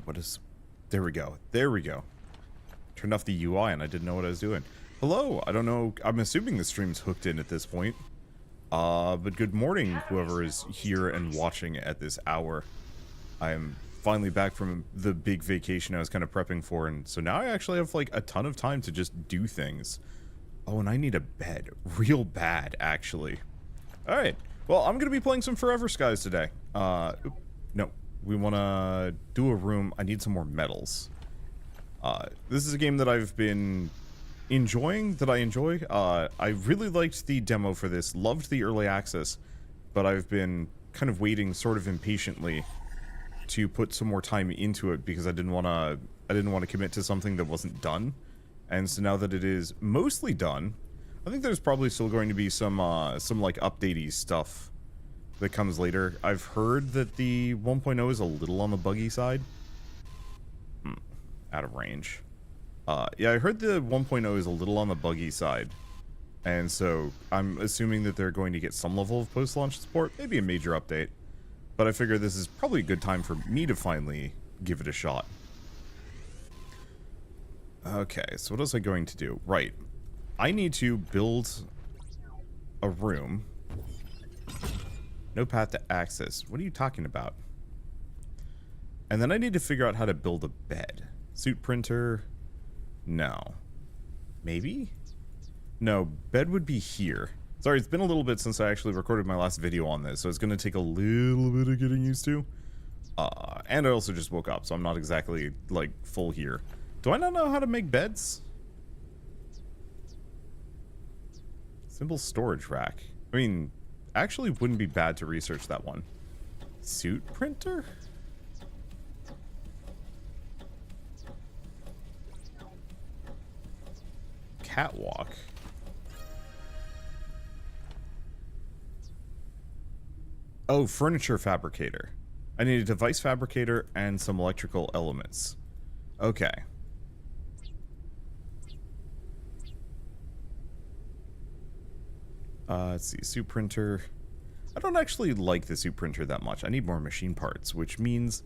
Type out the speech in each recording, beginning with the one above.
what is... There we go. There we go. Turned off the UI and I didn't know what I was doing. Hello, I don't know, I'm assuming the stream's hooked in at this point. But good morning, whoever is here and watching at this hour. I am finally back from the big vacation I was kind of prepping for, and so now I actually have, like, a ton of time to just do things. Oh, and I need a bed. Real bad, actually. Alright, well, I'm gonna be playing some Forever Skies today. No, we wanna do a room. I need some more metals. This is a game that I've been enjoying, that I enjoy. I really liked the demo for this, loved the early access, but I've been kind of waiting sort of impatiently to put some more time into it because I didn't want to commit to something that wasn't done. And so now that it is mostly done, I think there's probably still going to be some like updatey stuff that comes later. I've heard that the 1.0 is a little on the buggy side. Out of range. Yeah, I heard the 1.0 is a little on the buggy side, and so I'm assuming that they're going to get some level of post-launch support, maybe a major update, but I figure this is probably a good time for me to finally give it a shot. Okay, so what else am I going to do? Right, I need to build a room. No path to access. What are you talking about? And then I need to figure out how to build a bed. Suit printer... No. Maybe? No, bed would be here. Sorry, it's been a little bit since I actually recorded my last video on this, so it's going to take a little bit of getting used to. And I also just woke up, so I'm not exactly, like, full here. Do I not know how to make beds? Simple storage rack. I mean, actually wouldn't be bad to research that one. Suit printer? Catwalk. Oh, furniture fabricator. I need a device fabricator and some electrical elements. Okay. Let's see, suit printer. I don't actually like the suit printer that much. I need more machine parts, which means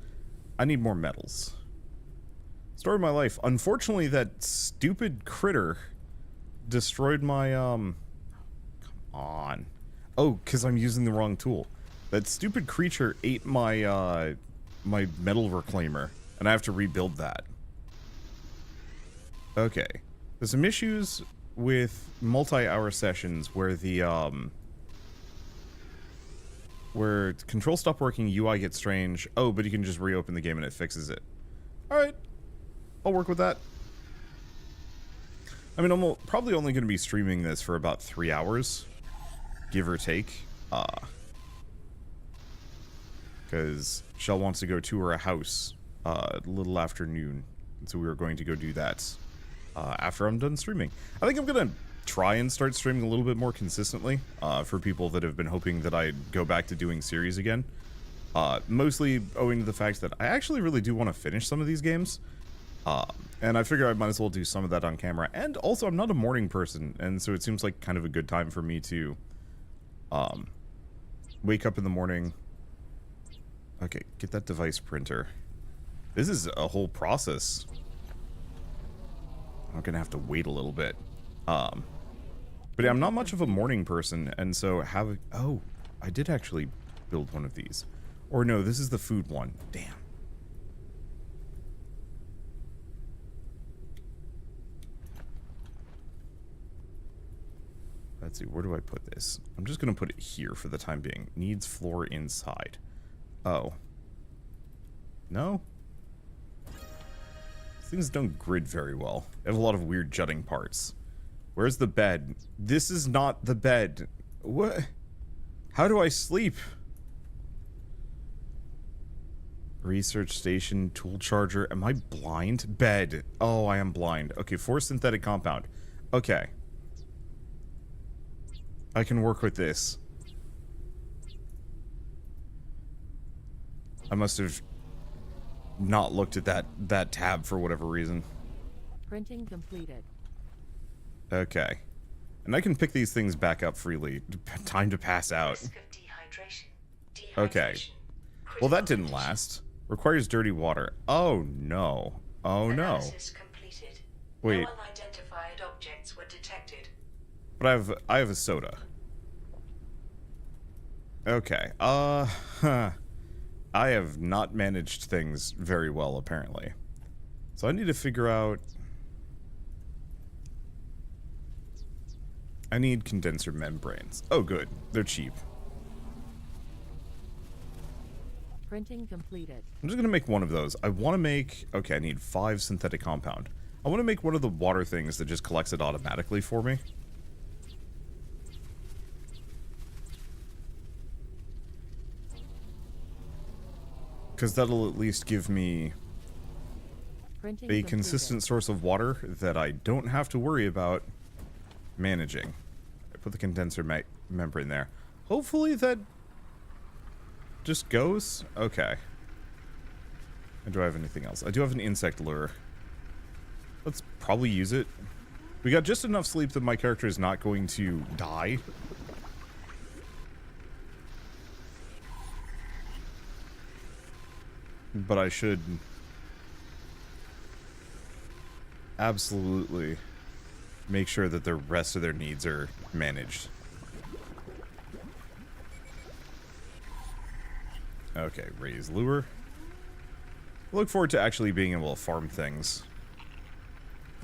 I need more metals. Story of my life. Unfortunately, that stupid critter destroyed my, come on. Oh, because I'm using the wrong tool. That stupid creature ate my, my metal reclaimer, and I have to rebuild that. Okay. There's some issues with multi-hour sessions where the, where controls stop working, UI gets strange. Oh, but you can just reopen the game and it fixes it. Alright. I'll work with that. I mean, I'm probably only going to be streaming this for about 3 hours, give or take, because Shell wants to go tour a house a little after noon, and so we were going to go do that after I'm done streaming. I think I'm going to try and start streaming a little bit more consistently for people that have been hoping that I'd go back to doing series again, mostly owing to the fact that I actually really do want to finish some of these games. And I figure I might as well do some of that on camera. And also, I'm not a morning person, and so it seems like kind of a good time for me to wake up in the morning. Okay, get that device printer. This is a whole process. I'm gonna have to wait a little bit. But yeah, I'm not much of a morning person, and so oh, I did actually build one of these. Or no, this is the food one. Damn. Let's see, where do I put this? I'm just going to put it here for the time being. Needs floor inside. Oh. No? Things don't grid very well. They have a lot of weird jutting parts. Where's the bed? This is not the bed. What? How do I sleep? Research station, tool charger. Am I blind? Bed. Oh, I am blind. Okay, 4 synthetic compound. Okay. I can work with this. I must have not looked at that tab for whatever reason. Printing completed. Okay. And I can pick these things back up freely. Time to pass out. Okay. Well, that didn't last. Requires dirty water. Oh, no. Oh, no. Analysis completed. Wait. No unidentified objects were detected. But I have a soda. Okay. Huh. I have not managed things very well, apparently. So I need to figure out... I need condenser membranes. Oh, good. They're cheap. Printing completed. I'm just going to make one of those. I want to make... Okay, I need 5 synthetic compound. I want to make one of the water things that just collects it automatically for me. Because that'll at least give me Printing a completed. consistent source of water that I don't have to worry about managing. I put the condenser membrane there. Hopefully that just goes. Okay. And do I have anything else? I do have an insect lure. Let's probably use it. We got just enough sleep that my character is not going to die. But I should absolutely make sure that the rest of their needs are managed. Okay, raise lure. Look forward to actually being able to farm things.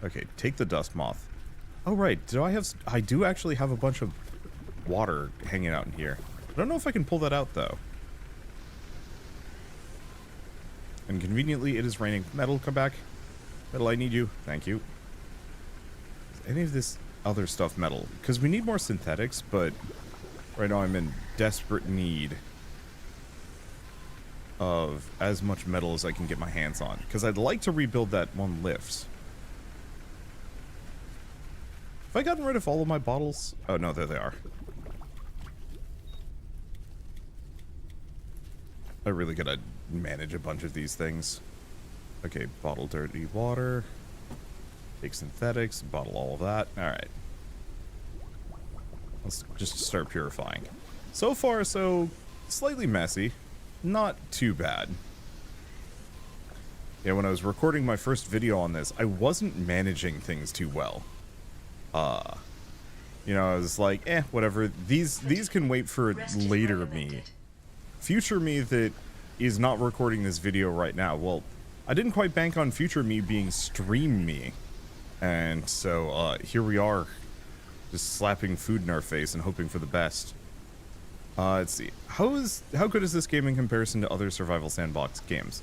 Okay, take the dust moth. Oh right, I do actually have a bunch of water hanging out in here. I don't know if I can pull that out though. And conveniently, it is raining. Metal, come back. Metal, I need you. Thank you. Is any of this other stuff metal? Because we need more synthetics, but right now I'm in desperate need of as much metal as I can get my hands on. Because I'd like to rebuild that one lift. Have I gotten rid of all of my bottles? Oh, no, there they are. I really gotta manage a bunch of these things. Okay, bottle dirty water. Take synthetics, bottle all of that. Alright. Let's just start purifying. So far, so slightly messy. Not too bad. Yeah, when I was recording my first video on this, I wasn't managing things too well. You know, I was like, whatever. These can wait for later me. Future me that is not recording this video right now. Well, I didn't quite bank on future me being stream me. And so, here we are. Just slapping food in our face and hoping for the best. Let's see. How good is this game in comparison to other survival sandbox games?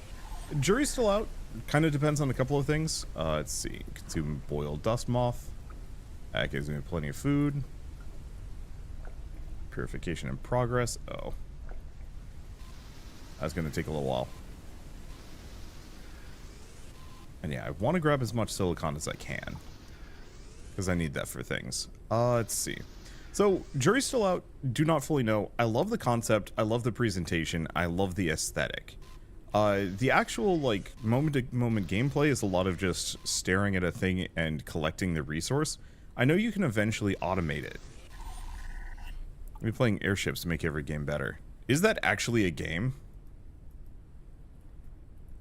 Jury's still out. Kind of depends on a couple of things. Let's see. Consume boiled dust moth. That gives me plenty of food. Purification in progress. Oh. That's going to take a little while. And yeah, I want to grab as much silicon as I can. Because I need that for things. Let's see. So, jury's still out. Do not fully know. I love the concept. I love the presentation. I love the aesthetic. The actual, like, moment-to-moment gameplay is a lot of just staring at a thing and collecting the resource. I know you can eventually automate it. Maybe playing Airships to make every game better. Is that actually a game?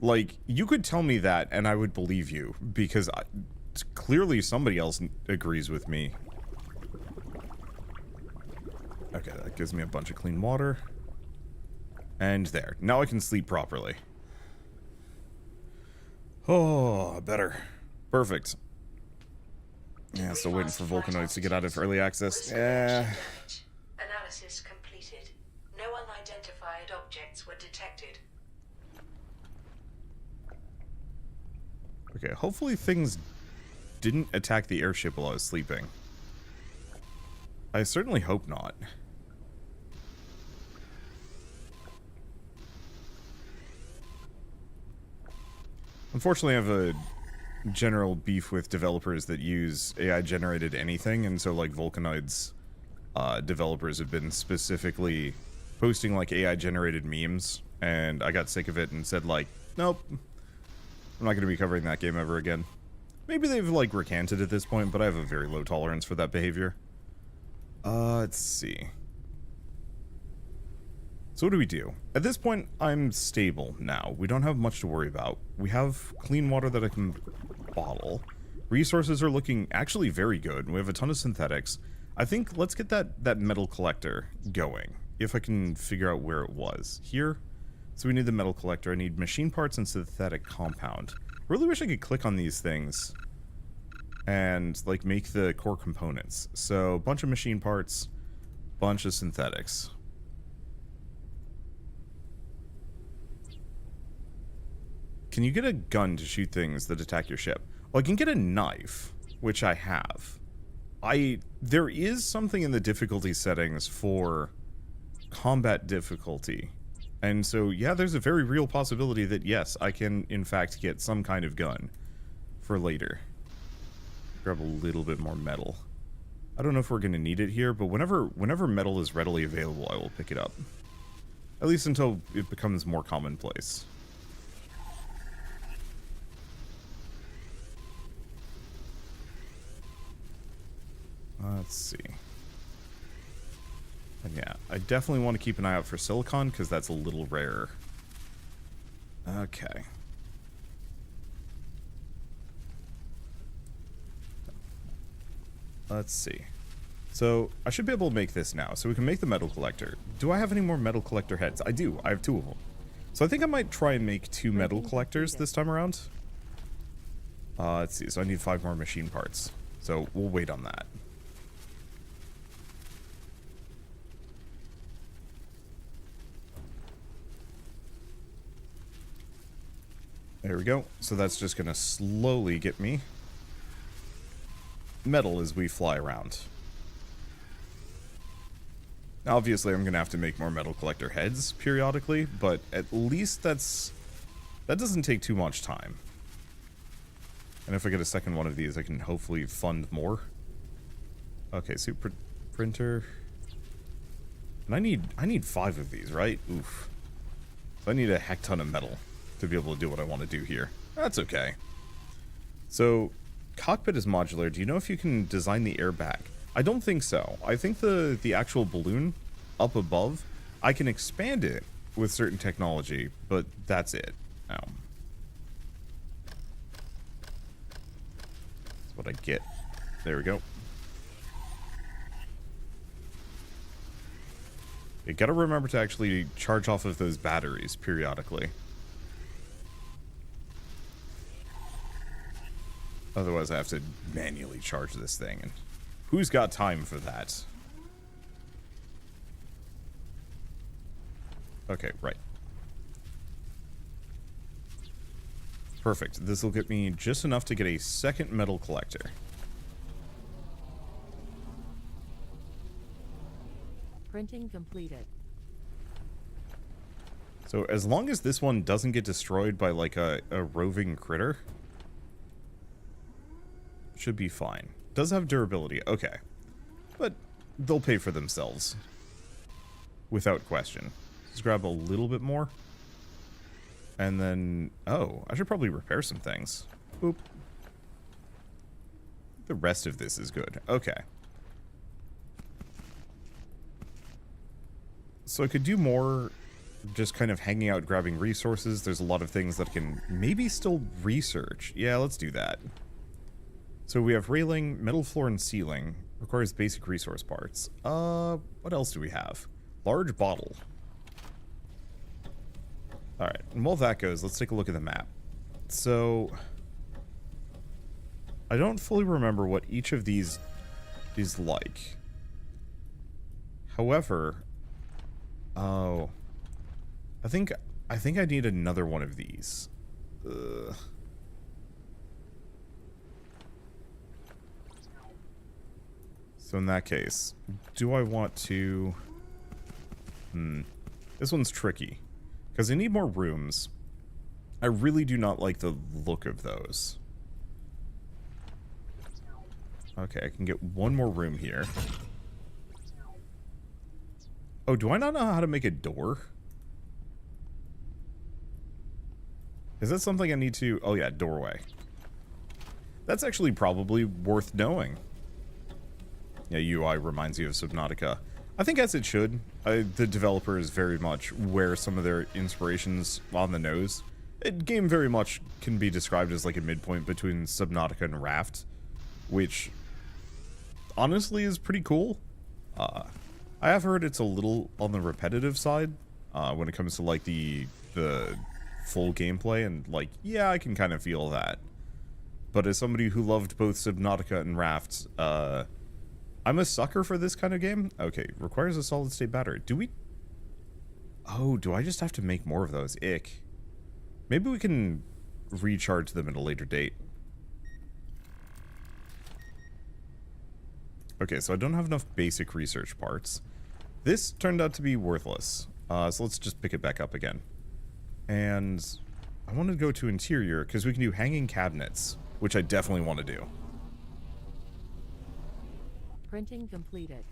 Like, you could tell me that and I would believe you, because clearly somebody else agrees with me. Okay, that gives me a bunch of clean water. And there. Now I can sleep properly. Oh, better. Perfect. Yeah, still waiting for Vulcanoids to get out of early access. Yeah. Analysis completed. No unidentified objects were detected. Okay, hopefully things didn't attack the airship while I was sleeping. I certainly hope not. Unfortunately, I have a general beef with developers that use AI-generated anything, and so, like, Vulcanoids developers have been specifically posting, like, AI-generated memes, and I got sick of it and said, like, nope, I'm not going to be covering that game ever again. Maybe they've, like, recanted at this point, but I have a very low tolerance for that behavior. Let's see. So what do we do? At this point, I'm stable now. We don't have much to worry about. We have clean water that I can bottle. Resources are looking actually very good. We have a ton of synthetics. I think let's get that metal collector going. If I can figure out where it was. Here? So we need the metal collector. I need machine parts and synthetic compound. I really wish I could click on these things and like make the core components. So bunch of machine parts, bunch of synthetics. Can you get a gun to shoot things that attack your ship? Well, I can get a knife, which I have. There is something in the difficulty settings for combat difficulty. And so, yeah, there's a very real possibility that, yes, I can, in fact, get some kind of gun for later. Grab a little bit more metal. I don't know if we're going to need it here, but whenever metal is readily available, I will pick it up. At least until it becomes more commonplace. Let's see. And yeah, I definitely want to keep an eye out for silicon, because that's a little rarer. Okay. Let's see. So, I should be able to make this now, so we can make the metal collector. Do I have any more metal collector heads? I do. I have 2 of them. So I think I might try and make 2 metal collectors this time around. Let's see. So I need 5 more machine parts. So we'll wait on that. There we go. So that's just going to slowly get me metal as we fly around. Obviously, I'm going to have to make more metal collector heads periodically, but at least that doesn't take too much time. And if I get a second one of these, I can hopefully fund more. Okay, super printer. And I need 5 of these, right? Oof. So I need a heck ton of metal to be able to do what I want to do here. That's okay. So, cockpit is modular. Do you know if you can design the air back? I don't think so. I think the actual balloon up above, I can expand it with certain technology, but that's it. That's what I get. There we go. You gotta remember to actually charge off of those batteries periodically. Otherwise I have to manually charge this thing, and who's got time for that? Okay, right. Perfect. This will get me just enough to get a second metal collector. Printing completed. So as long as this one doesn't get destroyed by like a roving critter, should be fine. Does have durability, okay. But they'll pay for themselves. Without question. Let's grab a little bit more. And then, oh, I should probably repair some things. Boop. The rest of this is good. Okay. So I could do more just kind of hanging out grabbing resources. There's a lot of things that I can maybe still research. Yeah, let's do that. So we have railing, metal floor and ceiling. Requires basic resource parts. What else do we have? Large bottle. Alright, and while that goes, let's take a look at the map. So, I don't fully remember what each of these is like. However, oh, I think I need another one of these. So in that case, do I want to... This one's tricky. Because I need more rooms. I really do not like the look of those. Okay, I can get one more room here. Oh, do I not know how to make a door? Is that something I need to... Oh yeah, doorway. That's actually probably worth knowing. Yeah, UI reminds you of Subnautica. I think as it should. The developers very much wear some of their inspirations on the nose. The game very much can be described as like a midpoint between Subnautica and Raft, which honestly is pretty cool. I have heard it's a little on the repetitive side when it comes to like the full gameplay, and like, yeah, I can kind of feel that. But as somebody who loved both Subnautica and Raft, I'm a sucker for this kind of game. Okay, requires a solid state battery. Do we... Oh, do I just have to make more of those? Ick. Maybe we can recharge them at a later date. Okay, so I don't have enough basic research parts. This turned out to be worthless. So let's just pick it back up again. And I want to go to interior because we can do hanging cabinets, which I definitely want to do. Printing completed.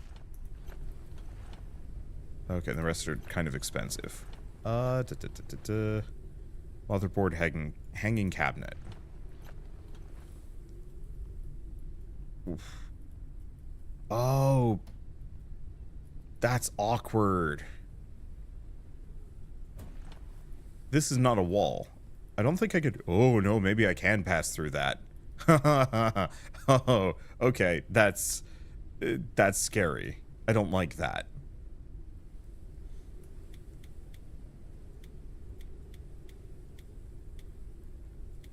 Okay, the rest are kind of expensive. Motherboard hanging cabinet. Oof. Oh, that's awkward. This is not a wall. I don't think I could... Oh, no, maybe I can pass through that. Oh, okay, that's scary. I don't like that.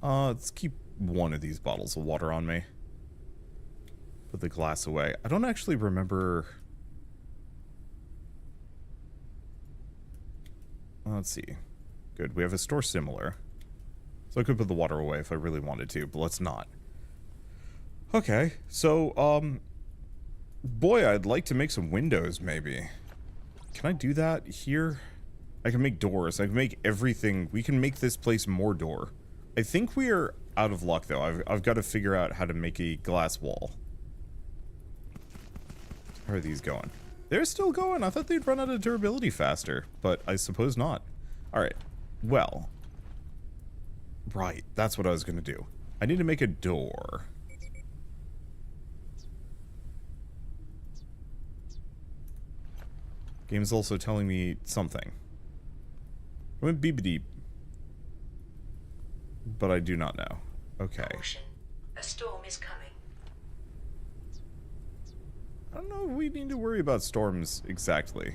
Let's keep one of these bottles of water on me. Put the glass away. I don't actually remember... Let's see. Good, we have a store similar. So I could put the water away if I really wanted to, but let's not. Okay, so, boy, I'd like to make some windows, maybe. Can I do that here? I can make doors. I can make everything. We can make this place more door. I think we are out of luck, though. I've got to figure out how to make a glass wall. How are these going? They're still going. I thought they'd run out of durability faster, but I suppose not. Alright, well. Right, that's what I was going to do. I need to make a door. Game's also telling me something. I went beep-a-deep. But I do not know. Okay. Caution. A storm is coming. I don't know if we need to worry about storms exactly.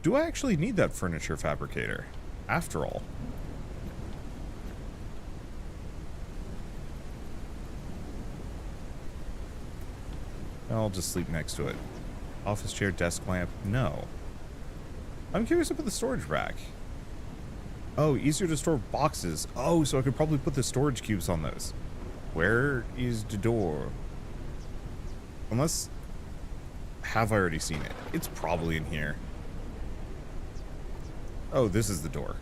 Do I actually need that furniture fabricator? After all. I'll just sleep next to it. Office chair, desk lamp, no. I'm curious about the storage rack. Oh, easier to store boxes. Oh, so I could probably put the storage cubes on those. Where is the door? Unless... Have I already seen it? It's probably in here. Oh, this is the door.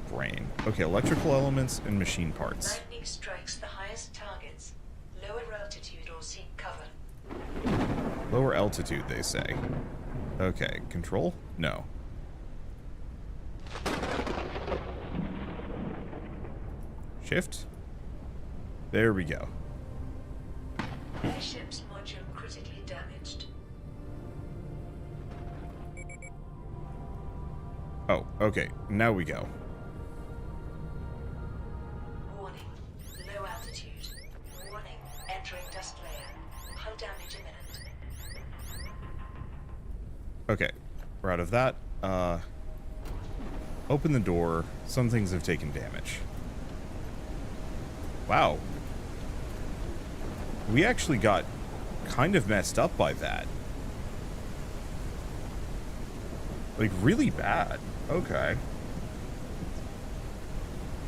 Brain. Okay, electrical elements and machine parts. Lightning strikes the highest targets. Lower altitude or seek cover. Lower altitude, they say. Okay, control? No. Shift? There we go. Airships module critically damaged. Oh, okay. Now we go. Warning. Low altitude. Warning. Entering dust layer. Hull damage imminent. Okay. We're out of that. Open the door. Some things have taken damage. Wow. We actually got kind of messed up by that. Like, really bad. Okay.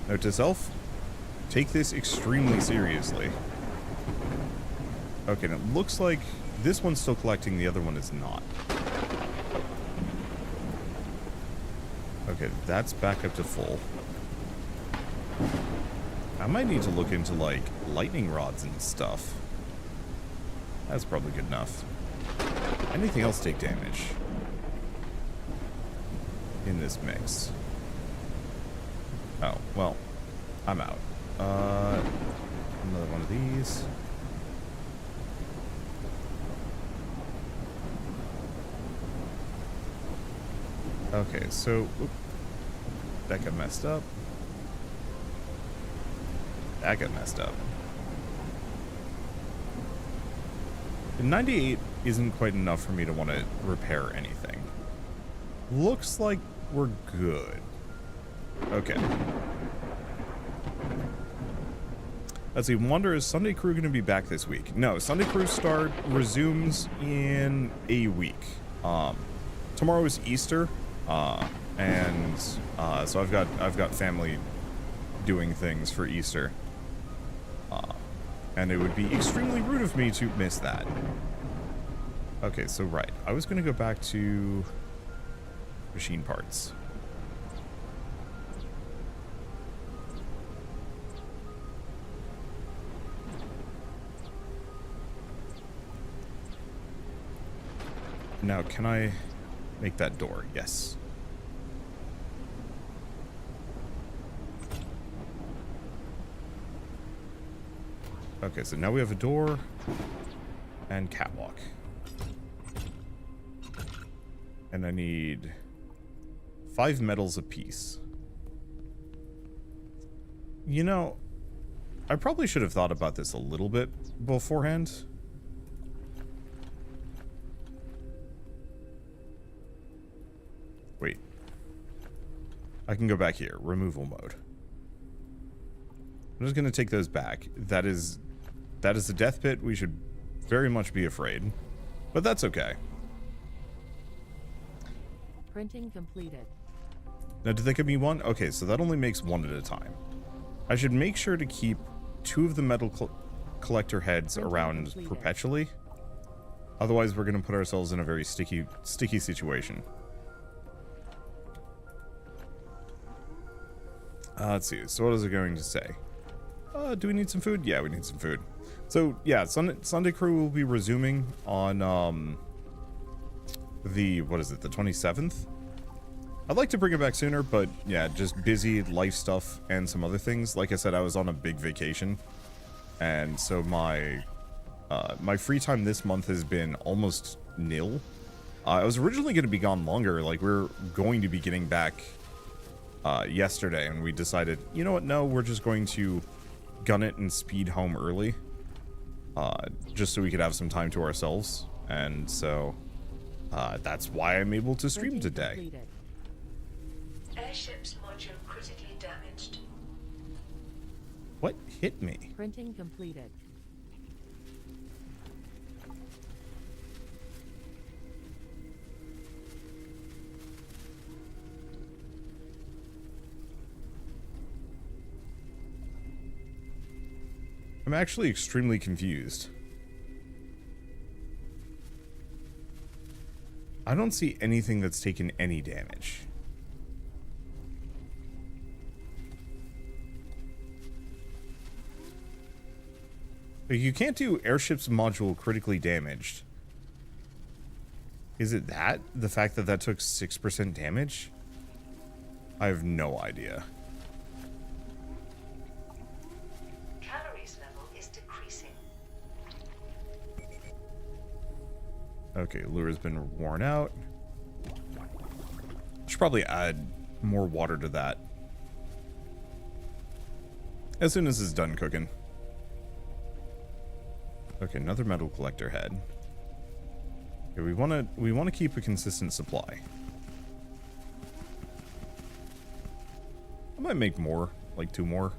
Note to self, take this extremely seriously. Okay, and it looks like this one's still collecting, the other one is not. Okay, that's back up to full. I might need to look into, like, lightning rods and stuff. That's probably good enough. Anything else take damage in this mix? Oh, well, I'm out. Another one of these. Okay, so that got messed up. That got messed up. The 98 isn't quite enough for me to want to repair anything. Looks like we're good. Okay. Let's see, Wonder, is Sunday Crew going to be back this week? No, Sunday Crew resumes in a week. Tomorrow is Easter, so I've got family doing things for Easter. And it would be extremely rude of me to miss that. Okay, so right. I was going to go back to machine parts. Now, can I make that door? Yes. Okay, so now we have a door and catwalk. And I need 5 metals apiece. You know, I probably should have thought about this a little bit beforehand. Wait. I can go back here. Removal mode. I'm just going to take those back. That is a death pit. We should very much be afraid. But that's okay. Printing completed. Now, did they give me one? Okay, so that only makes one at a time. I should make sure to keep 2 of the metal collector heads Printing around completed. perpetually. Otherwise, we're going to put ourselves in a very sticky situation. Let's see. So what is it going to say? Do we need some food? Yeah, we need some food. So, yeah, Sunday Crew will be resuming on, the 27th? I'd like to bring it back sooner, but, yeah, just busy life stuff and some other things. Like I said, I was on a big vacation, and so my free time this month has been almost nil. I was originally going to be gone longer. Like, we we're going to be getting back yesterday, and we decided, you know what, no, we're just going to gun it and speed home early, just so we could have some time to ourselves. And so that's why I'm able to stream Printing today. completed. Airship's module critically damaged. What hit me? Printing completed. I'm actually extremely confused. I don't see anything that's taken any damage. Like, you can't do Airship's module critically damaged. Is it that? The fact that that took 6% damage? I have no idea. Calories level is decreasing. Okay, lure's been worn out. Should probably add more water to that as soon as it's done cooking. Okay, another metal collector head. Okay, we want to keep a consistent supply. I might make more, like 2 more.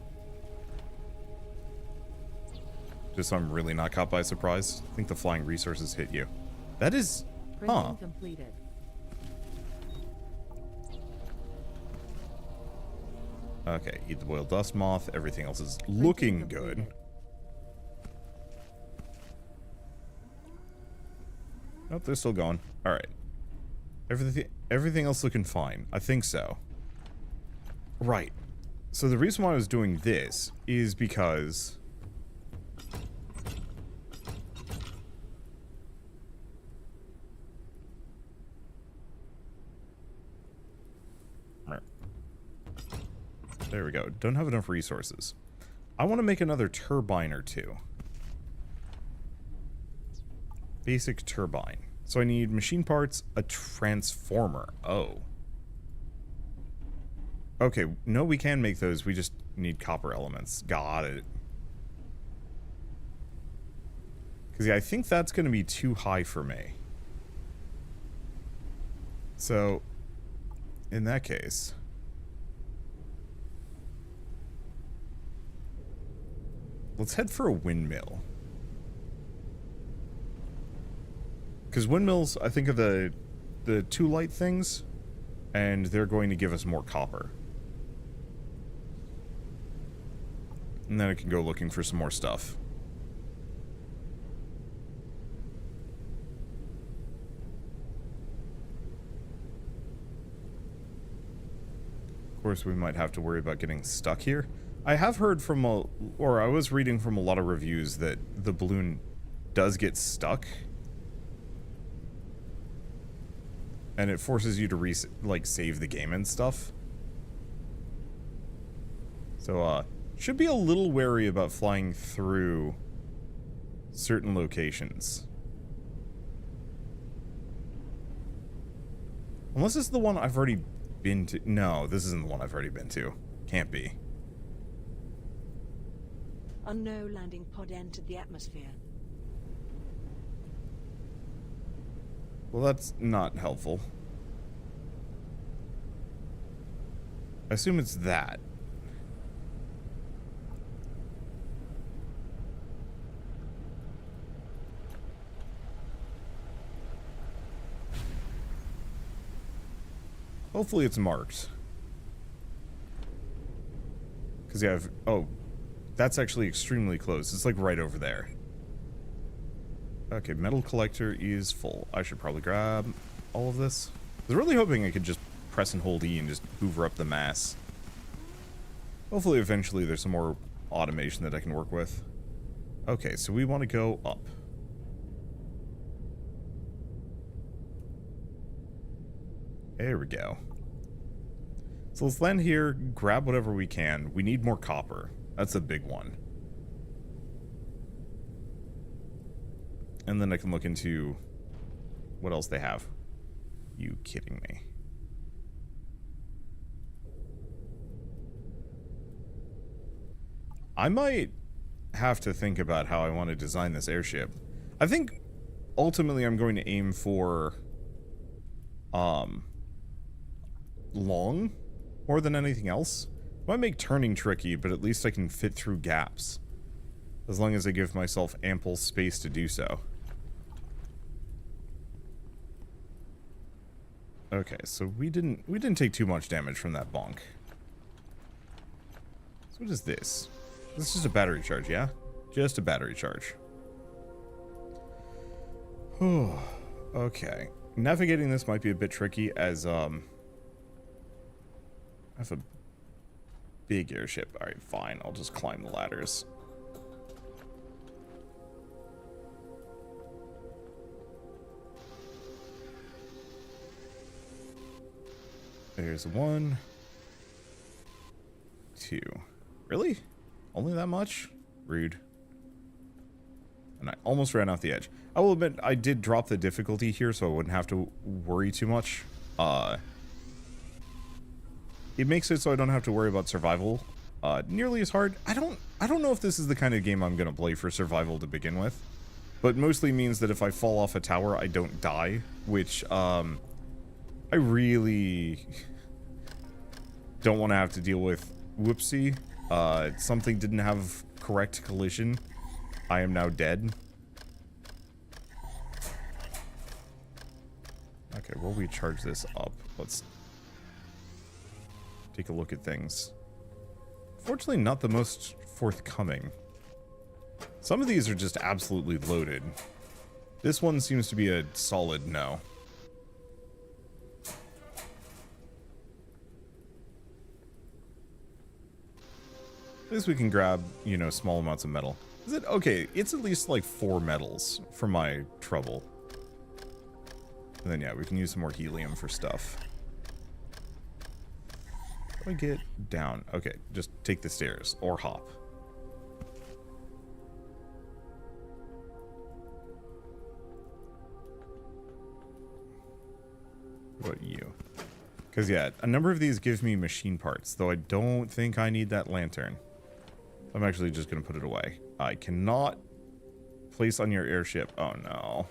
Just so I'm really not caught by surprise. I think the flying resources hit you. That is, Printing completed. Okay, eat the boiled dust moth. Everything else is Printing looking completed. good. Nope, they're still going. All right. Everything else looking fine. I think so. Right. So the reason why I was doing this is because there we go. Don't have enough resources. I want to make another turbine or 2. Basic turbine. So I need machine parts, a transformer. Oh. Okay, no, we can make those. We just need copper elements. Got it. Because, yeah, I think that's going to be too high for me. So, in that case... let's head for a windmill. Because windmills, I think, are the two light things, and they're going to give us more copper. And then I can go looking for some more stuff. Of course, we might have to worry about getting stuck here. I have heard from or I was reading from a lot of reviews that the balloon does get stuck. And it forces you to save the game and stuff. So, should be a little wary about flying through certain locations. Unless this is the one I've already been to. No, this isn't the one I've already been to. Can't be. Unknown landing pod entered the atmosphere. Well, that's not helpful. I assume it's that. Hopefully it's marked. Because, yeah, oh, that's actually extremely close. It's like right over there. Okay, metal collector is full. I should probably grab all of this. I was really hoping I could just press and hold E and just hoover up the mass. Hopefully eventually there's some more automation that I can work with. Okay, so we want to go up. There we go. So let's land here, grab whatever we can. We need more copper. That's a big one. And then I can look into what else they have. You kidding me? I might have to think about how I want to design this airship. I think ultimately I'm going to aim for long more than anything else. Might make turning tricky, but at least I can fit through gaps. As long as I give myself ample space to do so. Okay, so we didn't take too much damage from that bonk. So what is this? This is just a battery charge, yeah? Just a battery charge. Okay. Navigating this might be a bit tricky as I have a big airship. Alright, fine. I'll just climb the ladders. There's 1, 2. Really? Only that much? Rude. And I almost ran off the edge. I will admit, I did drop the difficulty here so I wouldn't have to worry too much. It makes it so I don't have to worry about survival nearly as hard. I don't know if this is the kind of game I'm going to play for survival to begin with. But mostly means that if I fall off a tower, I don't die. Which, I really don't want to have to deal with. Whoopsie. Something didn't have correct collision. I am now dead. Okay, while we charge this up, let's take a look at things. Fortunately, not the most forthcoming. Some of these are just absolutely loaded. This one seems to be a solid no. At least we can grab, you know, small amounts of metal. Is it? Okay, it's at least like 4 metals for my trouble. And then, yeah, we can use some more helium for stuff. How do I get down? Okay, just take the stairs or hop. What about you? Because, yeah, a number of these give me machine parts, though I don't think I need that lantern. I'm actually just going to put it away. I cannot place on your airship. Oh, no.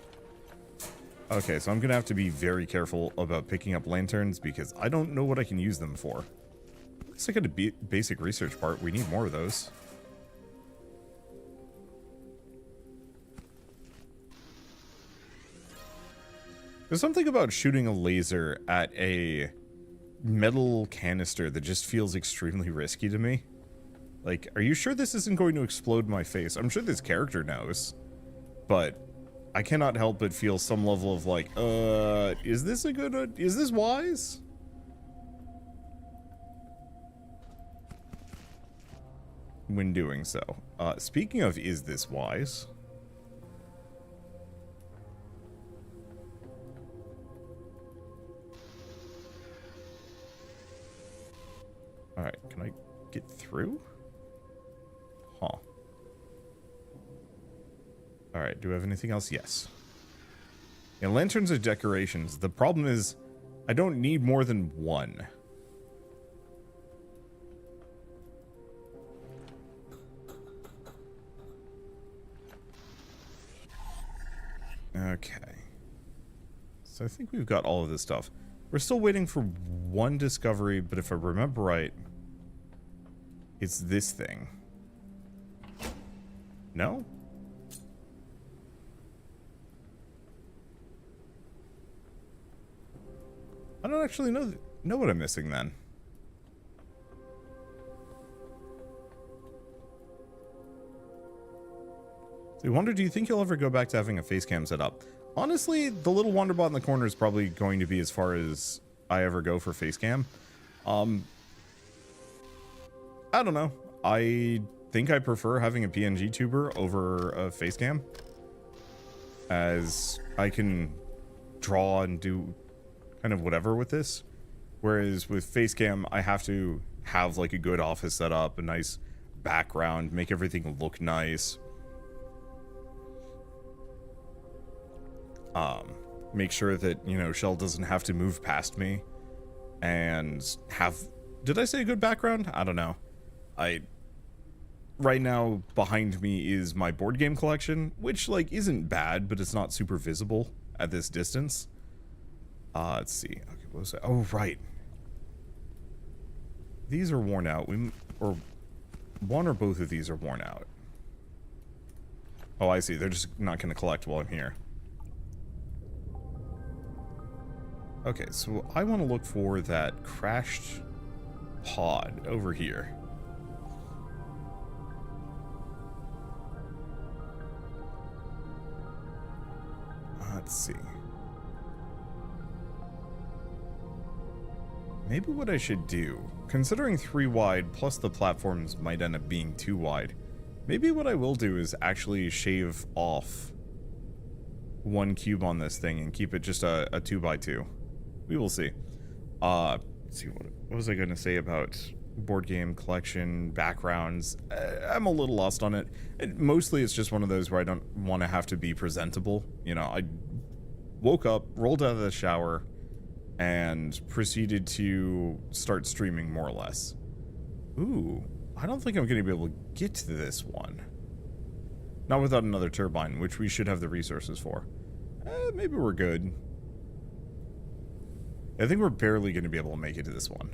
Okay, so I'm going to have to be very careful about picking up lanterns because I don't know what I can use them for. Let's look at a basic research part. We need more of those. There's something about shooting a laser at a metal canister that just feels extremely risky to me. Like, are you sure this isn't going to explode in my face? I'm sure this character knows, but I cannot help but feel some level of like, is this a good, is this wise? When doing so. Speaking of, is this wise? Alright, can I get through? Huh. Alright, do I have anything else? Yes. Yeah, lanterns are decorations. The problem is, I don't need more than one. Okay. So I think we've got all of this stuff. We're still waiting for one discovery, but if I remember right, it's this thing. No? I don't actually know what I'm missing then. So I wonder, do you think you'll ever go back to having a face cam set up? Honestly, the little Wanderbot in the corner is probably going to be as far as I ever go for face cam. I don't know. I think I prefer having a PNG tuber over a face cam, as I can draw and do kind of whatever with this. Whereas with face cam, I have to have like a good office setup, a nice background, make everything look nice. Make sure that, you know, Shell doesn't have to move past me, and have, did I say a good background? I don't know. Right now, behind me is my board game collection, which, like, isn't bad, but it's not super visible at this distance. Let's see. Okay, what was that? Oh, right. These are worn out. Or one or both of these are worn out. Oh, I see. They're just not going to collect while I'm here. Okay, so I want to look for that crashed pod over here. Let's see. Maybe what I should do, considering 3 wide plus the platforms might end up being 2 wide, maybe what I will do is actually shave off 1 cube on this thing and keep it just a 2x2. We will see. Let's see, what was I going to say about board game collection, backgrounds? I'm a little lost on it. Mostly it's just one of those where I don't want to have to be presentable. You know, I woke up, rolled out of the shower, and proceeded to start streaming more or less. Ooh, I don't think I'm going to be able to get to this one. Not without another turbine, which we should have the resources for. Maybe we're good. I think we're barely going to be able to make it to this one.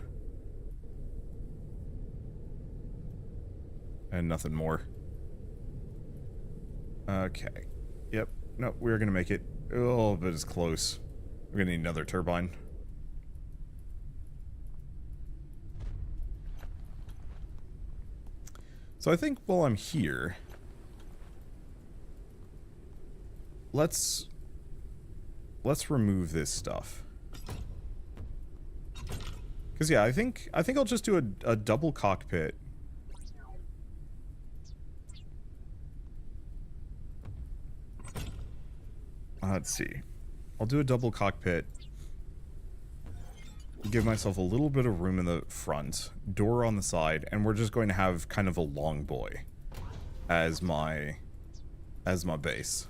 And nothing more. Okay. Yep. No, we're going to make it. Oh, but it's close. We're going to need another turbine. So I think while I'm here, let's remove this stuff. Because yeah, I think I'll just do a double cockpit. Let's see. I'll do a double cockpit. Give myself a little bit of room in the front, door on the side, and we're just going to have kind of a long boy as my base.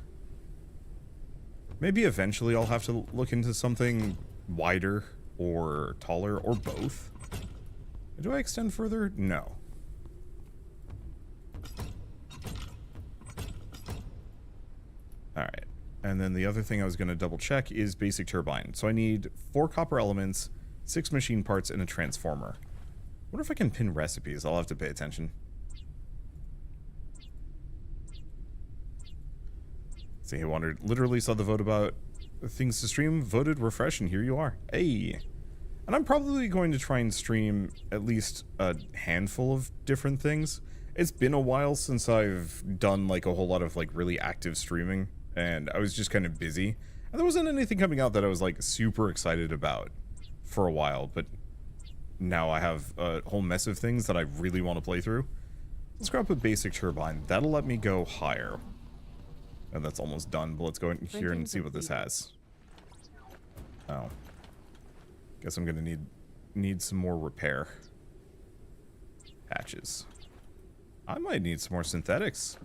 Maybe eventually I'll have to look into something wider, or taller, or both. Do I extend further? No. Alright. And then the other thing I was going to double check is basic turbine. So I need 4 copper elements, 6 machine parts, and a transformer. I wonder if I can pin recipes. I'll have to pay attention. See, I wondered. Literally saw the vote about things to stream, voted, refresh, and here you are. Hey! And I'm probably going to try and stream at least a handful of different things. It's been a while since I've done like a whole lot of like really active streaming, and I was just kind of busy. And there wasn't anything coming out that I was like super excited about for a while, but now I have a whole mess of things that I really want to play through. Let's grab a basic turbine. That'll let me go higher. And that's almost done, but let's go in here and see what this has. Oh. Guess I'm gonna need some more repair patches. I might need some more synthetics.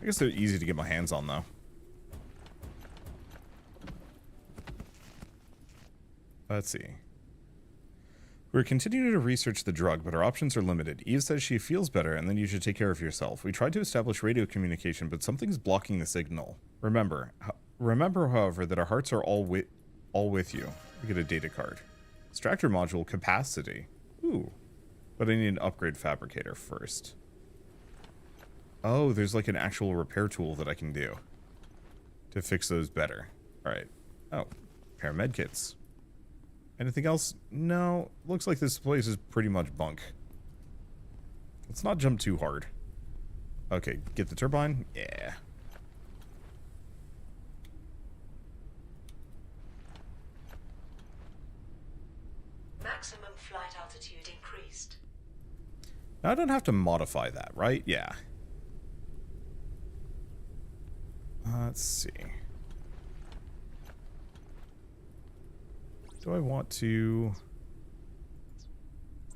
I guess they're easy to get my hands on, though. Let's see. We're continuing to research the drug, but our options are limited. Eve says she feels better, and then you should take care of yourself. We tried to establish radio communication, but something's blocking the signal. Remember, however, that our hearts are all with you. We get a data card. Extractor module capacity. Ooh. But I need an upgrade fabricator first. Oh, there's like an actual repair tool that I can do to fix those better. Alright. Oh. Repair medkits. Anything else? No. Looks like this place is pretty much bunk. Let's not jump too hard. Okay, get the turbine. Yeah. Maximum flight altitude increased. Now I don't have to modify that, right? Yeah. Let's see. Do I want to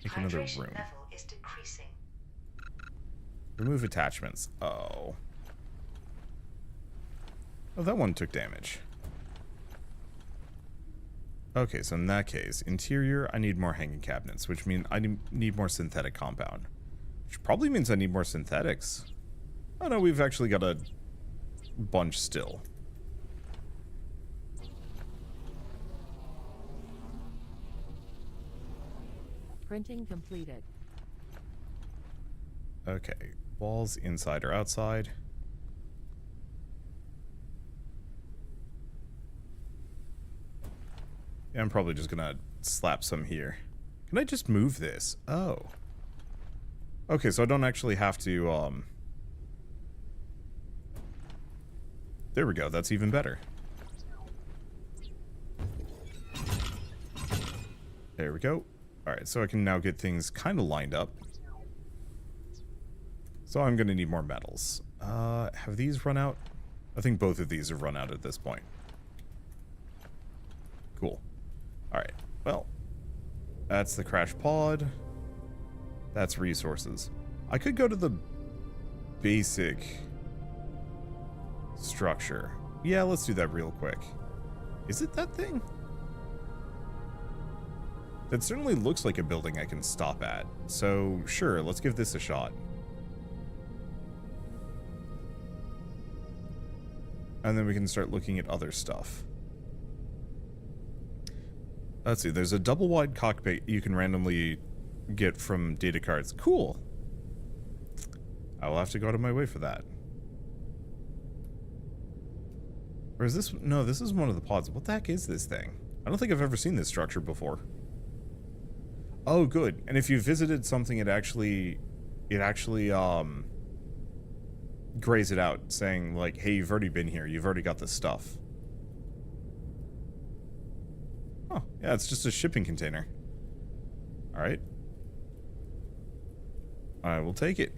make another Hydration room? level is decreasing. Remove attachments. Oh. Oh, that one took damage. Okay, so in that case, interior, I need more hanging cabinets, which means I need more synthetic compound. Which probably means I need more synthetics. Oh no, we've actually got a bunch still. Printing completed. Okay, walls inside or outside. Yeah, I'm probably just gonna slap some here. Can I just move this? Oh. Okay, so I don't actually have to, There we go, that's even better. There we go. Alright, so I can now get things kind of lined up. So I'm gonna need more metals. Have these run out? I think both of these have run out at this point. Cool. Alright, well, that's the crash pod. That's resources. I could go to the basic structure. Yeah, let's do that real quick. Is it that thing? That certainly looks like a building I can stop at. So, sure, let's give this a shot. And then we can start looking at other stuff. Let's see, there's a double wide cockpit you can randomly get from data cards. Cool. I will have to go out of my way for that. Or is this... No, this is one of the pods. What the heck is this thing? I don't think I've ever seen this structure before. Oh, good. And if you visited something, it actually grays it out, saying, like, hey, you've already been here. You've already got this stuff. Oh, yeah, it's just a shipping container. Alright. I will take it.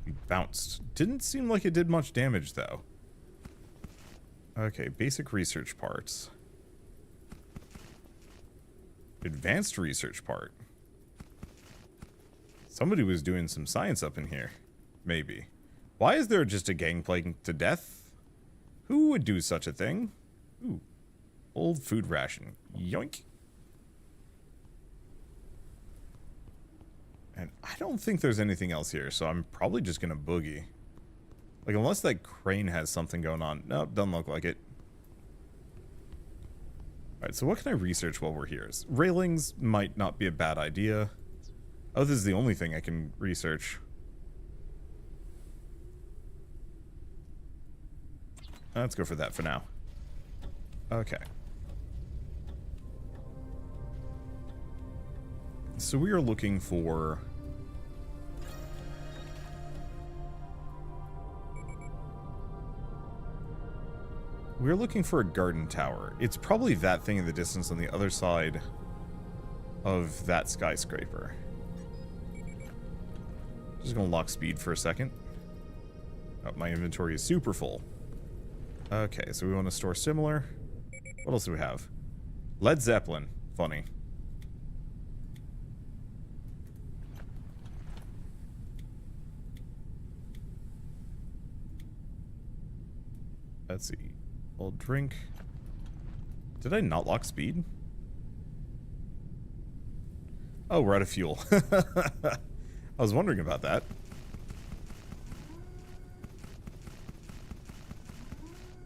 We bounced. Didn't seem like it did much damage, though. Okay, basic research parts. Advanced research part. Somebody was doing some science up in here. Maybe. Why is there just a gangplank to death? Who would do such a thing? Ooh. Old food ration. Yoink. And I don't think there's anything else here, so I'm probably just gonna boogie. Like, unless that crane has something going on. Nope, doesn't look like it. Alright, so what can I research while we're here? Railings might not be a bad idea. Oh, this is the only thing I can research. Let's go for that for now. Okay. So we are looking for... We're looking for a garden tower. It's probably that thing in the distance on the other side of that skyscraper. Just gonna lock speed for a second. Oh, my inventory is super full. Okay, so we want to store similar. What else do we have? Led Zeppelin. Funny. Let's see. Old drink. Did I not lock speed? Oh, we're out of fuel. I was wondering about that.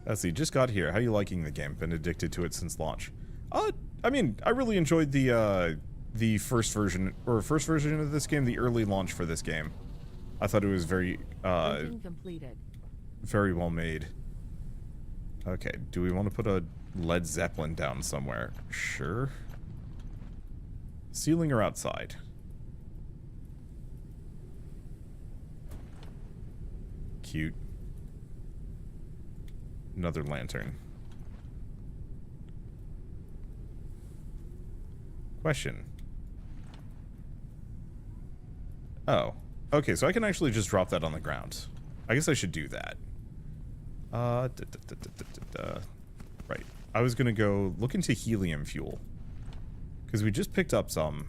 Let's see, just got here. How you liking the game? Been addicted to it since launch. I mean, I really enjoyed the first version of this game, the early launch for this game. I thought it was very very well made. Okay, do we want to put a Led Zeppelin down somewhere? Sure. Ceiling or outside? Cute. Another lantern. Question. Oh. Okay, so I can actually just drop that on the ground. I guess I should do that. Right. I was gonna go look into helium fuel. Because we just picked up some.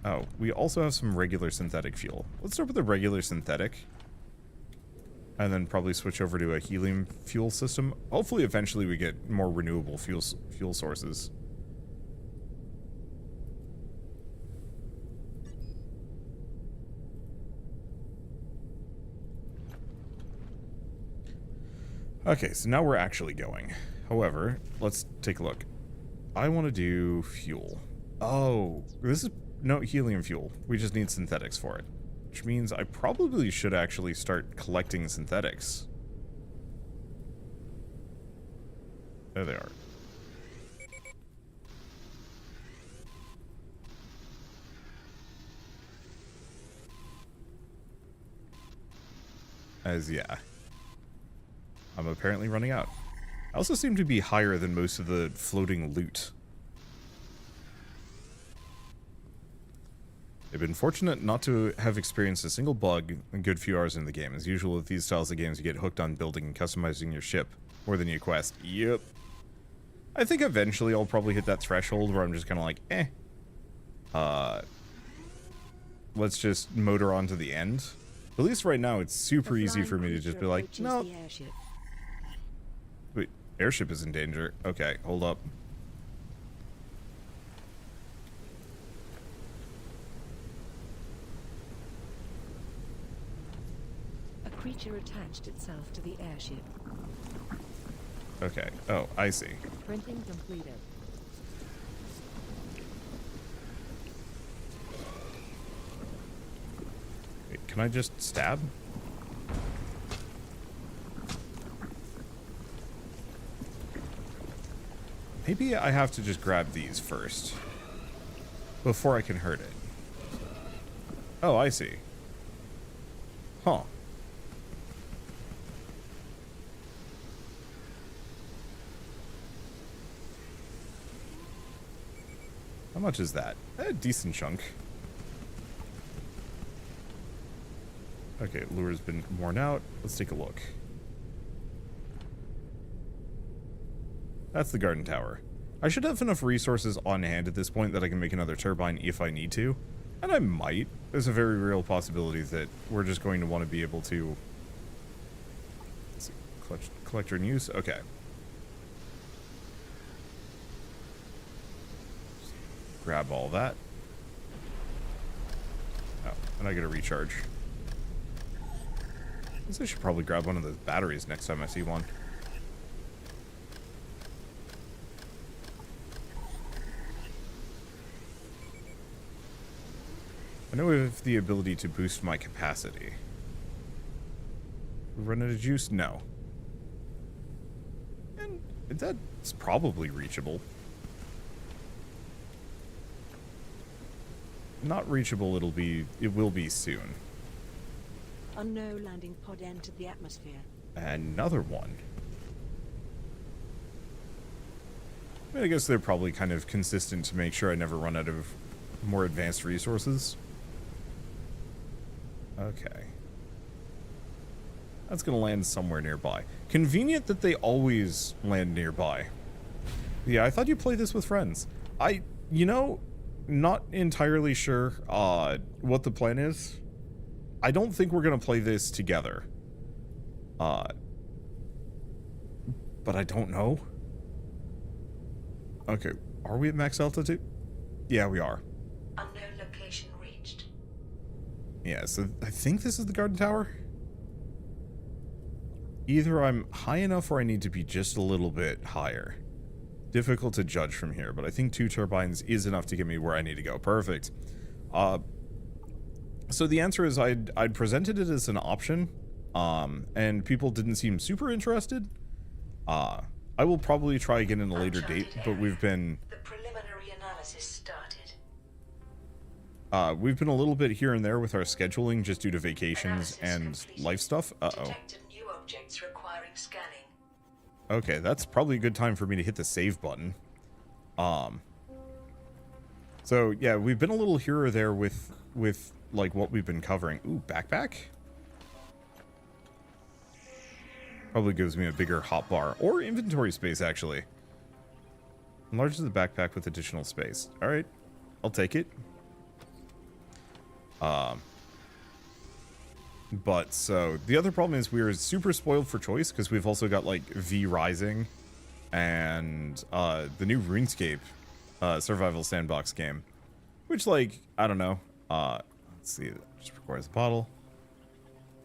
Oh, we also have some regular synthetic fuel. Let's start with the regular synthetic. And then probably switch over to a helium fuel system. Hopefully, eventually we get more renewable fuel sources. Okay, so now we're actually going. However, let's take a look. I want to do fuel. Oh, this is no helium fuel. We just need synthetics for it. Which means I probably should actually start collecting synthetics. There they are. As yeah. I'm apparently running out. I also seem to be higher than most of the floating loot. They've been fortunate not to have experienced a single bug in a good few hours in the game. As usual with these styles of games, you get hooked on building and customizing your ship more than you quest. Yep. I think eventually I'll probably hit that threshold where I'm just kind of like, let's just motor on to the end. At least right now it's super easy for me to just be like, no. Wait, airship is in danger. Okay, hold up. A creature attached itself to the airship. Okay. Oh, I see. Printing completed. Wait, can I just stab? Maybe I have to just grab these first. Before I can hurt it. Oh, I see. Huh. How much is that? A decent chunk. Okay, lure's been worn out. Let's take a look. That's the garden tower. I should have enough resources on hand at this point that I can make another turbine if I need to. And I might. There's a very real possibility that we're just going to want to be able to Collector in use. Okay. Grab all that. Oh, and I get a recharge. I guess I should probably grab one of those batteries next time I see one. I know we have the ability to boost my capacity. We run out of juice? No. And that's probably reachable. Not reachable, it will be soon. Unknown landing pod entered the atmosphere. Another one. I mean, I guess they're probably kind of consistent to make sure I never run out of more advanced resources. Okay. That's gonna land somewhere nearby. Convenient that they always land nearby. Yeah, I thought you played this with friends. You know, not entirely sure what the plan is. I don't think we're gonna play this together. But I don't know. Okay, are we at max altitude? Yeah, we are. Unknown location reached. Yeah, so I think this is the garden tower. Either I'm high enough or I need to be just a little bit higher. Difficult to judge from here, but I think 2 turbines is enough to get me where I need to go. Perfect. So the answer is I'd presented it as an option, and people didn't seem super interested. I will probably try again in a later date, but we've been... The preliminary analysis started. We've been a little bit here and there with our scheduling just due to vacations and life stuff. Detected new objects requiring scanning. Okay, that's probably a good time for me to hit the save button. So yeah, we've been a little here or there with like what we've been covering. Ooh, backpack? Probably gives me a bigger hotbar or inventory space, actually. Enlarges the backpack with additional space. All right, I'll take it. But so the other problem is we're super spoiled for choice because we've also got like V Rising and the new RuneScape survival sandbox game, which, like, I don't know. Let's see, it just requires a bottle.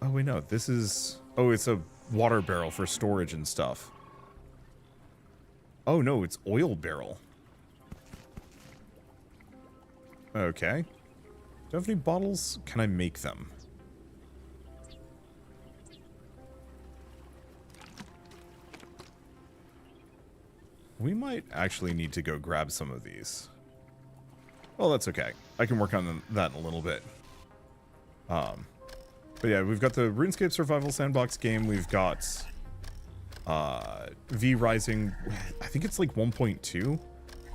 Oh wait, no, this is, oh, it's a water barrel for storage and stuff. Oh no, it's oil barrel. Okay. Do I have any bottles? Can I make them? We might actually need to go grab some of these. Well, that's okay. I can work on that in a little bit. But yeah, we've got the RuneScape survival sandbox game. We've got V Rising. I think it's like 1.2.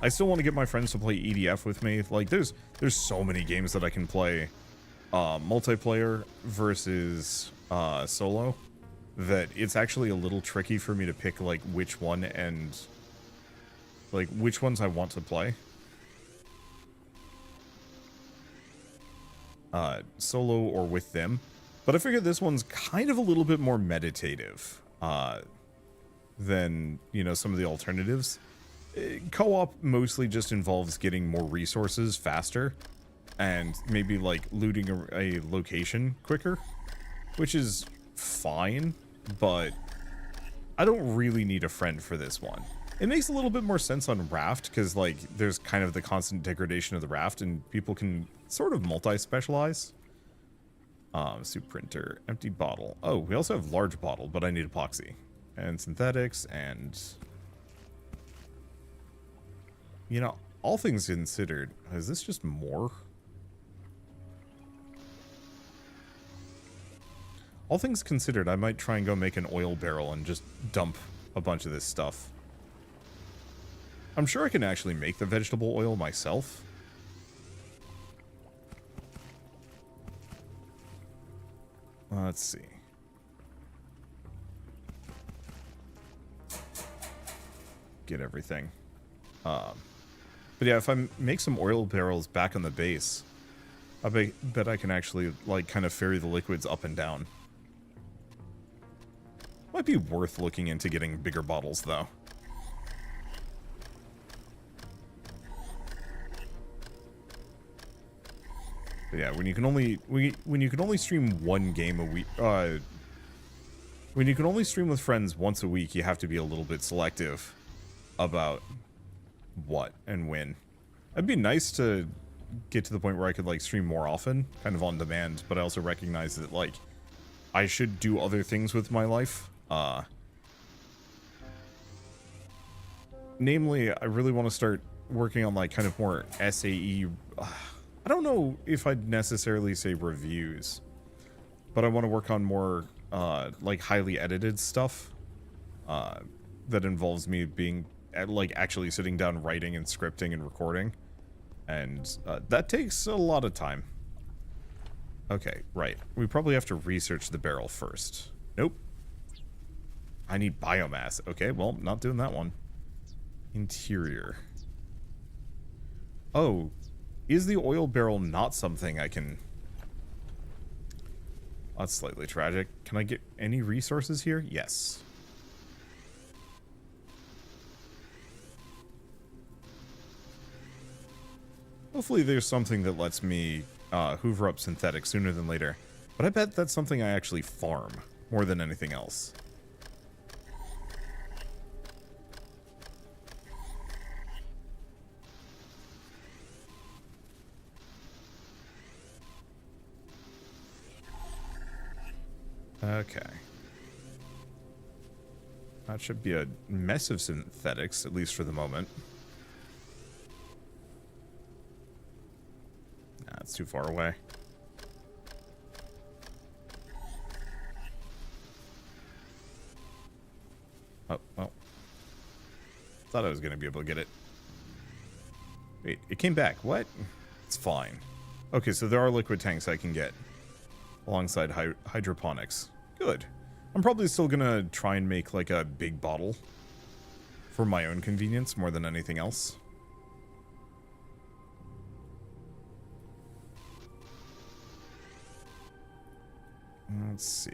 I still want to get my friends to play EDF with me. Like, there's so many games that I can play multiplayer versus solo that it's actually a little tricky for me to pick like which one and like which ones I want to play. Solo or with them. But I figured this one's kind of a little bit more meditative than, you know, some of the alternatives. Co-op mostly just involves getting more resources faster and maybe like looting a location quicker, which is fine, but I don't really need a friend for this one. It makes a little bit more sense on Raft because, like, there's kind of the constant degradation of the Raft and people can sort of multi-specialize. Soup printer, empty bottle. Oh, we also have large bottle, but I need epoxy and synthetics and, you know, all things considered, is this just more? All things considered, I might try and go make an oil barrel and just dump a bunch of this stuff. I'm sure I can actually make the vegetable oil myself. Let's see. Get everything. But yeah, if I make some oil barrels back on the base, I bet I can actually, like, kind of ferry the liquids up and down. Might be worth looking into getting bigger bottles, though. But yeah, when you can only stream one game a week, when you can only stream with friends once a week, you have to be a little bit selective about what and when. It'd be nice to get to the point where I could like stream more often, kind of on demand, but I also recognize that like I should do other things with my life. Namely, I really want to start working on like kind of more SAE. I don't know if I'd necessarily say reviews, but I want to work on more like highly edited stuff that involves me being like actually sitting down writing and scripting and recording, and that takes a lot of time. Okay, right. We probably have to research the barrel first. Nope. I need biomass. Okay, well, not doing that one. Interior. Oh, is the oil barrel not something I can... That's slightly tragic. Can I get any resources here? Yes. Hopefully there's something that lets me hoover up synthetic sooner than later. But I bet that's something I actually farm more than anything else. Okay. That should be a mess of synthetics, at least for the moment. Nah, it's too far away. Oh, well. Thought I was going to be able to get it. Wait, it came back. What? It's fine. Okay, so there are liquid tanks I can get alongside hydroponics. Good. I'm probably still gonna try and make like a big bottle for my own convenience more than anything else. Let's see.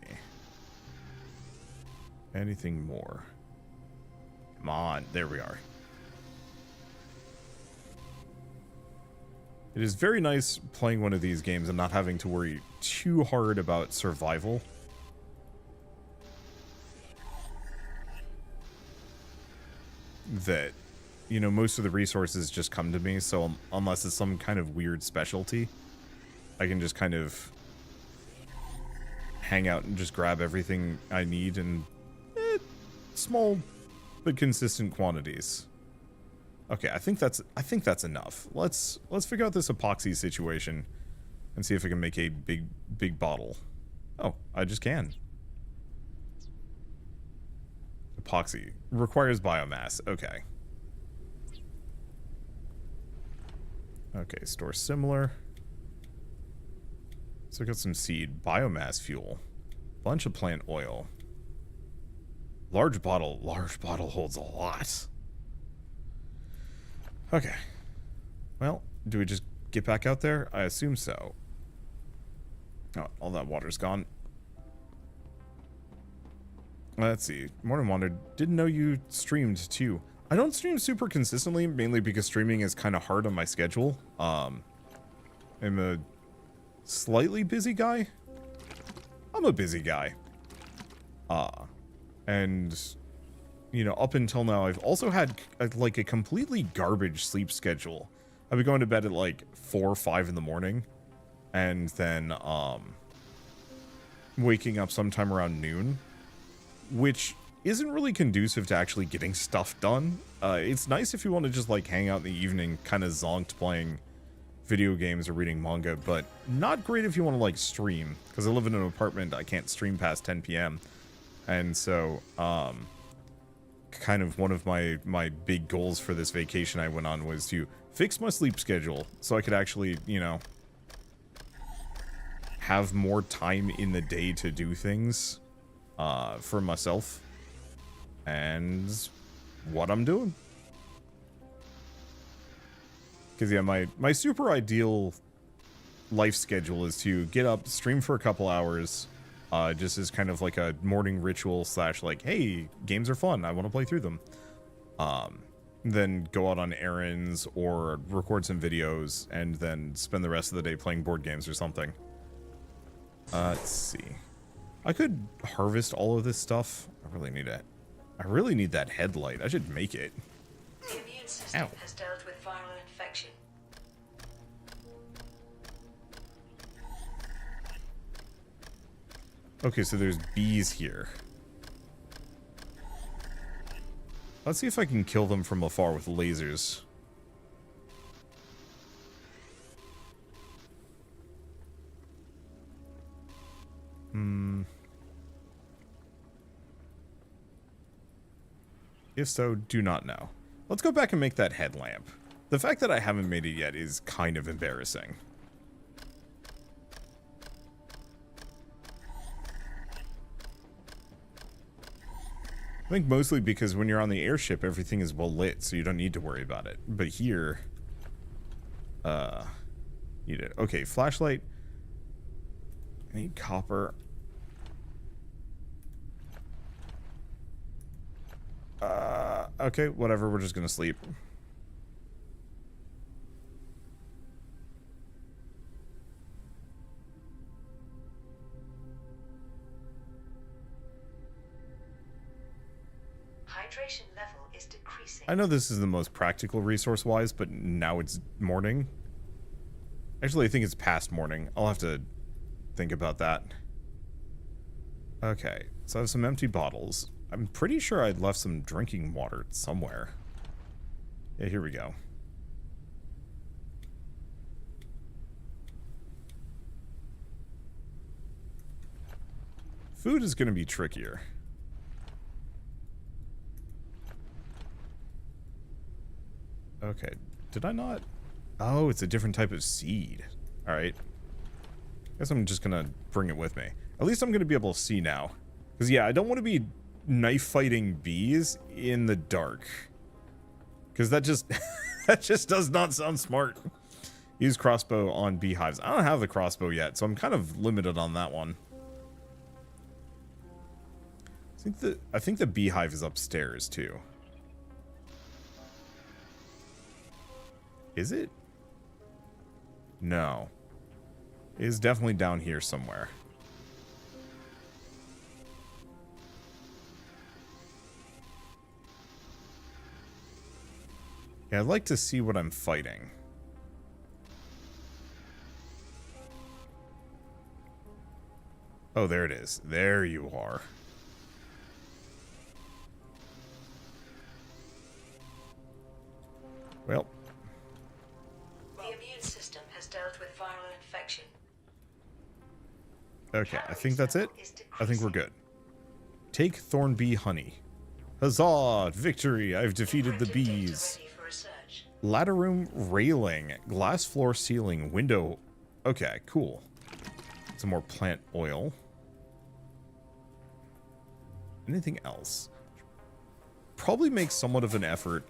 Anything more? Come on, there we are. It is very nice playing one of these games and not having to worry too hard about survival. That, you know, most of the resources just come to me, so unless it's some kind of weird specialty, I can just kind of hang out and just grab everything I need in small but consistent quantities. Okay, I think that's enough. Let's figure out this epoxy situation and see if I can make a big bottle. Oh, I just can. Epoxy requires biomass. Okay. Okay, store similar. So I got some seed, biomass fuel, bunch of plant oil. Large bottle holds a lot. Okay. Well, do we just get back out there? I assume so. Oh, all that water's gone. Let's see. Morning Wander, didn't know you streamed too. I don't stream super consistently, mainly because streaming is kind of hard on my schedule. I'm a slightly busy guy. I'm a busy guy. And, you know, up until now, I've also had like a completely garbage sleep schedule. I've been going to bed at like 4 or 5 in the morning, and then waking up sometime around noon, which isn't really conducive to actually getting stuff done. It's nice if you want to just like hang out in the evening, kind of zonked playing video games or reading manga, but not great if you want to like stream, because I live in an apartment. I can't stream past 10 p.m. And so kind of one of my big goals for this vacation I went on was to fix my sleep schedule so I could actually, you know, have more time in the day to do things for myself. And what I'm doing. Because, yeah, my super ideal life schedule is to get up, stream for a couple hours, Just as kind of like a morning ritual slash like, hey, games are fun, I want to play through them. Then go out on errands or record some videos and then spend the rest of the day playing board games or something. Let's see. I could harvest all of this stuff. I really need it. I really need that headlight. I should make it. The immune system Ow. has dealt with viral infection. Okay, so there's bees here. Let's see if I can kill them from afar with lasers. If so, do not know. Let's go back and make that headlamp. The fact that I haven't made it yet is kind of embarrassing. I think mostly because when you're on the airship, everything is well lit, so you don't need to worry about it. But here, need it. Okay, flashlight. I need copper. Okay, whatever, we're just gonna sleep. Hydration level is decreasing. I know this is the most practical resource-wise, but now it's morning. Actually, I think it's past morning. I'll have to think about that. Okay, so I have some empty bottles. I'm pretty sure I'd left some drinking water somewhere. Yeah, here we go. Food is going to be trickier. Okay, did I not? Oh, it's a different type of seed. Alright. Guess I'm just gonna bring it with me. At least I'm gonna be able to see now. Because, yeah, I don't want to be knife fighting bees in the dark. Because that just... that just does not sound smart. Use crossbow on beehives. I don't have the crossbow yet, so I'm kind of limited on that one. I think the beehive is upstairs, too. Is it? No. It is definitely down here somewhere. Yeah, I'd like to see what I'm fighting. Oh, there it is. There you are. Well. The immune system has dealt with viral infection. Okay, I think that's it. I think we're good. Take Thornbee honey. Huzzah! Victory! I've defeated the bees. Ready for research. Ladder room railing. Glass floor ceiling. Window. Okay, cool. Some more plant oil. Anything else? Probably make somewhat of an effort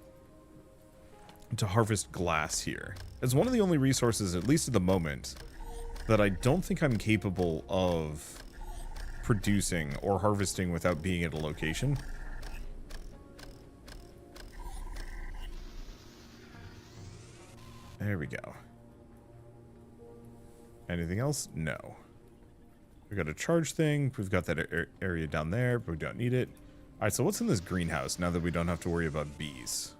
to harvest glass here. It's one of the only resources, at least at the moment, that I don't think I'm capable of producing or harvesting without being at a location. There we go. Anything else? No. We got a charge thing. We've got that area down there, but we don't need it. All right, so what's in this greenhouse now that we don't have to worry about bees?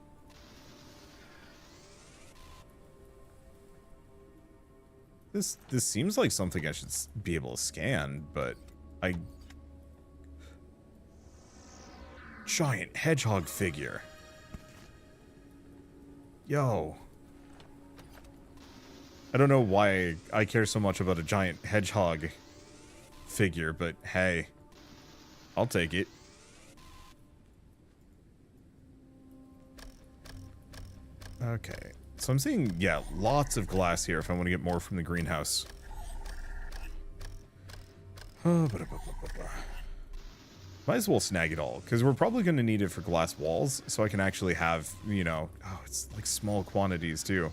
This seems like something I should be able to scan, but giant hedgehog figure. Yo. I don't know why I care so much about a giant hedgehog figure, but hey, I'll take it. Okay. So I'm seeing, yeah, lots of glass here if I want to get more from the greenhouse. Might as well snag it all, because we're probably going to need it for glass walls, so I can actually have, you know, oh, it's like small quantities too.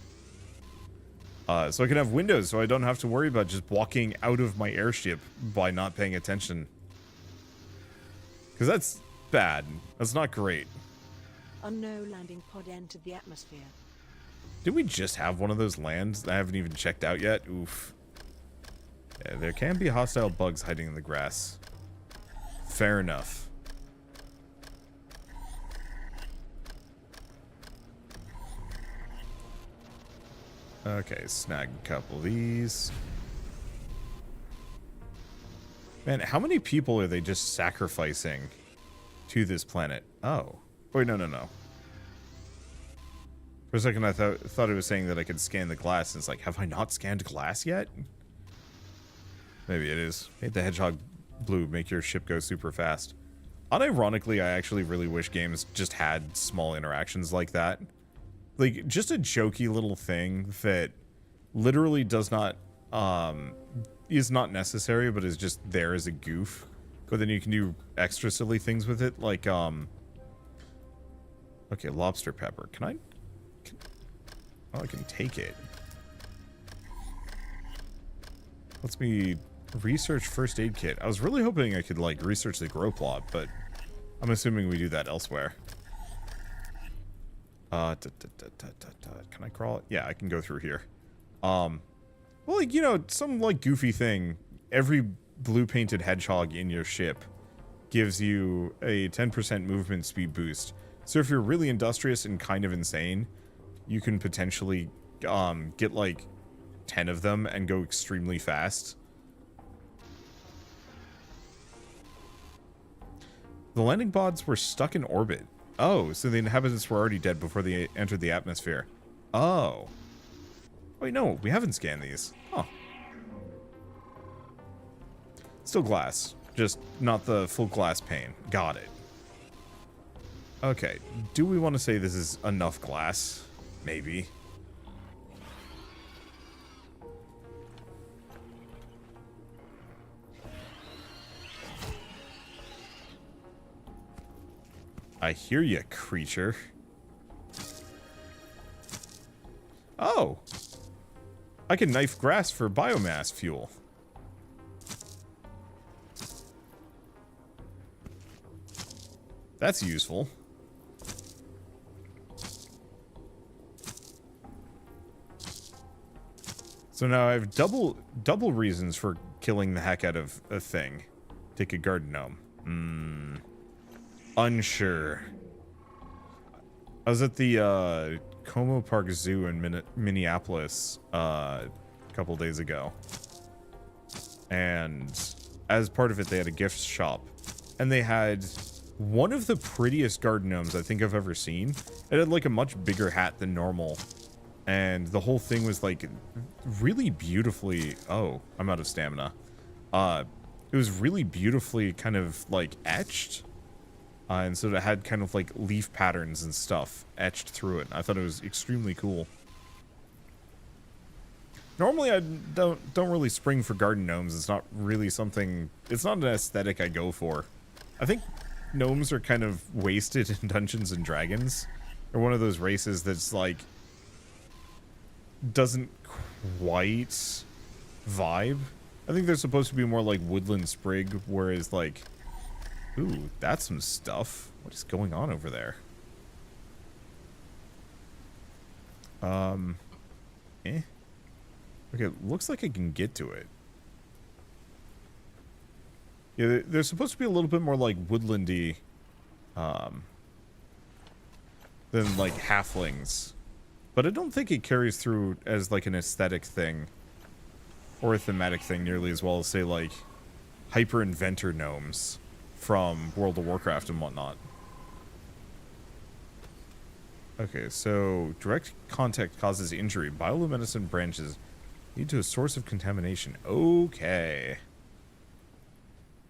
So I can have windows so I don't have to worry about just walking out of my airship by not paying attention. Because that's bad. That's not great. A no landing pod entered the atmosphere. Did we just have one of those lands that I haven't even checked out yet? Oof. Yeah, there can be hostile bugs hiding in the grass. Fair enough. Okay, snag a couple of these. Man, how many people are they just sacrificing to this planet? Oh. Wait, no. For a second, I thought it was saying that I could scan the glass, and it's like, have I not scanned glass yet? Maybe it is. Made the hedgehog blue, make your ship go super fast. Unironically, I actually really wish games just had small interactions like that. Like, just a jokey little thing that literally does not, is not necessary, but is just there as a goof. But then you can do extra silly things with it, like, okay, lobster pepper. Oh, I can take it. Lets me research first aid kit. I was really hoping I could, like, research the grow plot, but I'm assuming we do that elsewhere. Can I crawl? Yeah, I can go through here. Well, like, you know, some, like, goofy thing. Every blue painted hedgehog in your ship gives you a 10% movement speed boost. So if you're really industrious and kind of insane, you can potentially get like 10 of them and go extremely fast. The landing pods were stuck in orbit. Oh, so the inhabitants were already dead before they entered the atmosphere. Oh. Wait, no, we haven't scanned these. Huh. Still glass, just not the full glass pane. Got it. Okay, do we want to say this is enough glass? Maybe. I hear ya, creature. Oh! I can knife grass for biomass fuel. That's useful. So now I have double reasons for killing the heck out of a thing. Take a garden gnome. Unsure. I was at the Como Park Zoo in Minneapolis a couple days ago. And as part of it, they had a gift shop. And they had one of the prettiest garden gnomes I think I've ever seen. It had like a much bigger hat than normal. And the whole thing was like really beautifully... Oh, I'm out of stamina. It was really beautifully kind of like etched. And so it had kind of like leaf patterns and stuff etched through it. I thought it was extremely cool. Normally I don't really spring for garden gnomes. It's not really something... It's not an aesthetic I go for. I think gnomes are kind of wasted in Dungeons and Dragons. They're one of those races that's like... doesn't quite vibe. I think they're supposed to be more like woodland sprig, whereas like... Ooh, that's some stuff. What is going on over there? Okay, looks like I can get to it. Yeah, they're supposed to be a little bit more like woodlandy, than like halflings. But I don't think it carries through as like an aesthetic thing or a thematic thing nearly as well as, say, like hyper inventor gnomes from World of Warcraft and whatnot. Okay, so direct contact causes injury. Bioluminescent branches lead to a source of contamination. Okay.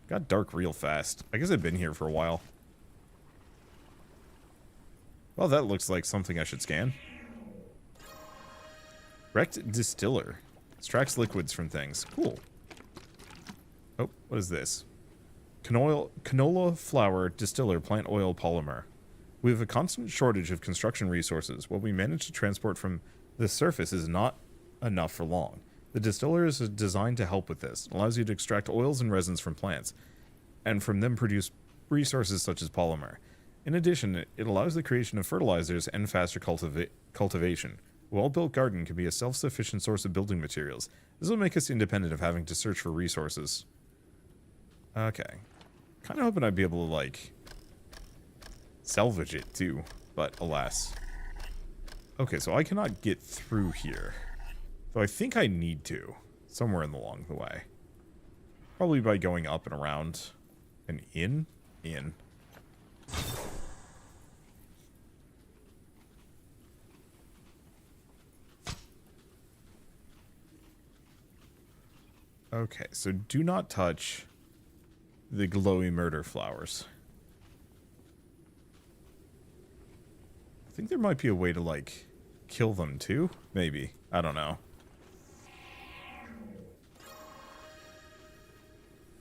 Got dark real fast. I guess I've been here for a while. Well, that looks like something I should scan. Wrecked distiller. Extracts liquids from things. Cool. Oh, what is this? Canola flour distiller plant oil polymer. We have a constant shortage of construction resources. What we manage to transport from the surface is not enough for long. The distiller is designed to help with this. It allows you to extract oils and resins from plants, and from them produce resources such as polymer. In addition, it allows the creation of fertilizers and faster cultivation. A well-built garden can be a self-sufficient source of building materials. This will make us independent of having to search for resources. Okay. Kind of hoping I'd be able to, like, salvage it, too. But, alas. Okay, so I cannot get through here. Though I think I need to. Somewhere along the way. Probably by going up and around. And in? In. Okay, so do not touch the glowy murder flowers. I think there might be a way to, like, kill them too? Maybe. I don't know.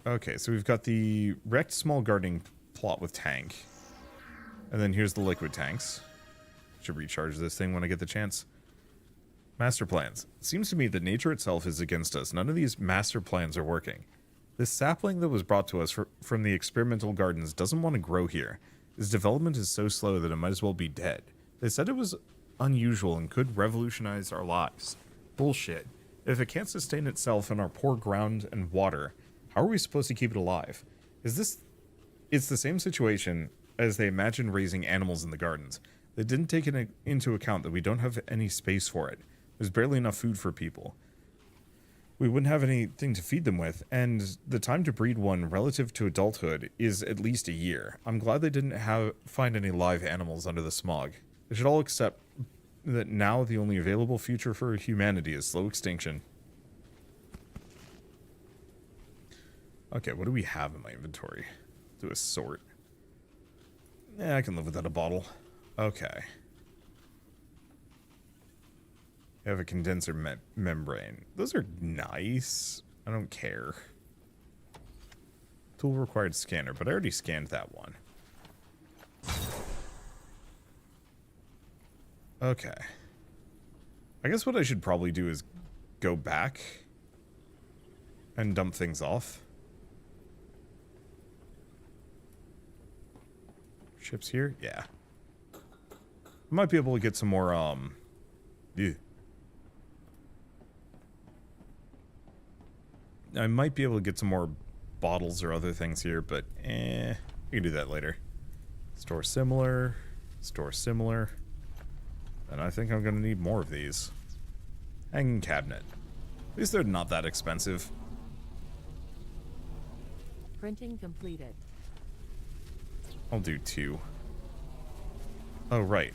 Okay, so we've got the wrecked small gardening plot with tank. And then here's the liquid tanks. Should recharge this thing when I get the chance. Master plans. It seems to me that nature itself is against us. None of these master plans are working. This sapling that was brought to us from the experimental gardens doesn't want to grow here. Its development is so slow that it might as well be dead. They said it was unusual and could revolutionize our lives. Bullshit. If it can't sustain itself in our poor ground and water, how are we supposed to keep it alive? It's the same situation as they imagined raising animals in the gardens. They didn't take into account that we don't have any space for it. There's barely enough food for people. We wouldn't have anything to feed them with, and the time to breed one relative to adulthood is at least a year. I'm glad they didn't find any live animals under the smog. They should all accept that now the only available future for humanity is slow extinction. Okay, what do we have in my inventory? Do a sort. Yeah, I can live without a bottle. Okay. I have a condenser membrane. Those are nice. I don't care. Tool required scanner, but I already scanned that one. Okay. I guess what I should probably do is go back and dump things off. Ships here? Yeah. I might be able to get some more, ew. I might be able to get some more bottles or other things here, but we can do that later. Store similar, and I think I'm going to need more of these. Hanging cabinet. At least they're not that expensive. Printing completed. I'll do 2. Oh, right.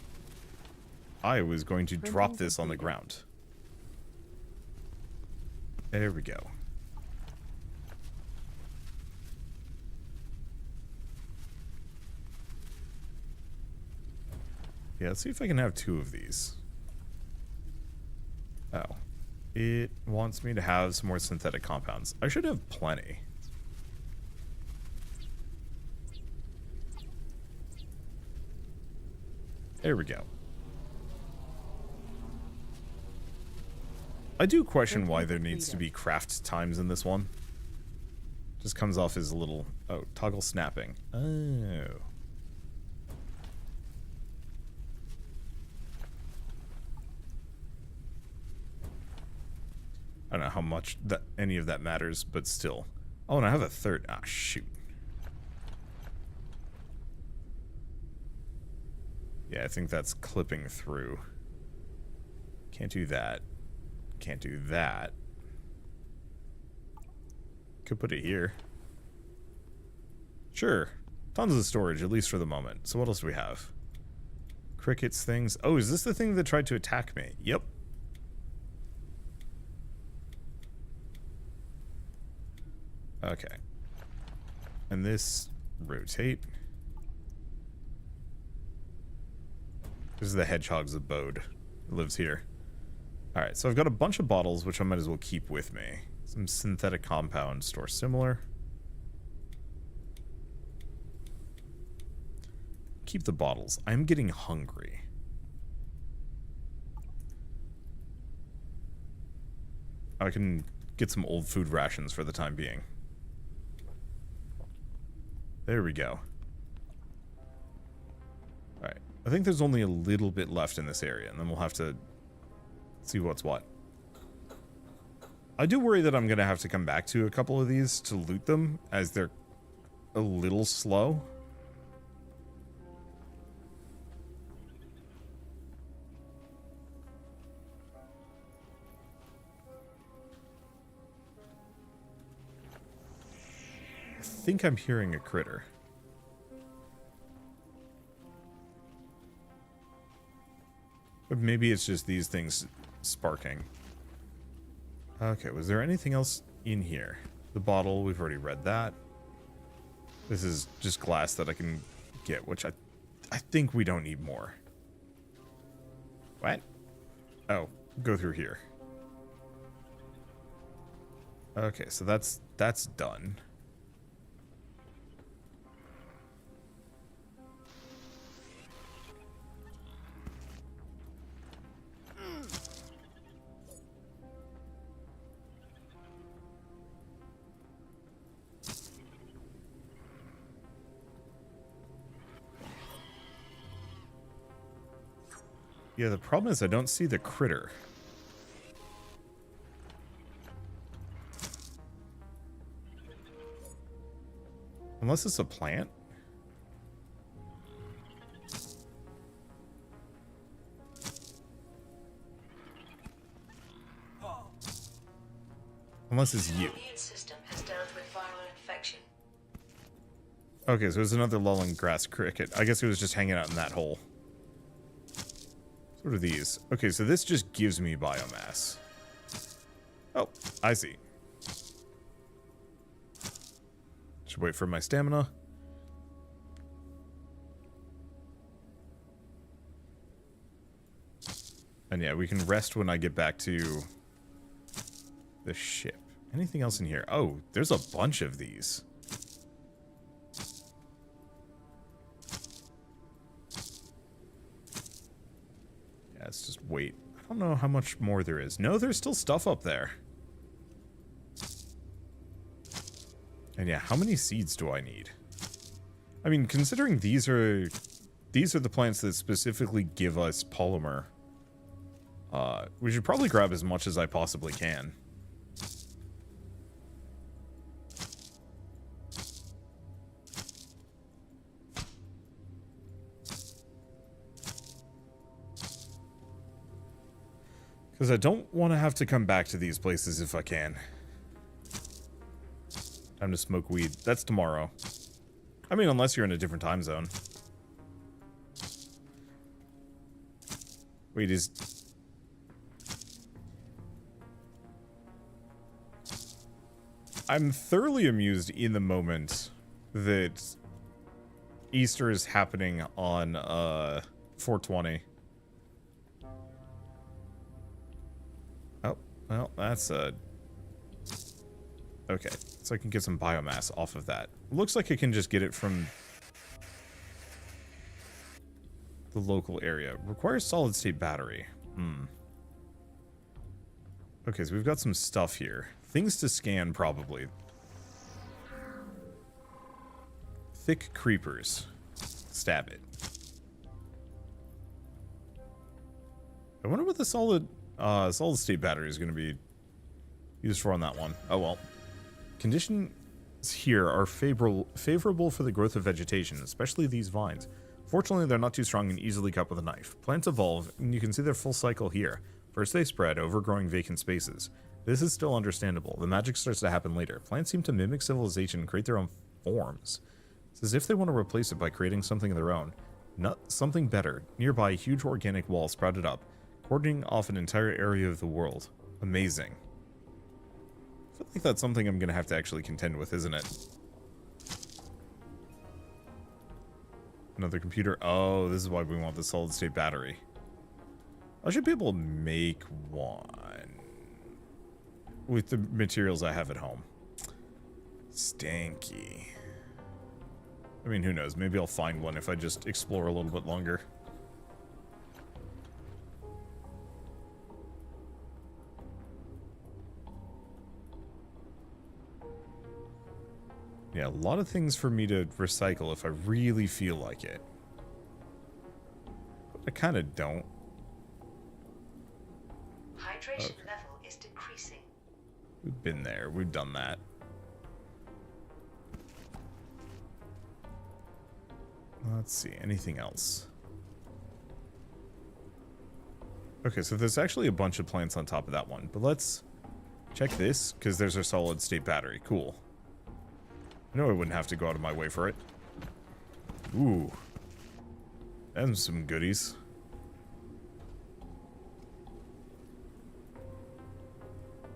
I was going to drop this on the ground. There we go. Yeah, let's see if I can have 2 of these. Oh. It wants me to have some more synthetic compounds. I should have plenty. There we go. I do question why there needs to be craft times in this one. Just comes off as a little... Oh, toggle snapping. Oh. I don't know how much that any of that matters, but still. Oh, and I have a third. Ah, shoot. Yeah, I think that's clipping through. Can't do that. Can't do that. Could put it here. Sure. Tons of storage, at least for the moment. So what else do we have? Crickets, things. Oh, is this the thing that tried to attack me? Yep. Okay. And this, rotate. This is the hedgehog's abode. It lives here. Alright, so I've got a bunch of bottles, which I might as well keep with me. Some synthetic compounds, store similar. Keep the bottles. I'm getting hungry. I can get some old food rations for the time being. There we go. Alright. I think there's only a little bit left in this area, and then we'll have to see what's what. I do worry that I'm going to have to come back to a couple of these to loot them, as they're a little slow. I think I'm hearing a critter. But maybe it's just these things sparking. Okay, was there anything else in here? The bottle, we've already read that. This is just glass that I can get, which I think we don't need more. What? Oh, go through here. Okay, so that's done. Yeah, the problem is I don't see the critter. Unless it's a plant? Unless it's you. The immune system has dealt with viral infection. Okay, so it's another lulling grass cricket. I guess it was just hanging out in that hole. What are these? Okay, so this just gives me biomass. Oh, I see. Should wait for my stamina. And yeah, we can rest when I get back to the ship. Anything else in here? Oh, there's a bunch of these. Yeah, let's just wait. I don't know how much more there is. No, there's still stuff up there. And yeah, how many seeds do I need? I mean, considering these are the plants that specifically give us polymer, we should probably grab as much as I possibly can. Because I don't want to have to come back to these places if I can. Time to smoke weed. That's tomorrow. I mean, unless you're in a different time zone. Wait, is... I'm thoroughly amused in the moment that Easter is happening on 420. Oh, well, that's a... Okay, so I can get some biomass off of that. Looks like I can just get it from the local area. Requires solid-state battery. Okay, so we've got some stuff here. Things to scan, probably. Thick creepers. Stab it. I wonder what the solid-state battery is going to be used for on that one. Oh, well. Conditions here are favorable for the growth of vegetation, especially these vines. Fortunately, they're not too strong and easily cut with a knife. Plants evolve, and you can see their full cycle here. First they spread, overgrowing vacant spaces. This is still understandable. The magic starts to happen later. Plants seem to mimic civilization and create their own forms. It's as if they want to replace it by creating something of their own. Not something better. Nearby, a huge organic wall sprouted up, cordoning off an entire area of the world. Amazing. I feel like that's something I'm going to have to actually contend with, isn't it? Another computer. Oh, this is why we want the solid-state battery. I should be able to make one with the materials I have at home. Stanky. I mean, who knows? Maybe I'll find one if I just explore a little bit longer. Yeah, a lot of things for me to recycle if I really feel like it. But I kind of don't. Hydration level is decreasing. We've been there. We've done that. Let's see. Anything else? Okay, so there's actually a bunch of plants on top of that one. But let's check this, because there's our solid state battery. Cool. I know I wouldn't have to go out of my way for it. Ooh. That's some goodies.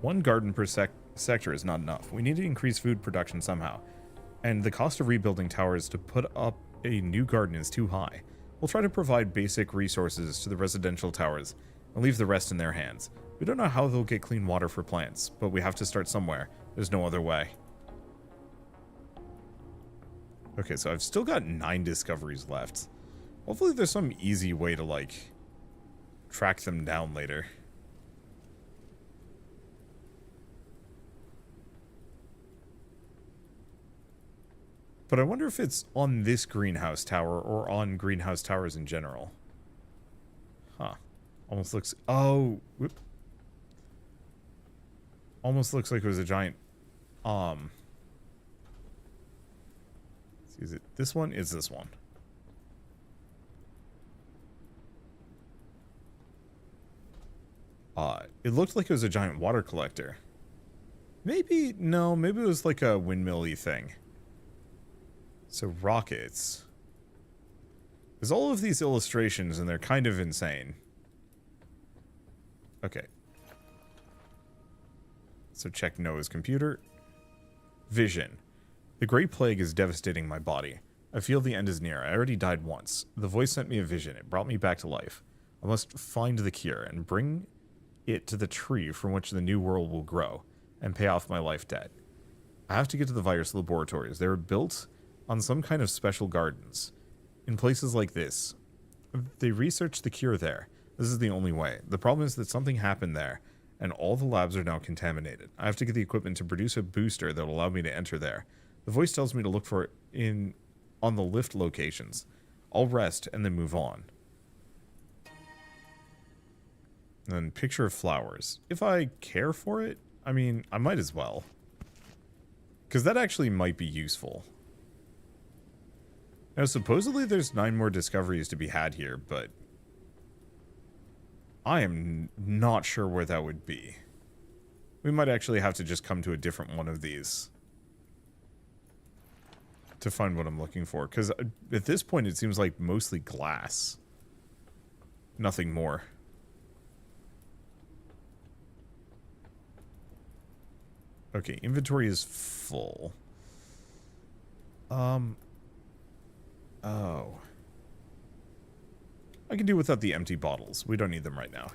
One garden per sector is not enough. We need to increase food production somehow. And the cost of rebuilding towers to put up a new garden is too high. We'll try to provide basic resources to the residential towers and leave the rest in their hands. We don't know how they'll get clean water for plants, but we have to start somewhere. There's no other way. Okay, so I've still got 9 discoveries left. Hopefully there's some easy way to, like, track them down later. But I wonder if it's on this greenhouse tower or on greenhouse towers in general. Huh. Almost looks... Oh! Whoop. Almost looks like it was a giant... Is it this one? Is this one? It looked like it was a giant water collector. Maybe... No, maybe it was like a windmill-y thing. So rockets. There's all of these illustrations and they're kind of insane. Okay. So check Noah's computer. Vision. The Great Plague is devastating my body. I feel the end is near. I already died once. The voice sent me a vision. It brought me back to life. I must find the cure and bring it to the tree from which the new world will grow and pay off my life debt. I have to get to the virus laboratories. They were built on some kind of special gardens. In places like this. They researched the cure there. This is the only way. The problem is that something happened there, and all the labs are now contaminated. I have to get the equipment to produce a booster that will allow me to enter there. The voice tells me to look for it on the lift locations. I'll rest and then move on. And then picture of flowers. If I care for it, I mean, I might as well. Because that actually might be useful. Now, supposedly there's 9 more discoveries to be had here, but I am not sure where that would be. We might actually have to just come to a different one of these to find what I'm looking for. Because at this point, it seems like mostly glass. Nothing more. Okay, inventory is full. Oh. I can do without the empty bottles. We don't need them right now.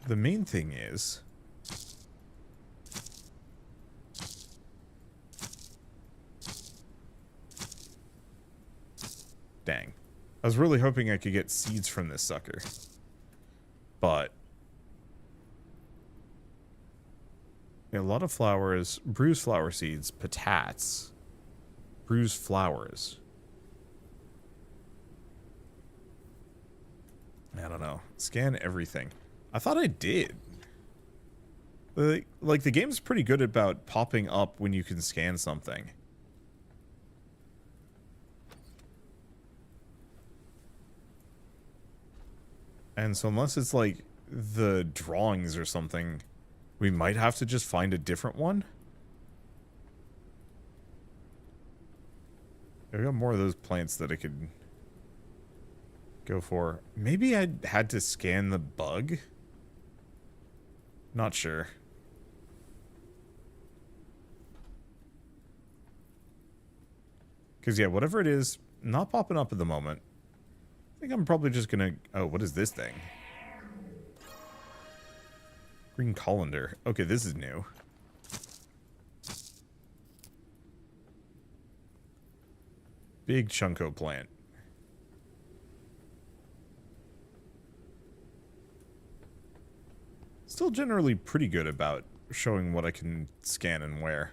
The main thing is... Dang. I was really hoping I could get seeds from this sucker. But... a lot of flowers, bruised flower seeds, patats, bruised flowers. I don't know. Scan everything. I thought I did. Like, the game's pretty good about popping up when you can scan something. And so unless it's like the drawings or something... we might have to just find a different one. I've got more of those plants that I could go for. Maybe I had to scan the bug? Not sure. Because, yeah, whatever it is, not popping up at the moment. I think I'm probably just gonna... oh, what is this thing? Green colander. Okay, this is new. Big chunko plant. still generally pretty good about showing what I can scan and where.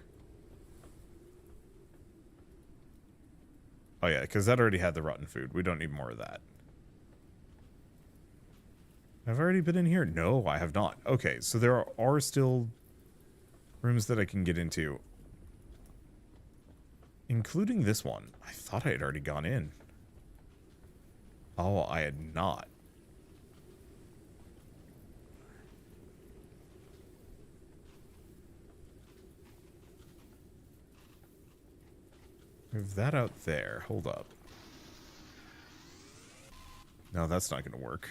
Oh yeah, because that already had the rotten food. We don't need more of that. I've already been in here? No, I have not. Okay, so there are still rooms that I can get into. Including this one. I thought I had already gone in. Oh, I had not. Move that out there. Hold up. No, that's not going to work.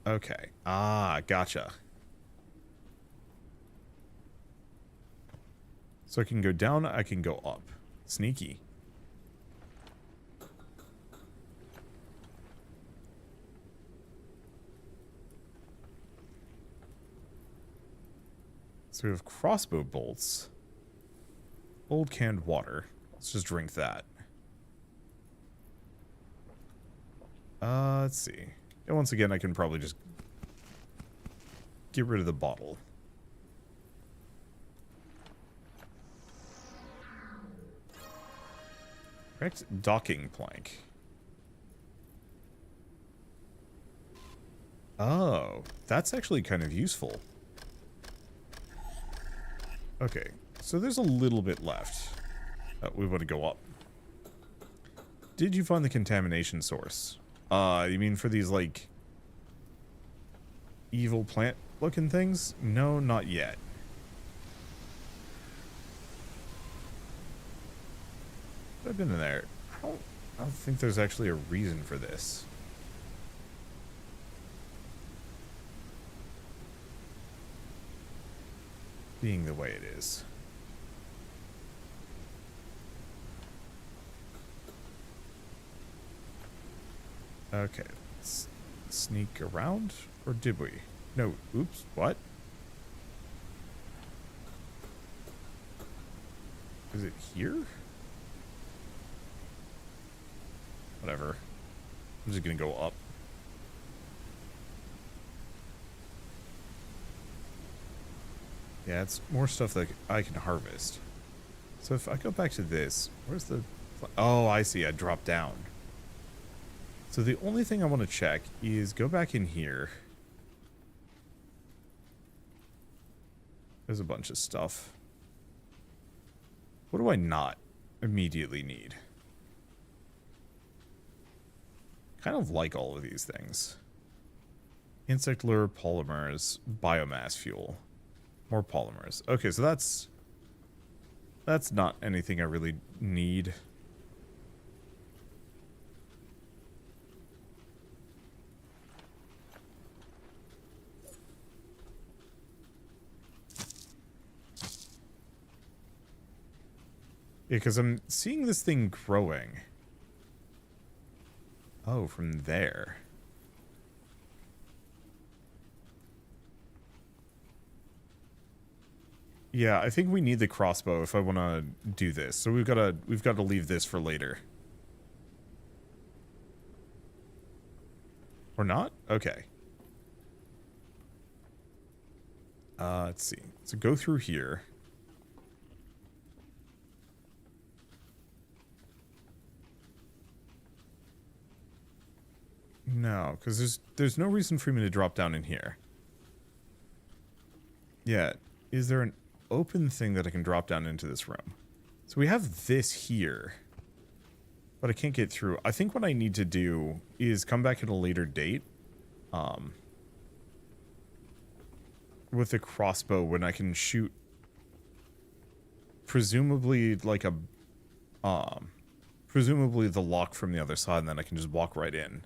Okay. Ah, gotcha. So I can go down, I can go up. Sneaky. So we have crossbow bolts. Old canned water. Let's just drink that. Let's see. And once again, I can probably just get rid of the bottle. Correct docking plank. Oh, that's actually kind of useful. Okay, so there's a little bit left. We want to go up. Did you find the contamination source? You mean for these, like, evil plant-looking things? No, not yet. I've been in there. I don't think there's actually a reason for this. Being the way it is. Okay, let's sneak around, or did we? No, oops, what? Is it here? Whatever. I'm just gonna go up. Yeah, it's more stuff that I can harvest. So if I go back to this, where's the... Oh, I see, I dropped down. So the only thing I want to check is go back in here. There's a bunch of stuff. What do I not immediately need? Kind of like all of these things. Insect lure, polymers, biomass fuel. More polymers. Okay, so that's not anything I really need. Yeah, because I'm seeing this thing growing. Oh, from there. Yeah, I think we need the crossbow if I want to do this. So we've got to leave this for later. Or not? Okay. Let's see. So go through here. No, because there's no reason for me to drop down in here. Yeah, is there an open thing that I can drop down into this room? So we have this here, but I can't get through. I think what I need to do is come back at a later date, with the crossbow when I can shoot, presumably like a, presumably the lock from the other side, and then I can just walk right in.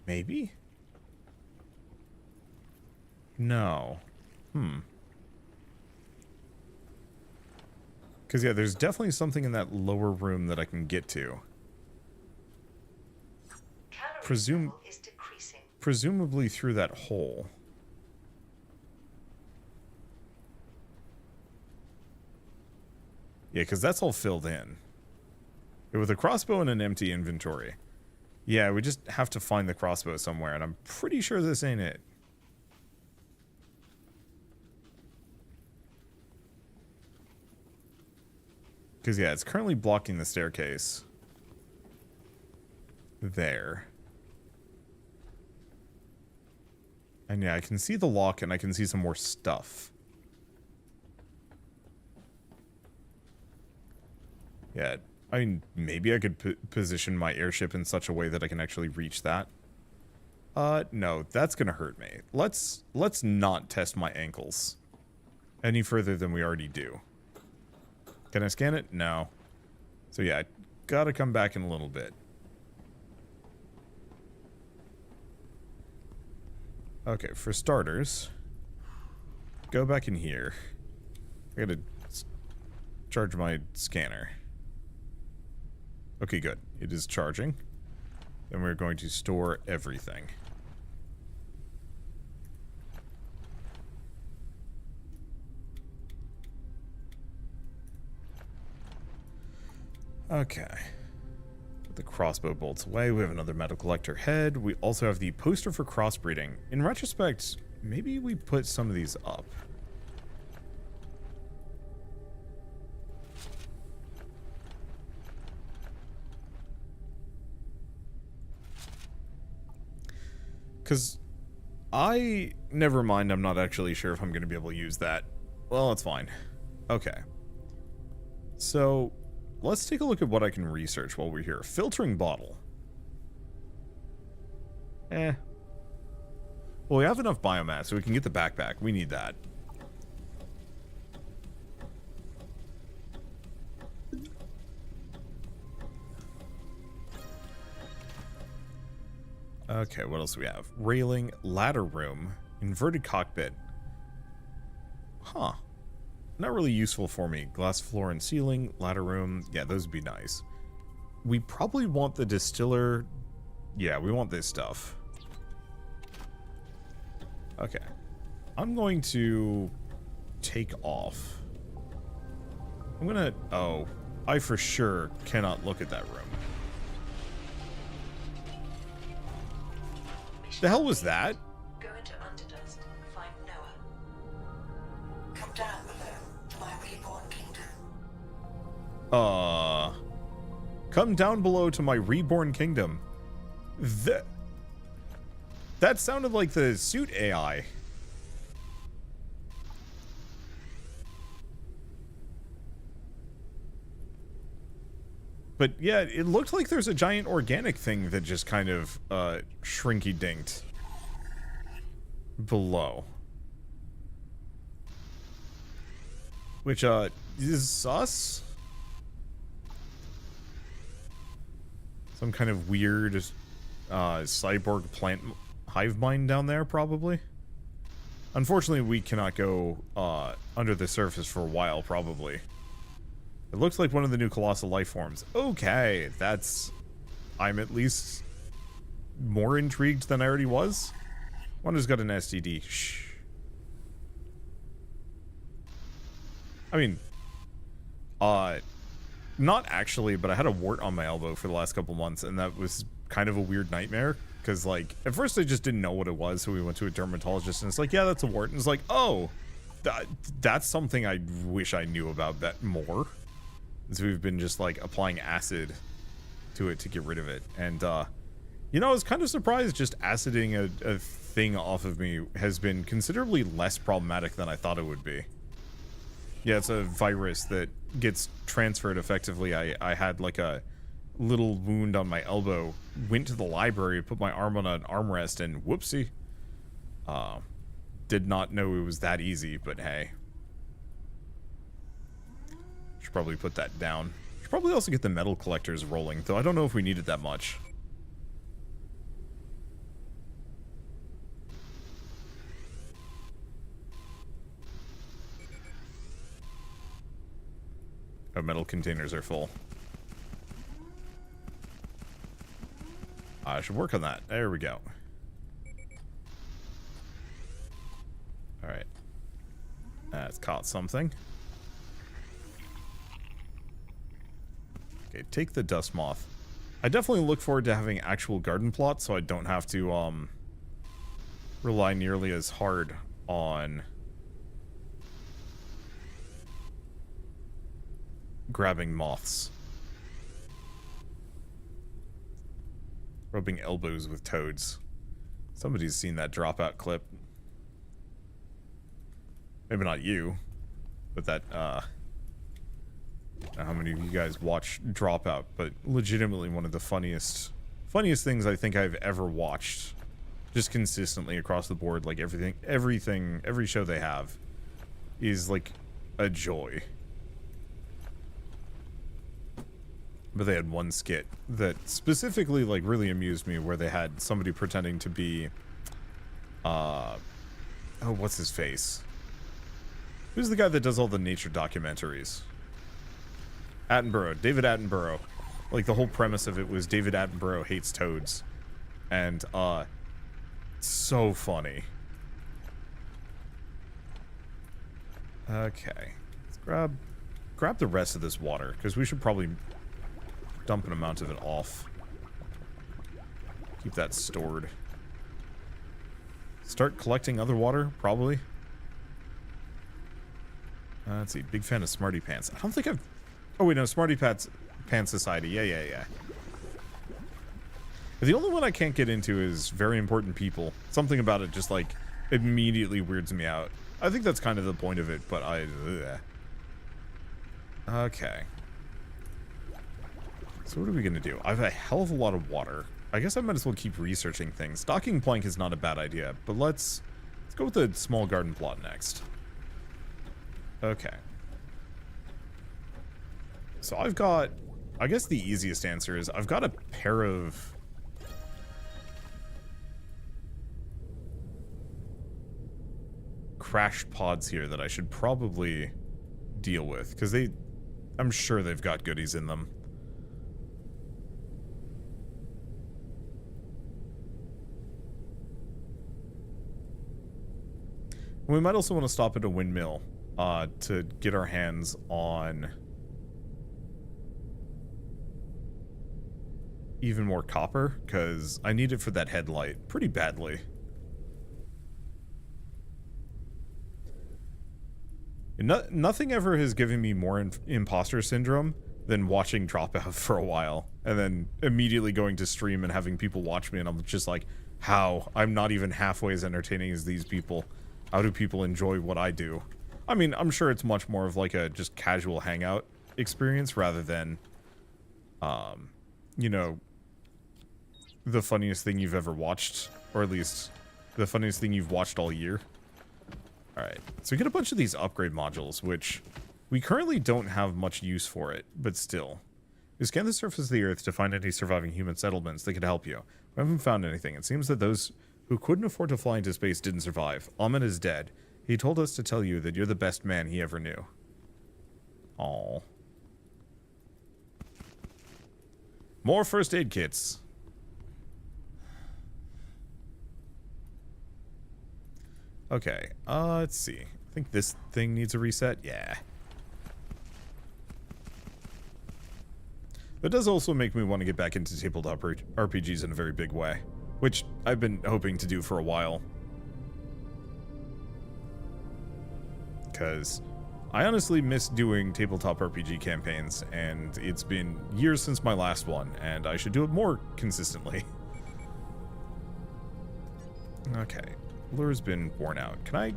Maybe? No. Because, yeah, there's definitely something in that lower room that I can get to. Calorie level is decreasing. Presumably through that hole. Yeah, because that's all filled in. Yeah, with a crossbow and an empty inventory. Yeah, we just have to find the crossbow somewhere, and I'm pretty sure this ain't it. Because, yeah, it's currently blocking the staircase. There. And yeah, I can see the lock, and I can see some more stuff. Yeah, I mean, maybe I could position my airship in such a way that I can actually reach that. No, that's gonna hurt me. Let's not test my ankles any further than we already do. Can I scan it? No. So yeah, gotta come back in a little bit. Okay, for starters, go back in here. I gotta charge my scanner. Okay, good. It is charging. Then we're going to store everything. Okay. Put the crossbow bolts away. We have another metal collector head. We also have the poster for crossbreeding. In retrospect, maybe we put some of these up. Because never mind, I'm not actually sure if I'm going to be able to use that. Well, that's fine. Okay. So, let's take a look at what I can research while we're here. Filtering bottle. Well, we have enough biomass, so we can get the backpack. We need that. Okay, what else do we have? Railing, ladder room, inverted cockpit. Huh. Not really useful for me. Glass floor and ceiling, ladder room. Yeah, those would be nice. We probably want the distiller. Yeah, we want this stuff. Okay. I'm going to take off. I'm gonna... Oh. I for sure cannot look at that room. The hell was that? Go into Underdust. Find Noah. Come down below to my reborn kingdom. Come down below to my reborn kingdom. That sounded like the suit AI. But yeah, it looked like there's a giant organic thing that just kind of shrinky-dinked below. Which is sus? Some kind of weird cyborg plant hive mind down there, probably. Unfortunately, we cannot go under the surface for a while, probably. It looks like one of the new colossal life forms. Okay, that's... I'm at least more intrigued than I already was. One who's got an STD. Shh. I mean, not actually, but I had a wart on my elbow for the last couple months, and that was kind of a weird nightmare. Because, like, at first I just didn't know what it was, so we went to a dermatologist, and it's like, yeah, that's a wart. And it's like, oh, that's something I wish I knew about that more. So we've been just, like, applying acid to it to get rid of it. And, you know, I was kind of surprised just aciding a thing off of me has been considerably less problematic than I thought it would be. Yeah, it's a virus that gets transferred effectively. I had, like, a little wound on my elbow, went to the library, put my arm on an armrest, and whoopsie. Did not know it was that easy, but hey. Should probably put that down. Should probably also get the metal collectors rolling, though I don't know if we need it that much. Oh, metal containers are full. I should work on that. There we go. Alright. That's caught something. Okay, take the dust moth. I definitely look forward to having actual garden plots so I don't have to rely nearly as hard on grabbing moths. Rubbing elbows with toads. Somebody's seen that dropout clip. Maybe not you, but that, I don't know how many of you guys watch Dropout, but legitimately one of the funniest things I think I've ever watched. Just consistently across the board, like every show they have is like a joy. But they had one skit that specifically like really amused me where they had somebody pretending to be, oh, what's his face? Who's the guy that does all the nature documentaries? Attenborough, David Attenborough. Like the whole premise of it was David Attenborough hates toads. And, so funny. Okay. Let's grab the rest of this water, because we should probably dump an amount of it off. Keep that stored. Start collecting other water, probably. Let's see. Big fan of Smarty Pants. I don't think I've... Oh, wait, no. Smarty Pants Society. Yeah. The only one I can't get into is Very Important People. Something about it just, like, immediately weirds me out. I think that's kind of the point of it, but I... Ugh. Okay. So what are we going to do? I have a hell of a lot of water. I guess I might as well keep researching things. Docking plank is not a bad idea, but let's go with the small garden plot next. Okay. So I've got... I guess the easiest answer is I've got a pair of... crashed pods here that I should probably deal with, because I'm sure they've got goodies in them. We might also want to stop at a windmill to get our hands on even more copper, because I need it for that headlight pretty badly. Nothing ever has given me more imposter syndrome than watching Dropout for a while and then immediately going to stream and having people watch me, and I'm just like, how? I'm not even halfway as entertaining as these people. How do people enjoy what I do? I mean, I'm sure it's much more of like a just casual hangout experience rather than, you know, the funniest thing you've ever watched, or at least the funniest thing you've watched all year. Alright, so we get a bunch of these upgrade modules, which we currently don't have much use for it, but still. We scan the surface of the Earth to find any surviving human settlements that could help you. We haven't found anything. It seems that those who couldn't afford to fly into space didn't survive. Ahmed is dead. He told us to tell you that you're the best man he ever knew. Aww. More first aid kits. Okay, let's see. I think this thing needs a reset. Yeah. That does also make me want to get back into tabletop RPGs in a very big way, which I've been hoping to do for a while. Because I honestly miss doing tabletop RPG campaigns, and it's been years since my last one, and I should do it more consistently. Okay. Lure's been worn out. Can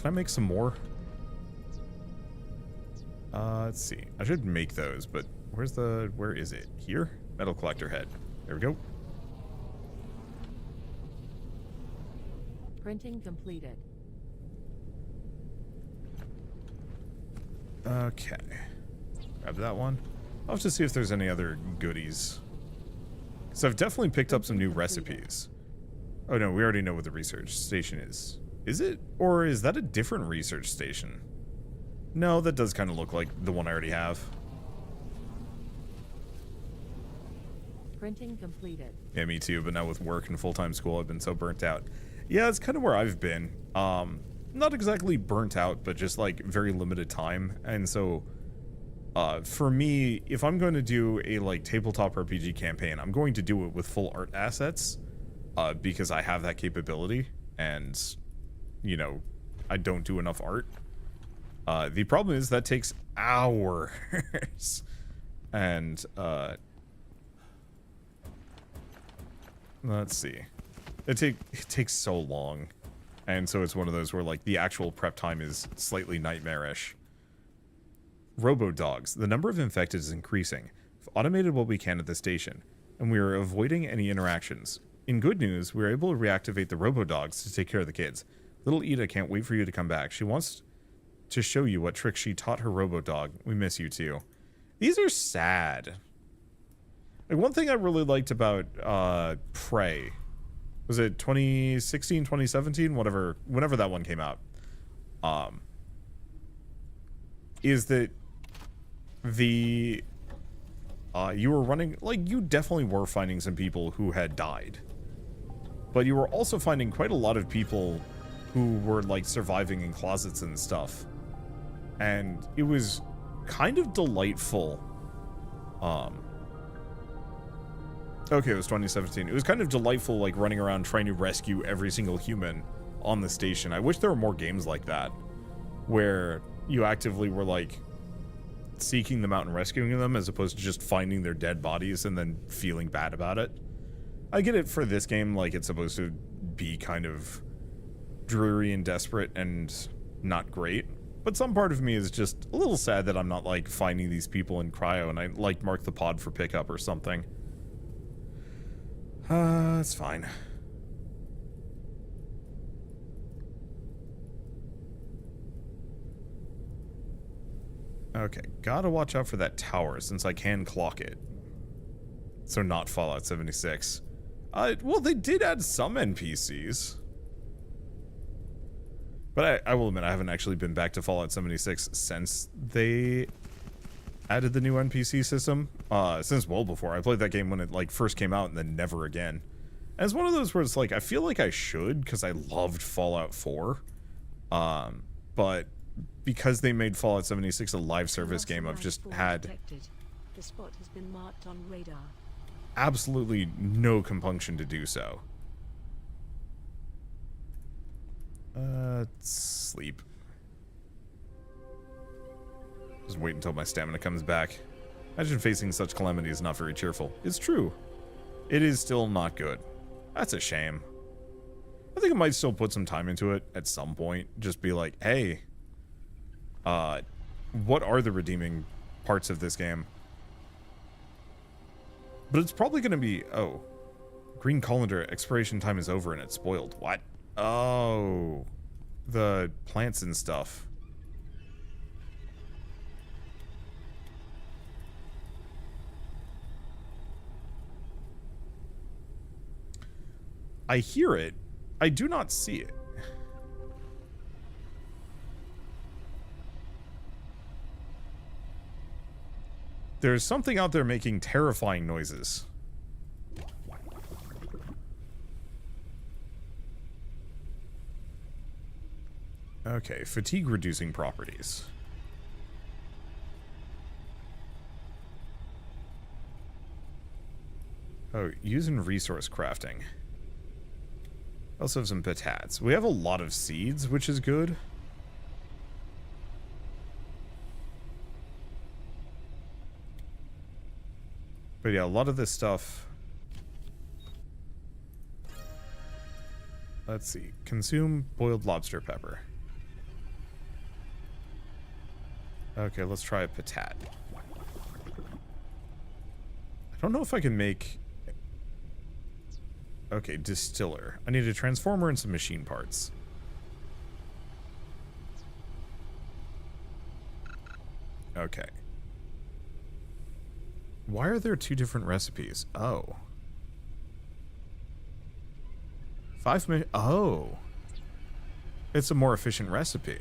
I make some more? Let's see. I should make those, but where is it? Here? Metal collector head. There we go. Printing completed. Okay. Grab that one. I'll have to see if there's any other goodies. So I've definitely picked up some new recipes. Oh no, we already know what the research station is. Is it? Or is that a different research station? No, that does kind of look like the one I already have. Printing completed. Yeah, me too, but now with work and full-time school, I've been so burnt out. Yeah, it's kind of where I've been. Not exactly burnt out, but just like very limited time. And so, For me, if I'm going to do a like tabletop RPG campaign, I'm going to do it with full art assets, because I have that capability, and you know, I don't do enough art. The problem is that takes hours, and let's see, it takes so long, and so it's one of those where like the actual prep time is slightly nightmarish. Robo-dogs. The number of infected is increasing. We've automated what we can at the station, and we are avoiding any interactions. In good news, we are able to reactivate the robo-dogs to take care of the kids. Little Ida can't wait for you to come back. She wants to show you what tricks she taught her robo-dog. We miss you too. These are sad. Like, one thing I really liked about Prey, was it 2016, 2017, whenever that one came out, is that the you were running, like, you definitely were finding some people who had died, but you were also finding quite a lot of people who were like surviving in closets and stuff, and it was kind of delightful. Okay, it was 2017. It was kind of delightful, like, running around trying to rescue every single human on the station. I wish there were more games like that, where you actively were, like, seeking them out and rescuing them, as opposed to just finding their dead bodies and then feeling bad about it. I get it for this game, like, it's supposed to be kind of dreary and desperate and not great, but some part of me is just a little sad that I'm not, like, finding these people in cryo and I, like, mark the pod for pickup or something. It's fine. Okay, gotta watch out for that tower since I can clock it. So not Fallout 76. Well, they did add some NPCs. But I will admit, I haven't actually been back to Fallout 76 since they added the new NPC system. Since well before. I played that game when it, like, first came out and then never again. And it's one of those where it's like, I feel like I should, because I loved Fallout 4. But because they made Fallout 76 a live service game, I've just had the spot has been marked on radar. Absolutely no compunction to do so. Sleep. Just wait until my stamina comes back. Imagine facing such calamity is not very cheerful. It's true. It is still not good. That's a shame. I think I might still put some time into it at some point. Just be like, hey, what are the redeeming parts of this game? But it's probably going to be, oh, green colander expiration time is over and it's spoiled. What? Oh, the plants and stuff. I hear it. I do not see it. There's something out there making terrifying noises. Okay, fatigue reducing properties. Oh, using resource crafting. Also have some patats. We have a lot of seeds, which is good. But yeah, a lot of this stuff. Let's see. Consume boiled lobster pepper. Okay, let's try a patat. I don't know if I can make... Okay, distiller. I need a transformer and some machine parts. Okay. Why are there two different recipes? Oh. 5 minutes. Oh. It's a more efficient recipe.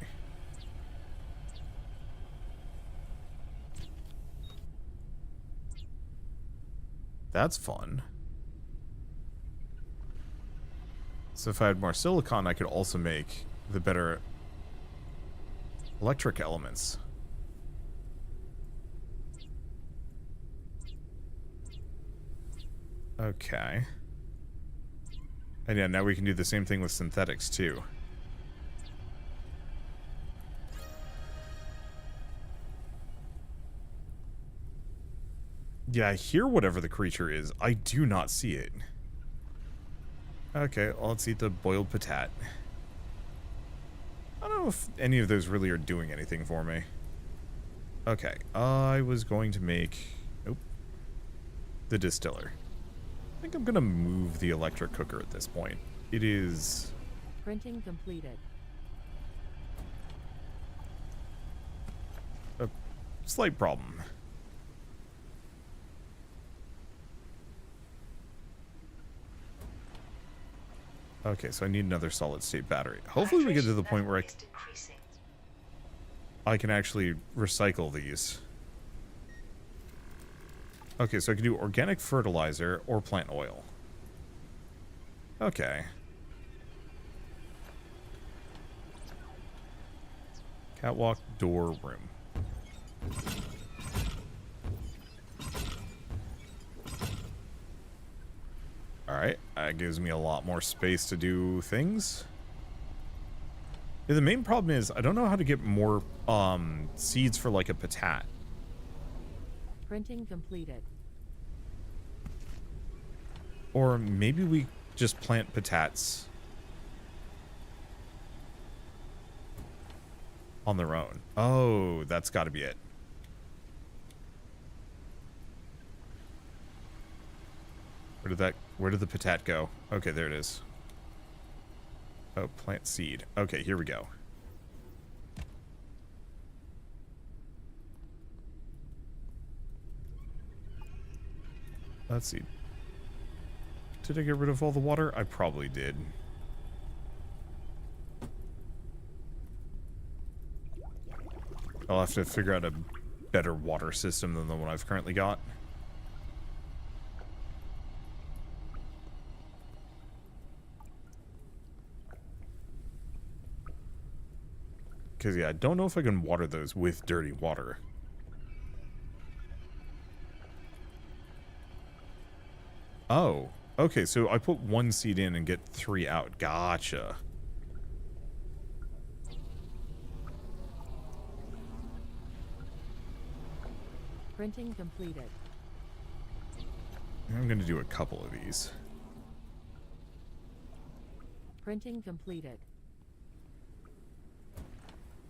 That's fun. So if I had more silicon, I could also make the better electric elements. Okay. And yeah, now we can do the same thing with synthetics, too. Yeah, I hear whatever the creature is. I do not see it. Okay, well, let's eat the boiled patat. I don't know if any of those really are doing anything for me. Okay, I was going to make... Nope. The distiller. I think I'm going to move the electric cooker at this point. It is... Printing completed. a slight problem. Okay, so I need another solid-state battery. Hopefully we get to the point where I can actually recycle these. Okay, so I can do organic fertilizer or plant oil. Okay. Catwalk, door, room. Alright, that gives me a lot more space to do things. Yeah, the main problem is I don't know how to get more seeds for like a patat. Printing completed. Or maybe we just plant patats on their own. Oh, that's got to be it. Where did the patat go? Okay, there it is. Oh, plant seed. Okay, here we go. Let's see. Did I get rid of all the water? I probably did. I'll have to figure out a better water system than the one I've currently got. Because, yeah, I don't know if I can water those with dirty water. Oh, okay, so I put one seed in and get 3 out. Gotcha. Printing completed. I'm going to do a couple of these. Printing completed.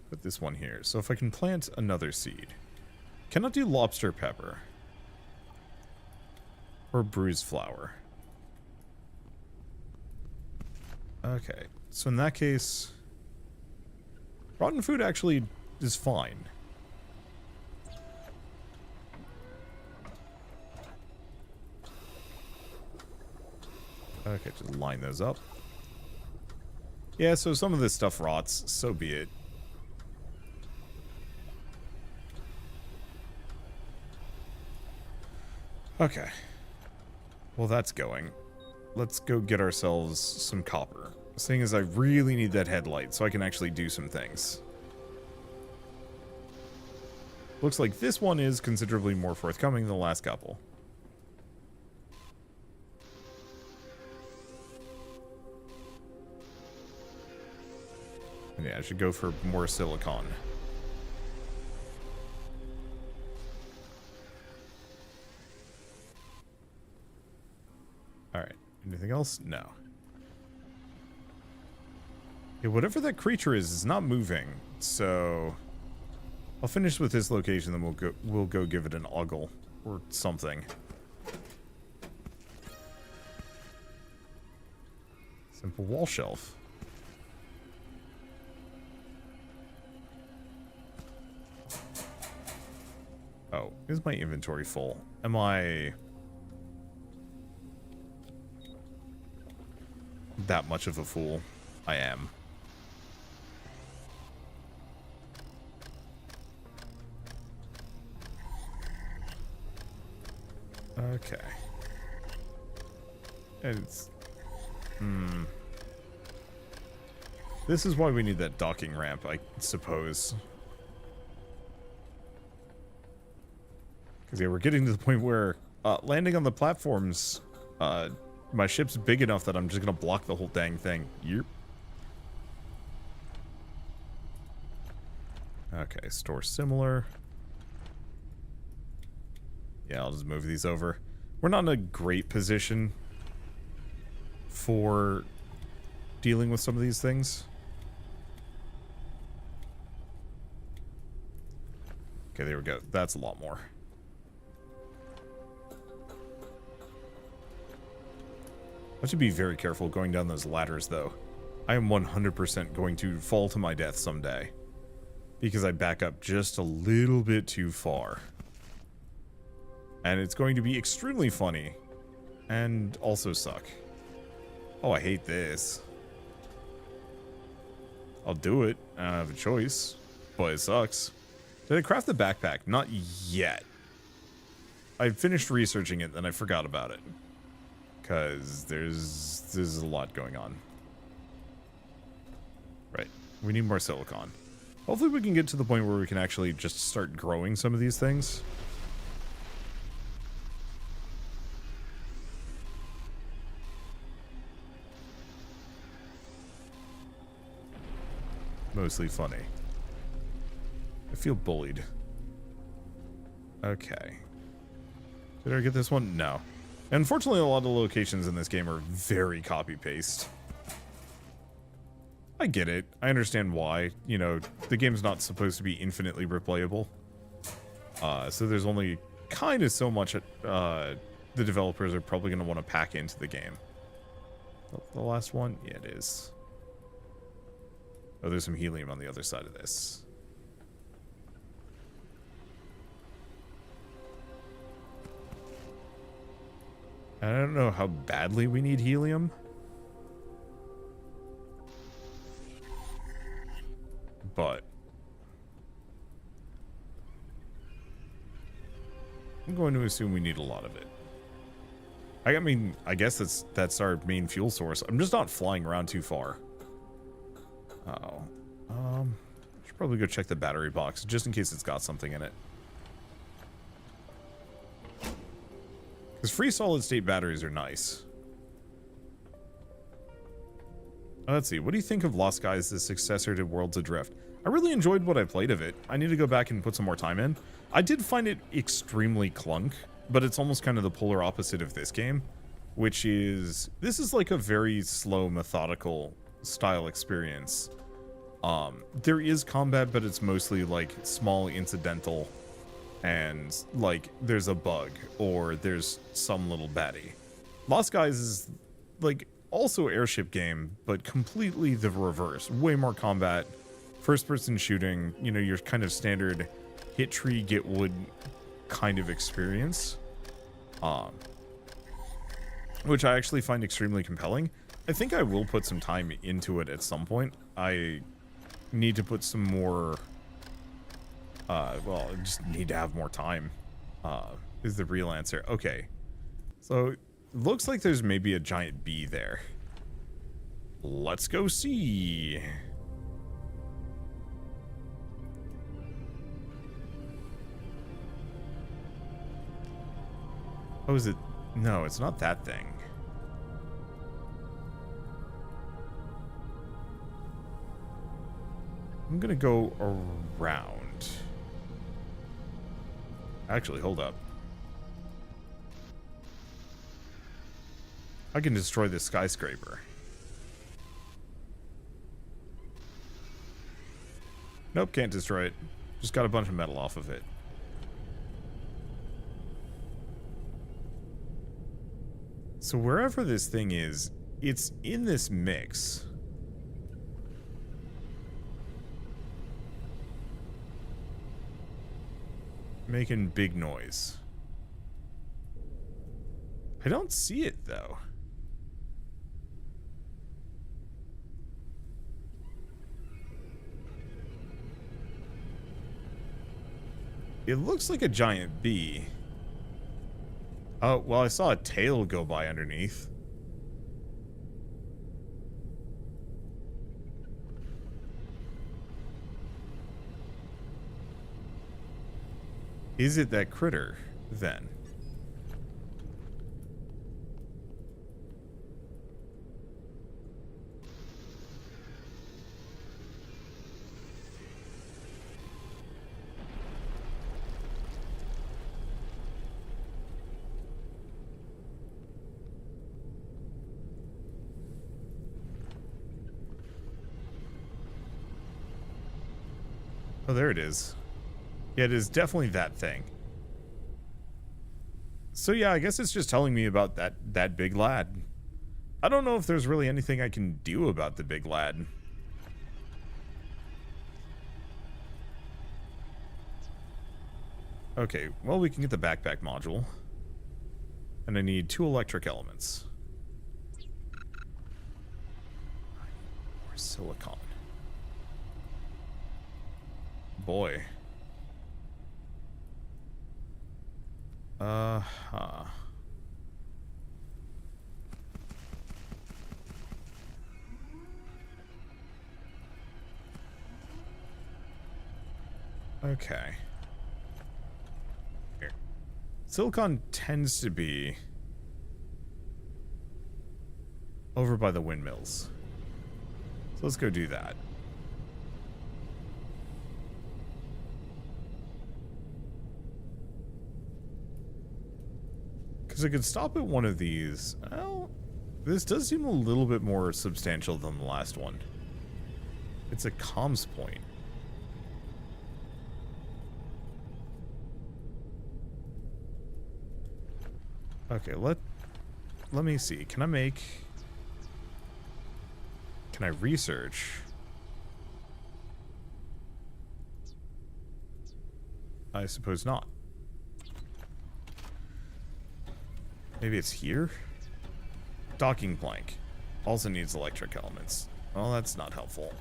Put this one here. So if I can plant another seed. Cannot do lobster pepper. Or bruised flour. Okay. So in that case, rotten food actually is fine. Okay, just line those up. Yeah, so some of this stuff rots. So be it. Okay. Well, that's going. Let's go get ourselves some copper. Seeing as I really need that headlight so I can actually do some things. Looks like this one is considerably more forthcoming than the last couple. And yeah, I should go for more silicon. Alright. Anything else? No. Yeah, whatever that creature is not moving. So I'll finish with this location, then we'll go give it an ogle or something. Simple wall shelf. Oh, is my inventory full? Am I that much of a fool? I am. Okay. It's... This is why we need that docking ramp, I suppose. Because, yeah, we're getting to the point where landing on the platforms My ship's big enough that I'm just gonna block the whole dang thing. Yep. Okay, store similar. Yeah, I'll just move these over. We're not in a great position for dealing with some of these things. Okay, there we go. That's a lot more. I should be very careful going down those ladders, though. I am 100% going to fall to my death someday. Because I back up just a little bit too far. And it's going to be extremely funny. And also suck. Oh, I hate this. I'll do it. I don't have a choice. But it sucks. Did I craft the backpack? Not yet. I finished researching it, then I forgot about it. Because there's a lot going on. Right. We need more silicon. Hopefully we can get to the point where we can actually just start growing some of these things. Mostly funny. I feel bullied. Okay. Did I get this one? No. Unfortunately, a lot of locations in this game are very copy-paste. I get it. I understand why. You know, the game's not supposed to be infinitely replayable. So there's only kind of so much the developers are probably going to want to pack into the game. The last one? Yeah, it is. Oh, there's some helium on the other side of this. I don't know how badly we need helium. But I'm going to assume we need a lot of it. I mean, I guess that's our main fuel source. I'm just not flying around too far. Uh-oh. Should probably go check the battery box just in case it's got something in it. Because free solid state batteries are nice. Let's see. What do you think of Lost Skies, the successor to Worlds Adrift? I really enjoyed what I played of it. I need to go back and put some more time in. I did find it extremely clunk, but it's almost kind of the polar opposite of this game, which is, this is like a very slow, methodical style experience. There is combat, but it's mostly like small, incidental, and like there's a bug or there's some little baddie. Lost Skies is like also airship game, but completely the reverse. Way more combat, first person shooting, you know, your kind of standard hit tree, get wood kind of experience. Which I actually find extremely compelling. I think I will put some time into it at some point. I need to put some more, well, I just need to have more time, is the real answer. Okay. So, looks like there's maybe a giant bee there. Let's go see. Oh, is it? No, it's not that thing. I'm gonna go around. Actually, hold up. I can destroy this skyscraper. Nope, can't destroy it. Just got a bunch of metal off of it. So wherever this thing is, it's in this mix. Making big noise. I don't see it, though. It looks like a giant bee. Oh, well, I saw a tail go by underneath. Is it that critter, then? Oh, there it is. Yeah, it is definitely that thing. So yeah, I guess it's just telling me about that big lad. I don't know if there's really anything I can do about the big lad. Okay, well, we can get the backpack module. And I need 2 electric elements. Or silicon. Boy. Uh-huh. Okay. Here. Silicon tends to be over by the windmills. So let's go do that. Because I could stop at one of these. Well, this does seem a little bit more substantial than the last one. It's a comms point. Okay, let me see. Can I research? I suppose not. Maybe it's here? Docking plank. Also needs electric elements. Well, that's not helpful.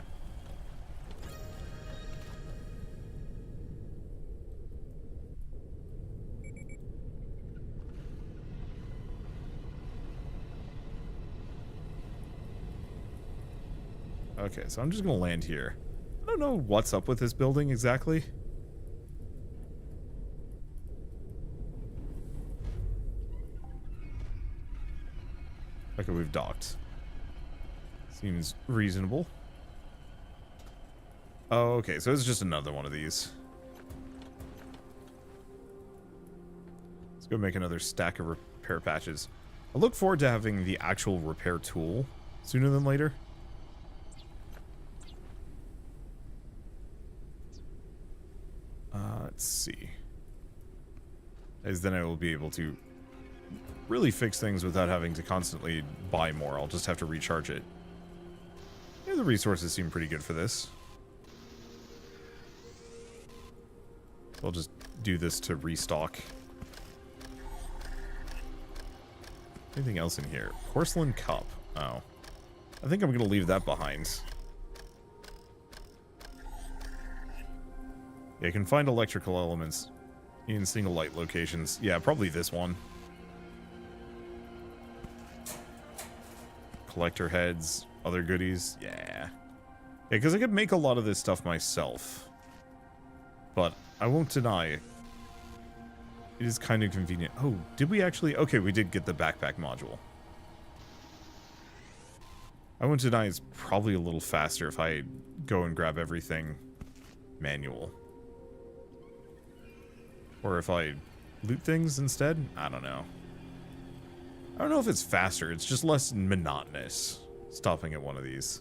Okay, so I'm just gonna land here. I don't know what's up with this building exactly. Okay, we've docked. Seems reasonable. Oh, okay, so it's just another one of these. Let's go make another stack of repair patches. I look forward to having the actual repair tool sooner than later. Let's see. As then I will be able to really fix things without having to constantly buy more. I'll just have to recharge it. Yeah, the resources seem pretty good for this. I'll just do this to restock. Anything else in here? Porcelain cup. Oh. I think I'm going to leave that behind. Yeah, you can find electrical elements in single light locations. Yeah, probably this one. Collector heads, other goodies. Yeah. Yeah, because I could make a lot of this stuff myself. But I won't deny it is kind of convenient. Oh, did we actually? Okay, we did get the backpack module. I won't deny it's probably a little faster if I go and grab everything manual. Or if I loot things instead? I don't know. I don't know if it's faster. It's just less monotonous stopping at one of these.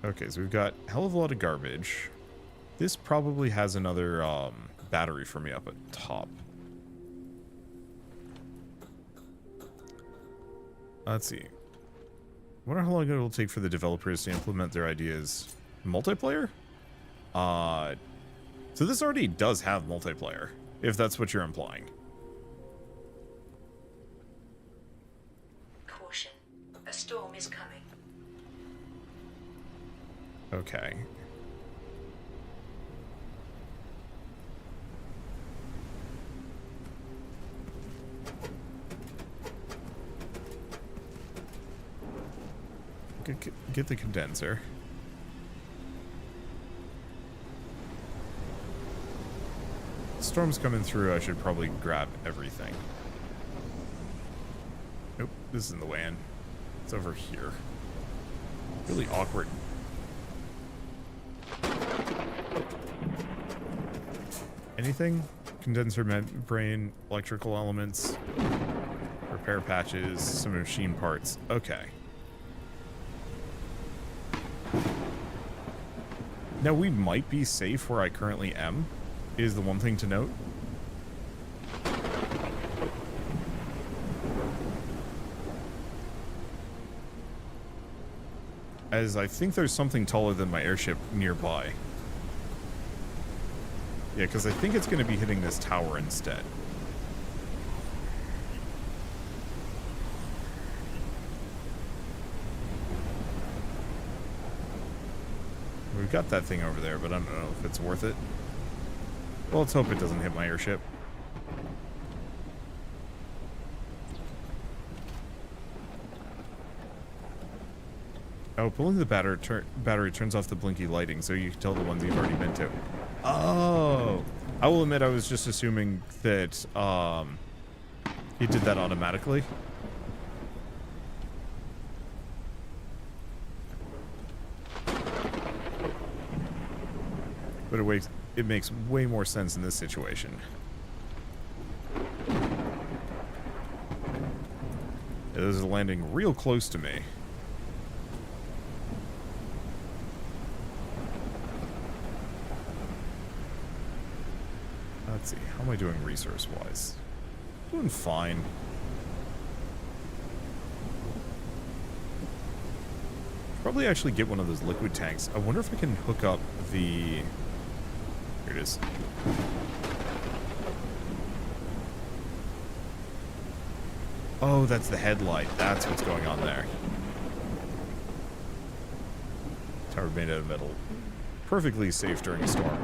Okay, so we've got a hell of a lot of garbage. This probably has another battery for me up at top. Let's see. I wonder how long it will take for the developers to implement their ideas. Multiplayer? So this already does have multiplayer, if that's what you're implying. Caution. A storm is coming. Okay. Get the condenser. Storm's coming through. I should probably grab everything. Nope, this isn't the way in. It's over here. Really awkward. Anything? Condenser membrane, electrical elements, repair patches, some machine parts. Okay. Now, we might be safe where I currently am, is the one thing to note. As I think there's something taller than my airship nearby. Yeah, because I think it's going to be hitting this tower instead. We've got that thing over there, but I don't know if it's worth it. Well, let's hope it doesn't hit my airship. Oh, pulling the battery turns off the blinky lighting, so you can tell the ones you've already been to. Oh! I will admit I was just assuming that, he did that automatically. But it makes way more sense in this situation. Yeah, this is landing real close to me. Let's see, how am I doing resource-wise? Doing fine. Probably actually get one of those liquid tanks. I wonder if I can hook up the... Here it is. Oh, that's the headlight. That's what's going on there. Tower made out of metal. Perfectly safe during a storm.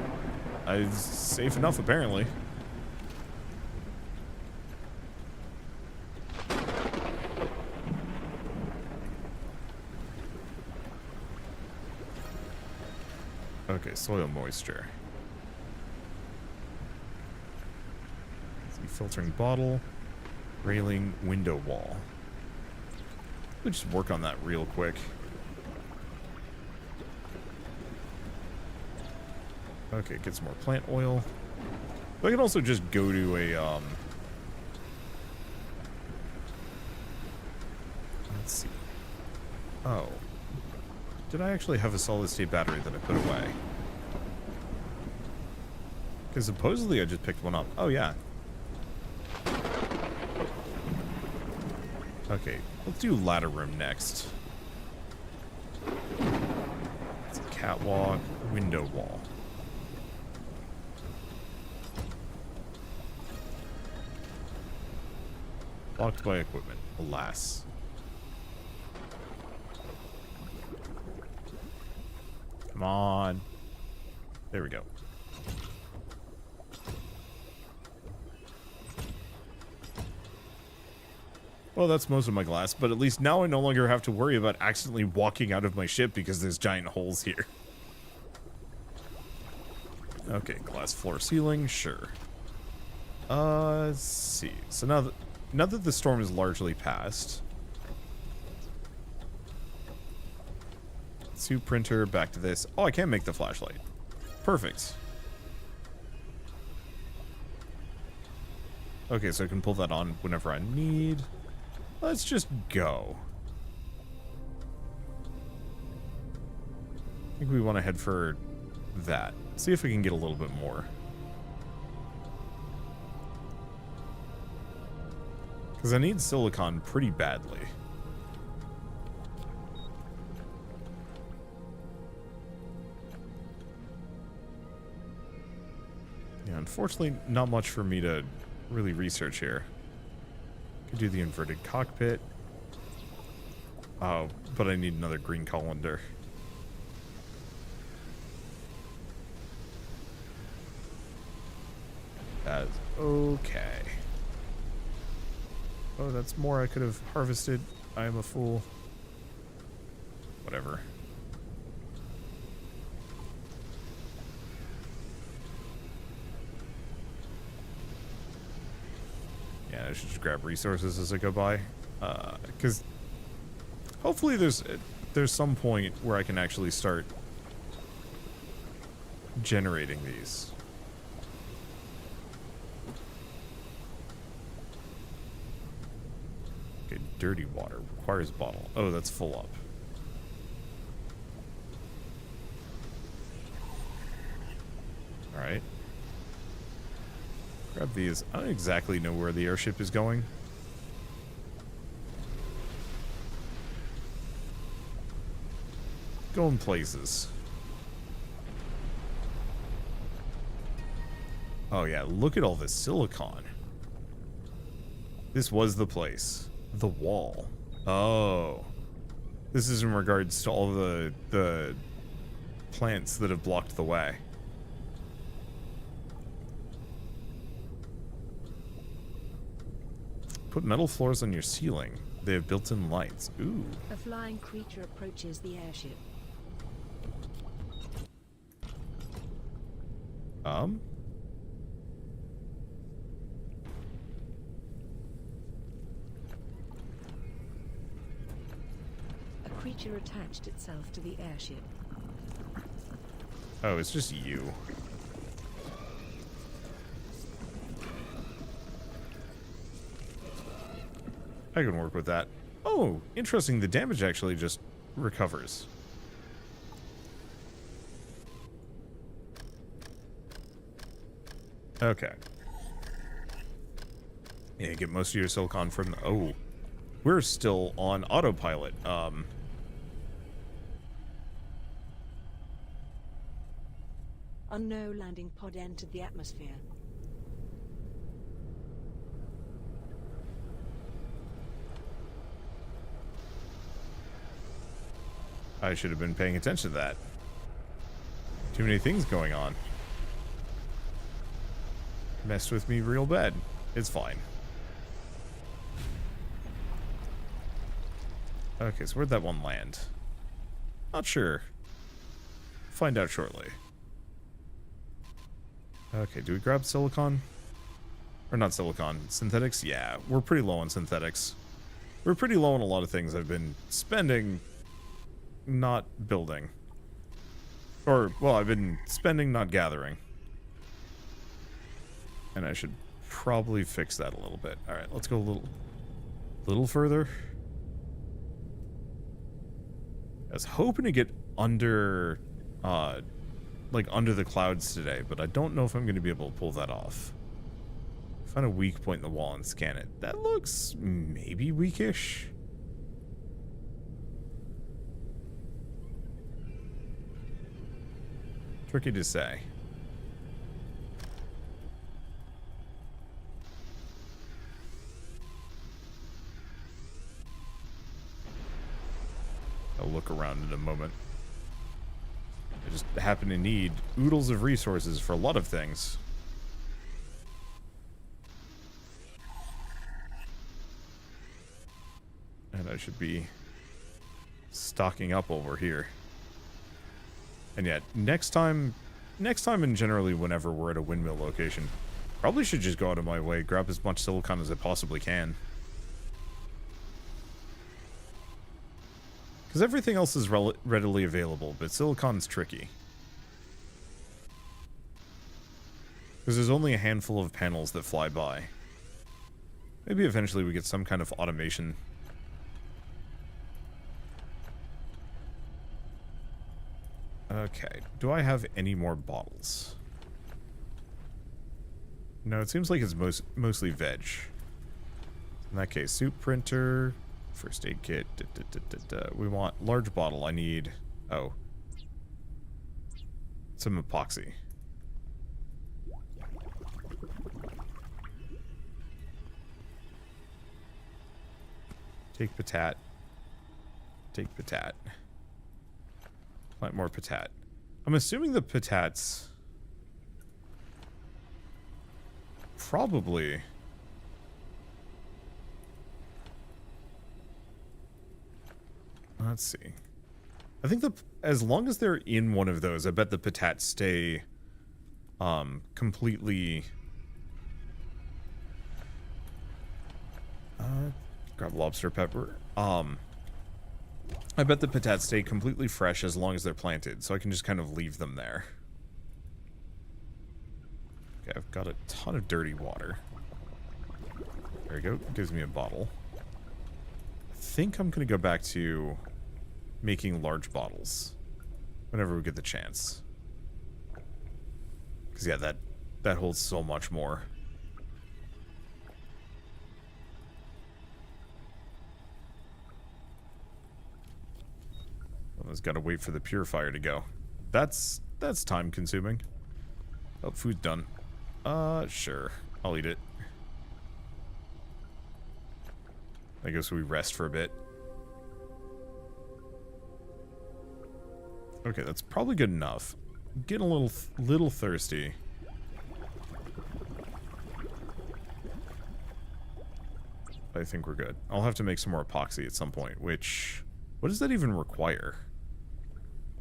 It's safe enough, apparently. Okay, soil moisture. Let's see, filtering bottle, railing, window wall. We'll just work on that real quick. Okay, get some more plant oil. But I can also just go to a, let's see. Oh. Did I actually have a solid-state battery that I put away? Because supposedly I just picked one up. Oh, yeah. Okay, let's do ladder room next. It's a catwalk, window wall. Blocked by equipment, alas. Come on. There we go. Well, that's most of my glass, but at least now I no longer have to worry about accidentally walking out of my ship because there's giant holes here. Okay, glass floor ceiling, sure. Let's see. So now that the storm is largely past. Suit printer, back to this. Oh, I can make the flashlight. Perfect. Okay, so I can pull that on whenever I need. Let's just go. I think we want to head for that. See if we can get a little bit more. Because I need silicon pretty badly. Yeah, unfortunately, not much for me to really research here. Could do the inverted cockpit. Oh, but I need another green colander. That's okay. Oh, that's more I could have harvested. I am a fool. Whatever. Yeah, I should just grab resources as I go by. Because hopefully there's some point where I can actually start generating these. Okay, dirty water requires a bottle. Oh, that's full up. Grab these. I don't exactly know where the airship is going. Going places. Oh yeah, look at all this silicon. This was the place. The wall. Oh. This is in regards to all the plants that have blocked the way. Put metal floors on your ceiling. They have built-in lights. Ooh. A flying creature approaches the airship. A creature attached itself to the airship. Oh, it's just you. I can work with that. Oh, interesting. The damage actually just recovers. Okay. Yeah, get most of your silicon from the... Oh. We're still on autopilot. Unknown landing pod entered the atmosphere. I should have been paying attention to that. Too many things going on. Messed with me real bad. It's fine. Okay, so where'd that one land? Not sure. Find out shortly. Okay, do we grab silicon? Or not silicon, synthetics? Yeah, we're pretty low on synthetics. We're pretty low on a lot of things I've been spending, not building. Or, well, I've been spending, not gathering. And I should probably fix that a little bit. Alright, let's go a little further. I was hoping to get under, like under the clouds today, but I don't know if I'm going to be able to pull that off. Find a weak point in the wall and scan it. That looks maybe weakish. Tricky to say. I'll look around in a moment. I just happen to need oodles of resources for a lot of things. And I should be stocking up over here. And yet, next time and generally whenever we're at a windmill location, probably should just go out of my way, grab as much silicon as I possibly can. Because everything else is readily available, but silicon's tricky. Because there's only a handful of panels that fly by. Maybe eventually we get some kind of automation. Okay, do I have any more bottles? No, it seems like it's mostly veg. In that case, soup printer, first aid kit, we want large bottle. I need, oh, some epoxy. Take patat. Take patat. Plant more patat. I'm assuming the patats probably let's see. I think as long as they're in one of those, I bet the patats stay completely grab lobster pepper. I bet the patats stay completely fresh as long as they're planted, so I can just kind of leave them there. Okay, I've got a ton of dirty water. There we go. Gives me a bottle. I think I'm going to go back to making large bottles whenever we get the chance. Because, yeah, that holds so much more. Someone's got to wait for the purifier to go. That's time consuming. Oh, food's done. Sure. I'll eat it. I guess we rest for a bit. Okay, that's probably good enough. I'm getting a little thirsty. I think we're good. I'll have to make some more epoxy at some point, which... What does that even require?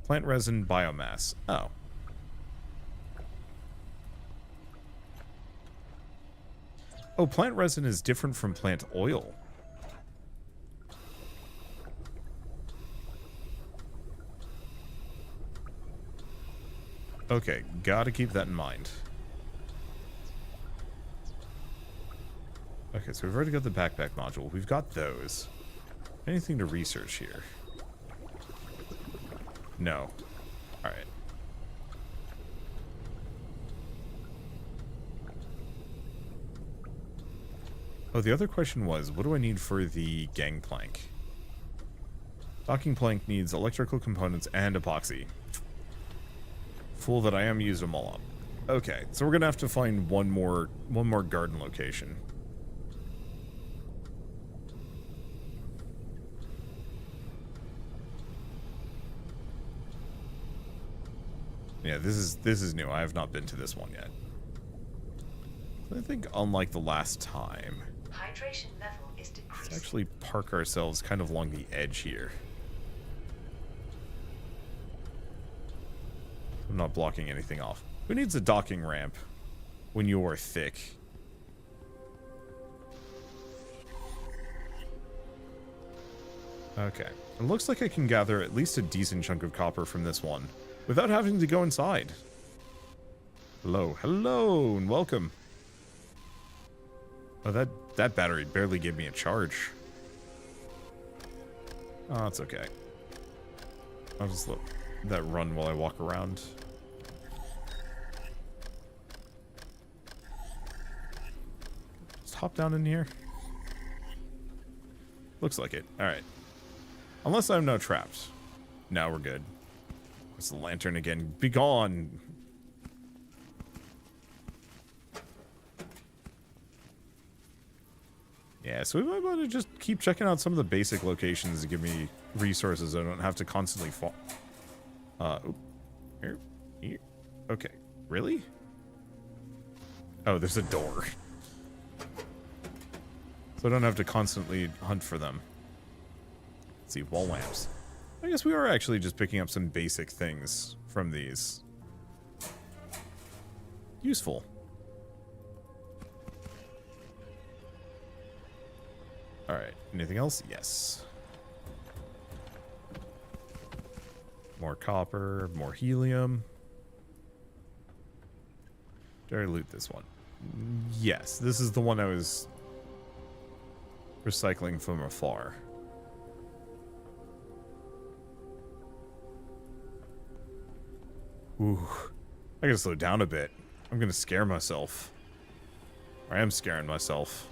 Plant resin biomass. Oh. Oh, plant resin is different from plant oil. Okay, gotta keep that in mind. Okay, so we've already got the backpack module. We've got those. Anything to research here? No. Alright. Oh, the other question was, what do I need for the gangplank? Docking plank needs electrical components and epoxy. Fool that I am, used them all up. Okay, so we're gonna have to find one more garden location. Yeah, this is new. I have not been to this one yet. I think unlike the last time, Hydration level is decreasing. let's actually park ourselves kind of along the edge here. I'm not blocking anything off. Who needs a docking ramp when you're thick? Okay. It looks like I can gather at least a decent chunk of copper from this one without having to go inside. Hello. Hello, and welcome. Oh, that battery barely gave me a charge. Oh, it's okay. I'll just let that run while I walk around. Just hop down in here. Looks like it. Alright. Unless I'm now trapped. Now we're good. It's the lantern again. Be gone! Yeah, so we might want to just keep checking out some of the basic locations to give me resources. I don't have to constantly fall. Here. Okay. Really? Oh, there's a door. So I don't have to constantly hunt for them. Let's see, wall lamps. I guess we are actually just picking up some basic things from these. Useful. Alright, anything else? Yes. More copper, more helium. Did I loot this one? Yes, this is the one I was recycling from afar. Ooh, I gotta slow down a bit. I'm gonna scare myself. I am scaring myself.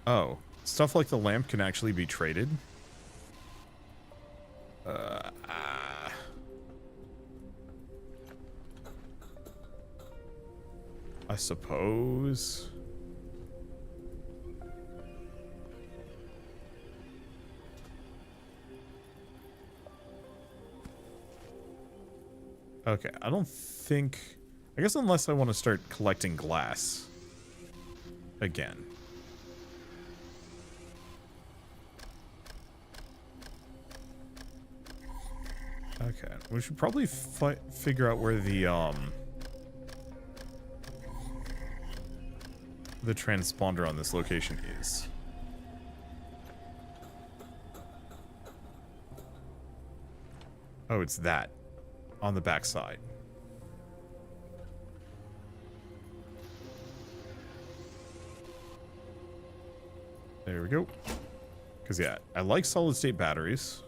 Oh, stuff like the lamp can actually be traded? I suppose. Okay, I don't think... I guess unless I want to start collecting glass. Again. Okay, we should probably figure out where the transponder on this location is. Oh, it's that. On the back side. There we go. Because, yeah, I like solid-state batteries.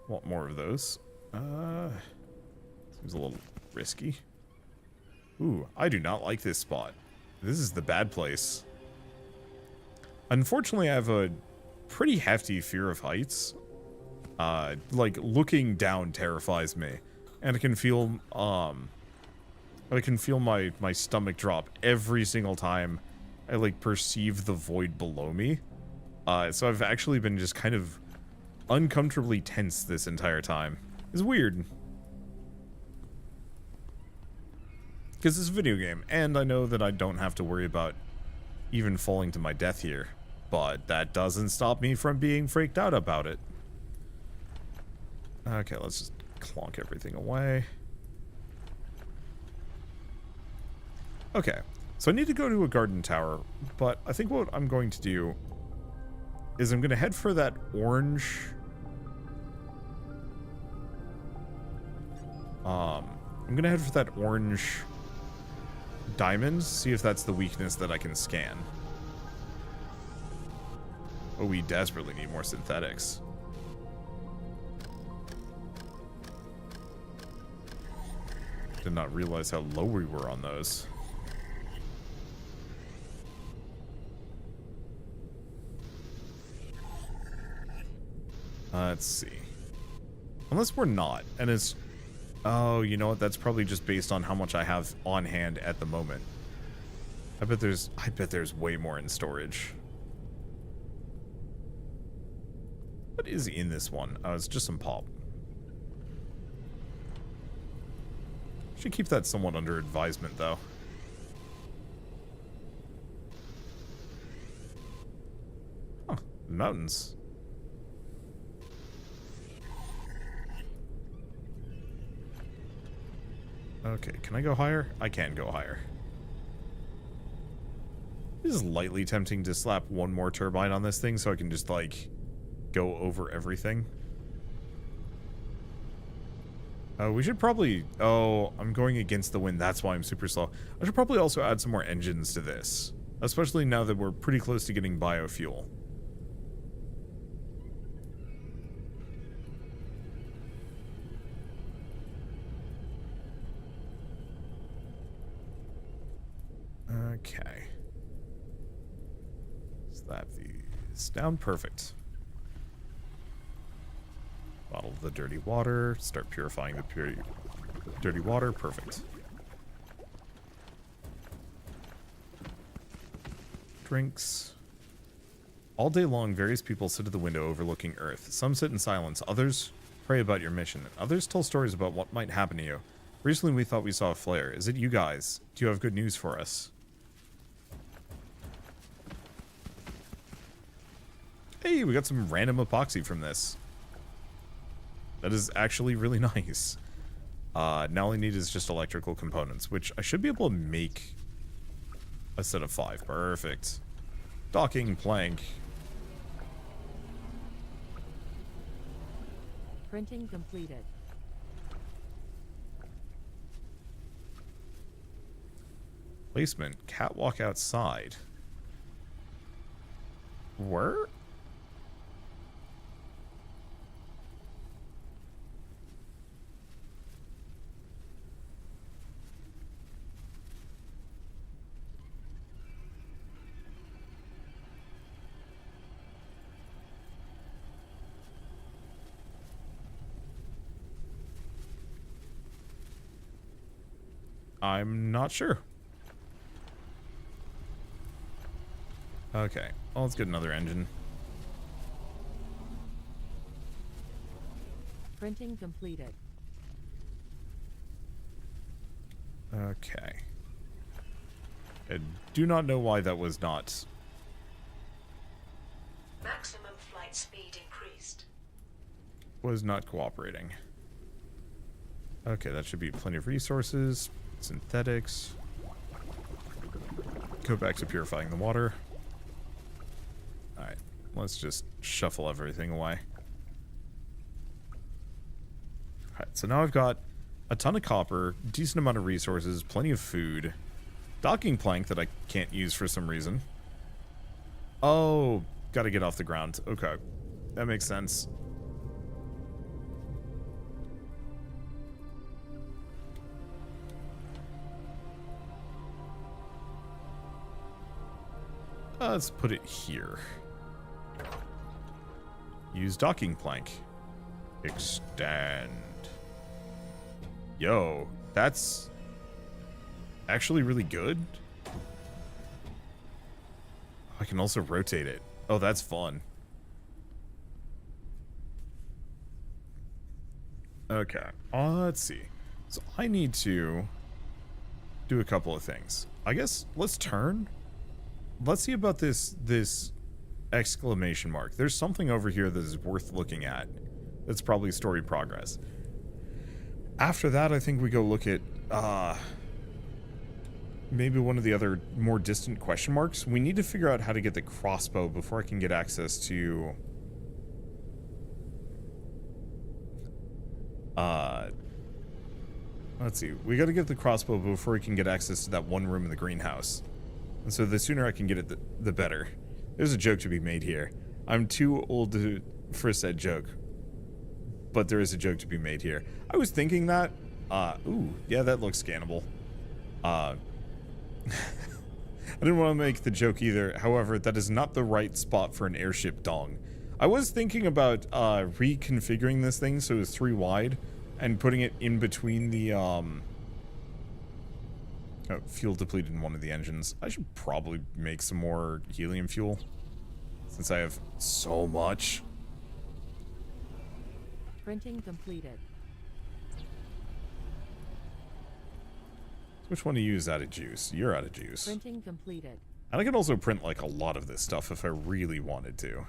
Want more of those. Seems a little risky. Ooh, I do not like this spot. This is the bad place. Unfortunately, I have a pretty hefty fear of heights. Like, looking down terrifies me. And I can feel my stomach drop every single time I, like, perceive the void below me. So I've actually been just kind of uncomfortably tense this entire time. It's weird. Because it's a video game, and I know that I don't have to worry about even falling to my death here. But that doesn't stop me from being freaked out about it. Okay, let's just clonk everything away. Okay, so I need to go to a garden tower, but I think what I'm going to do is I'm going to head for that orange... I'm going to head for that orange diamond, see if that's the weakness that I can scan. Oh, we desperately need more synthetics. Did not realize how low we were on those. Let's see. Unless we're not, and it's... Oh, you know what? That's probably just based on how much I have on hand at the moment. I bet there's way more in storage. What is in this one? Oh, it's just some pop. Should keep that somewhat under advisement, though. Huh, mountains. Okay, can I go higher? I can go higher. It is lightly tempting to slap one more turbine on this thing so I can just, like, go over everything. We should probably... Oh, I'm going against the wind. That's why I'm super slow. I should probably also add some more engines to this. Especially now that we're pretty close to getting biofuel. Okay. Slap these down. Perfect. Bottle the dirty water. Start purifying the dirty water. Perfect. Drinks. All day long, various people sit at the window overlooking Earth. Some sit in silence. Others pray about your mission. Others tell stories about what might happen to you. Recently, we thought we saw a flare. Is it you guys? Do you have good news for us? Hey, we got some random epoxy from this. That is actually really nice. Now all I need is just electrical components, which I should be able to make a set of 5. Perfect. Docking plank. Printing completed. Placement. Catwalk outside. Where? I'm not sure. Okay. Well, let's get another engine. Printing completed. Okay. I do not know why that was not. Maximum flight speed increased. Was not cooperating. Okay, that should be plenty of resources. Synthetics. Go back to purifying the water. Alright, let's just shuffle everything away. Alright, so now I've got a ton of copper, decent amount of resources, plenty of food, docking plank that I can't use for some reason. Oh, gotta get off the ground. Okay, that makes sense. Let's put it here. Use docking plank. Extend. Yo, that's actually really good. I can also rotate it. Oh, that's fun. Okay, let's see. So I need to do a couple of things. I guess let's turn. Let's see about this exclamation mark. There's something over here that is worth looking at. That's probably story progress. After that, I think we go look at maybe one of the other more distant question marks. We need to figure out how to get the crossbow before I can get access to let's see. We got to get the crossbow before we can get access to that one room in the greenhouse. And so the sooner I can get it, the better. There's a joke to be made here. I'm too old for said joke, but there is a joke to be made here. I was thinking that. Ooh, yeah, that looks scannable. I didn't want to make the joke either. However, that is not the right spot for an airship dong. I was thinking about reconfiguring this thing so it was 3 wide and putting it in between the fuel depleted in one of the engines. I should probably make some more helium fuel since I have so much. Printing completed. Which one do you use out of juice? You're out of juice. Printing completed. And I can also print like a lot of this stuff if I really wanted to.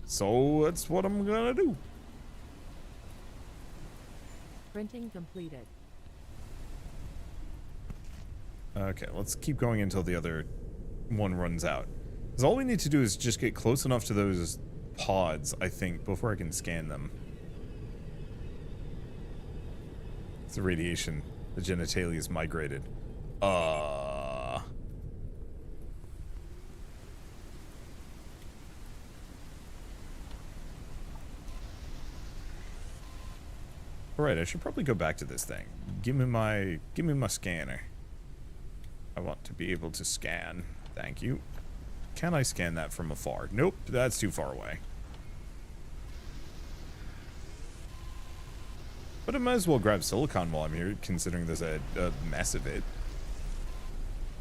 So that's what I'm gonna do. Printing completed. Okay, let's keep going until the other one runs out. Because all we need to do is just get close enough to those pods, I think, before I can scan them. It's the radiation. The genitalia is migrated. Alright, I should probably go back to this thing. Give me my scanner. I want to be able to scan. Thank you. Can I scan that from afar? Nope, that's too far away. But I might as well grab silicon while I'm here, considering there's a mess of it.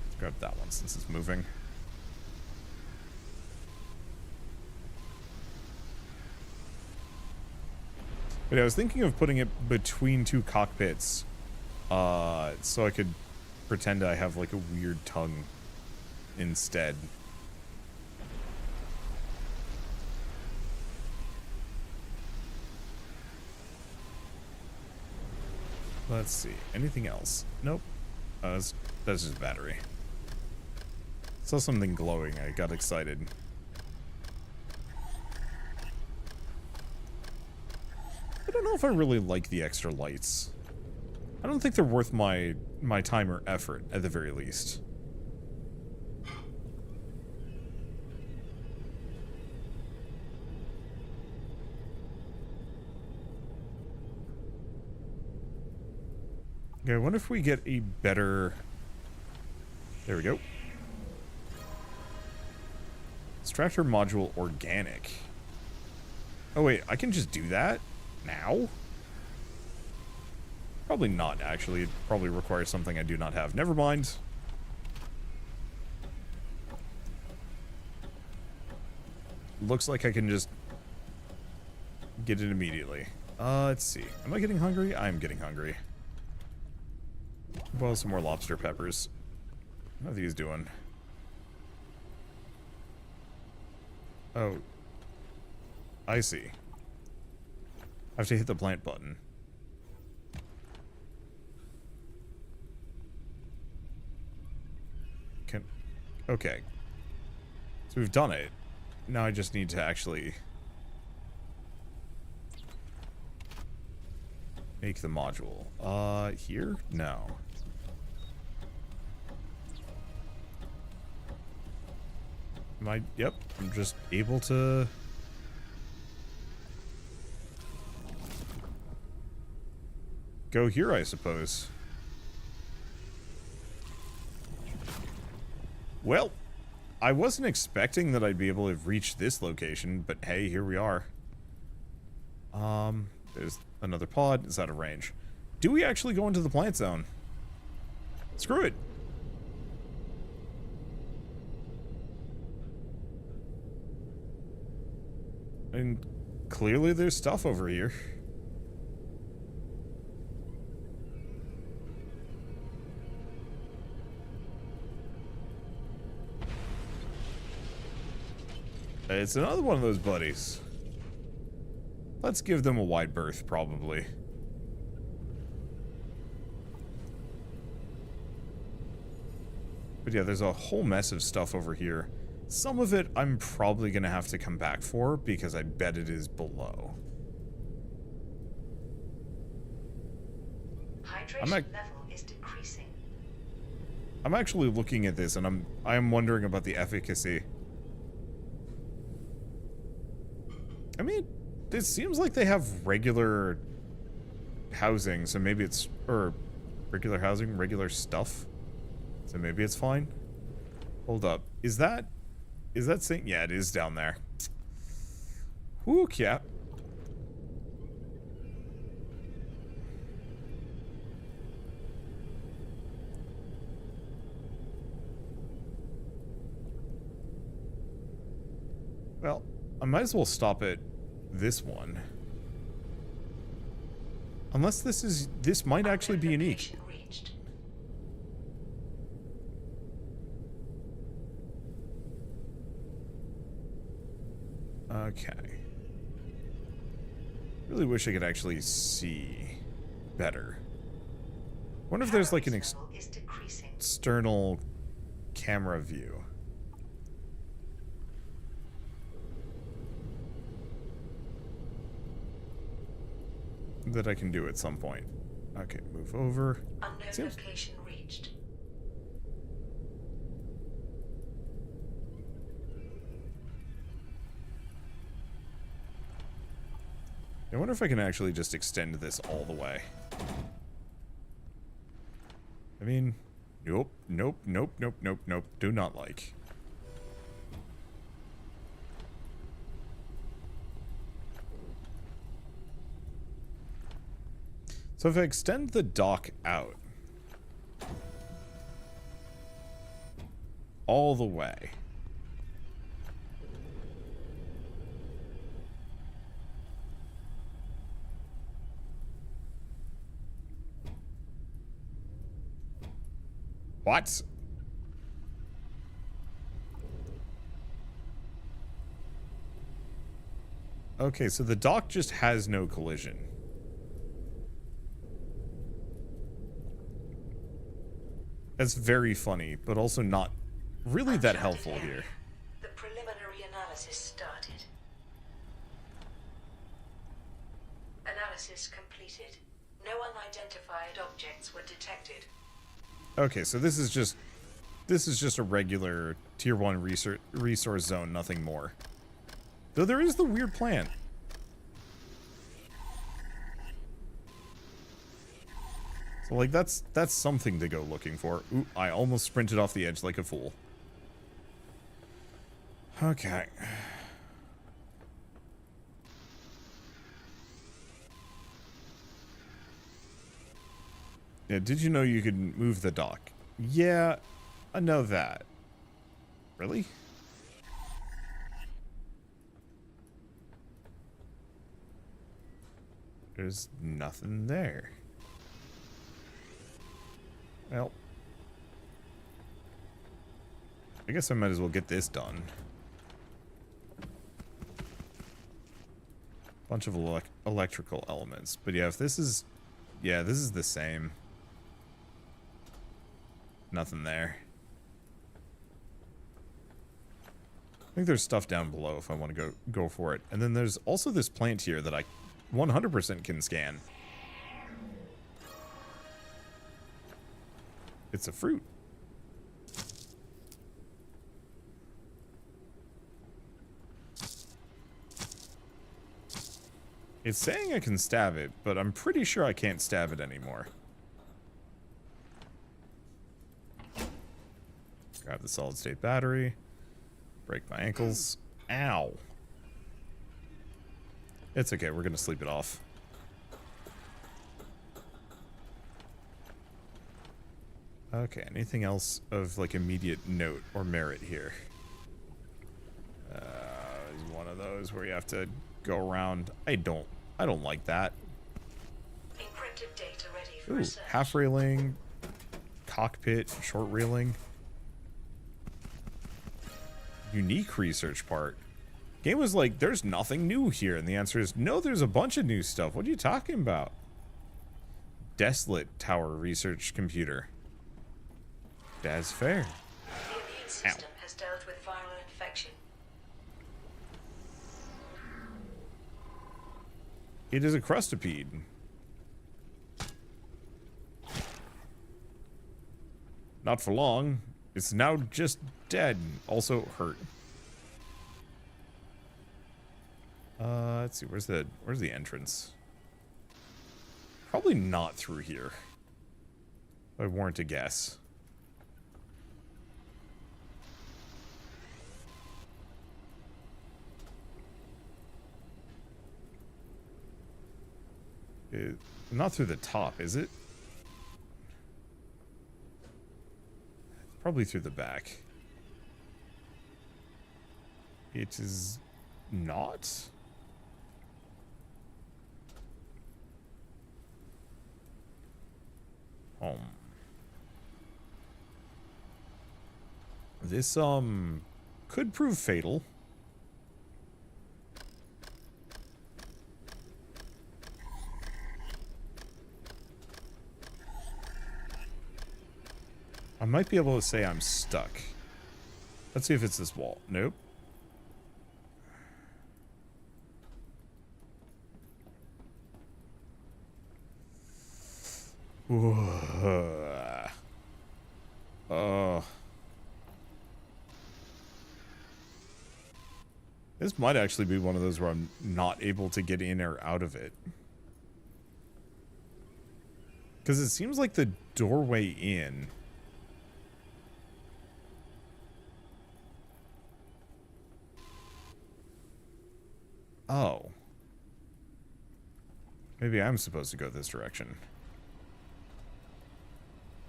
Let's grab that one since it's moving. But I was thinking of putting it between 2 cockpits, so I could pretend I have like a weird tongue instead. Let's see. Anything else? Nope. That's just battery. Saw something glowing. I got excited. I don't know if I really like the extra lights. I don't think they're worth my time or effort, at the very least. Okay, I wonder if we get a better... There we go. Extractor module organic. Oh wait, I can just do that? Now? Probably not, actually. It probably requires something I do not have. Never mind. Looks like I can just get it immediately. Let's see. Am I getting hungry? I'm getting hungry. Boil some more lobster peppers. How are these doing? Oh. I see. I have to hit the plant button. Okay. So we've done it. Now I just need to actually make the module. Here? No. Am I? Yep. I'm just able to... go here, I suppose. Well, I wasn't expecting that I'd be able to reach this location, but hey, here we are. There's another pod. It's out of range. Do we actually go into the plant zone? Screw it. And clearly there's stuff over here. It's another one of those buddies. Let's give them a wide berth, probably. But yeah, there's a whole mess of stuff over here. Some of it I'm probably going to have to come back for, because I bet it is below. Hydration level is decreasing. I'm actually looking at this, and I'm wondering about the efficacy. I mean, it seems like they have regular housing, so maybe it's... Or, regular housing, regular stuff. So maybe it's fine. Hold up. Is that saying... Yeah, it is down there. Whoo, yeah. Well, I might as well stop at this one. Unless this might actually be unique. Okay. Really wish I could actually see better. Wonder if there's like an external camera view. That I can do at some point. Okay, move over. Unknown location reached. I wonder if I can actually just extend this all the way. I mean, nope, nope, nope, nope, nope, nope. Do not like. So if I extend the dock out all the way, what? Okay, so the dock just has no collision. That's very funny, but also not really that helpful here. The preliminary analysis started. Analysis completed. No unidentified objects were detected. Okay, so this is just a regular tier 1 resource zone, nothing more. Though there is the weird plant. So like that's something to go looking for. Ooh, I almost sprinted off the edge like a fool. Okay. Yeah, did you know you could move the dock? Yeah, I know that. Really? There's nothing there. Well, I guess I might as well get this done. Bunch of electrical elements. But yeah, if this is... Yeah, this is the same. Nothing there. I think there's stuff down below if I want to go for it. And then there's also this plant here that I 100% can scan. It's a fruit. It's saying I can stab it, but I'm pretty sure I can't stab it anymore. Grab the solid state battery. Break my ankles. Ow. It's okay, we're gonna sleep it off. Okay, anything else of like immediate note or merit here? One of those where you have to go around. I don't like that. Encrypted data ready for Ooh, research. half railing, cockpit, short railing. Unique research part. Game was like, there's nothing new here, and the answer is no, there's a bunch of new stuff. What are you talking about? Desolate Tower Research Computer. That's fair. The immune system has dealt with viral infection. It is a crustipede. Not for long. It's now just dead. Also hurt. Let's see. Where's the entrance? Probably not through here. I warrant a guess. Not through the top, is it? Probably through the back. It is not. This could prove fatal. I might be able to say I'm stuck. Let's see if it's this wall. Nope. This might actually be one of those where I'm not able to get in or out of it. Because it seems like the doorway in... Oh. Maybe I'm supposed to go this direction.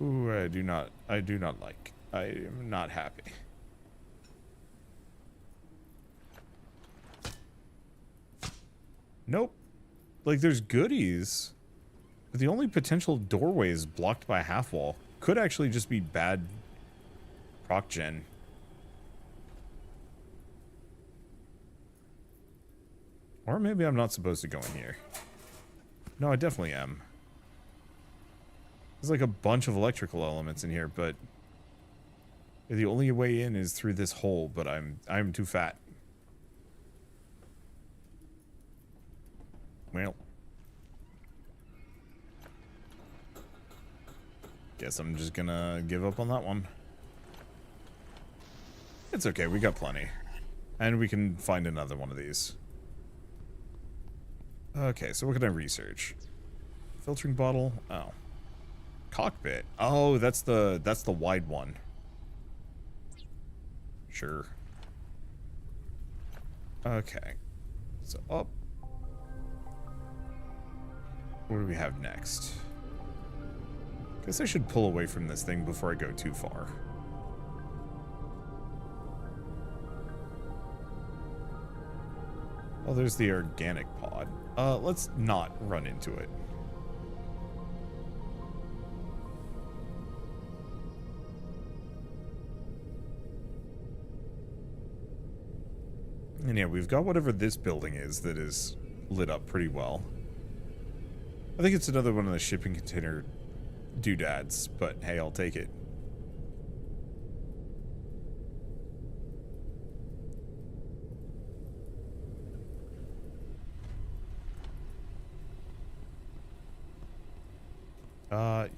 Ooh, I do not like. I am not happy. Nope. Like, there's goodies. But the only potential doorway is blocked by a half wall. Could actually just be bad proc gen. Or maybe I'm not supposed to go in here. No, I definitely am. There's like a bunch of electrical elements in here, but the only way in is through this hole, but I'm too fat. Well. Guess I'm just gonna give up on that one. It's okay, we got plenty. And we can find another one of these. Okay, so what can I research? Filtering bottle. Oh. Cockpit. Oh, that's the wide one. Sure. Okay. So up. What do we have next? Guess I should pull away from this thing before I go too far. Oh, there's the organic pod. Let's not run into it. And yeah, we've got whatever this building is that is lit up pretty well. I think it's another one of the shipping container doodads, but hey, I'll take it.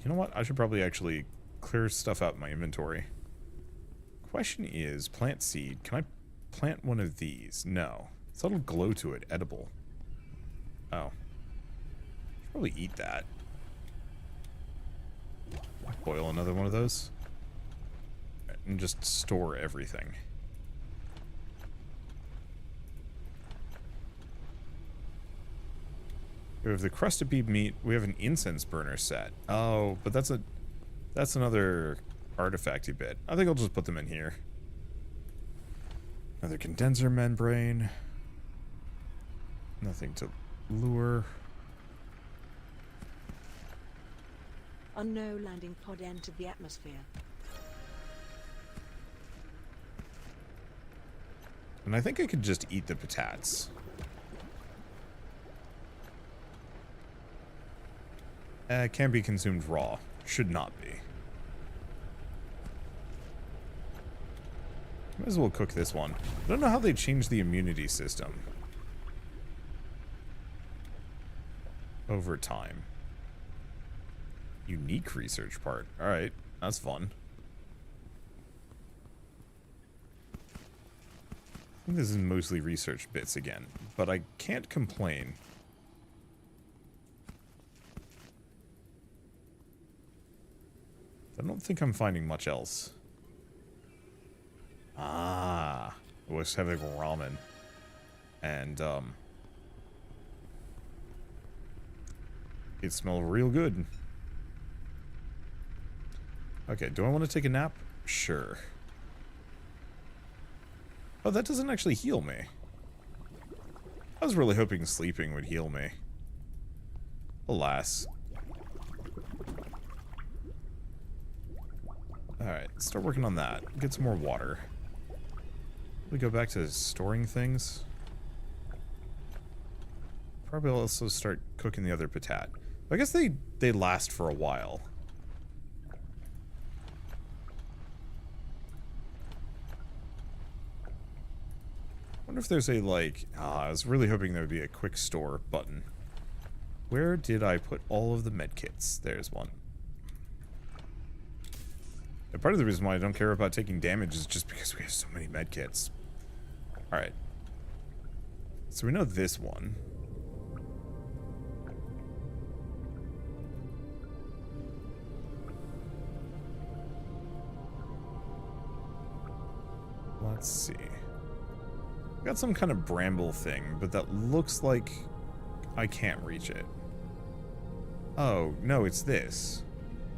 You know what? I should probably actually clear stuff out in my inventory. Question is, plant seed. Can I plant one of these? No. Subtle glow to it. Edible. Oh. Should probably eat that. Boil another one of those. And just store everything. We have the crusted beef meat. We have an incense burner set. Oh, but that's another artifacty bit. I think I'll just put them in here. Another condenser membrane. Nothing to lure. Unknown landing pod entered the atmosphere. And I think I could just eat the patates. Can be consumed raw. Should not be. Might as well cook this one. I don't know how they changed the immunity system over time. Unique research part. Alright, that's fun. I think this is mostly research bits again, but I can't complain. I don't think I'm finding much else. Ah, I was having ramen. And, it smelled real good. Okay, do I want to take a nap? Sure. Oh, that doesn't actually heal me. I was really hoping sleeping would heal me. Alas. Alright, start working on that. Get some more water. We go back to storing things. Probably also start cooking the other patat. I guess they last for a while. Wonder if there's a, like... I was really hoping there would be a quick store button. Where did I put all of the medkits? There's one. And part of the reason why I don't care about taking damage is just because we have so many medkits. Alright. So we know this one. Let's see. Got some kind of bramble thing, but that looks like I can't reach it. Oh, no, it's this.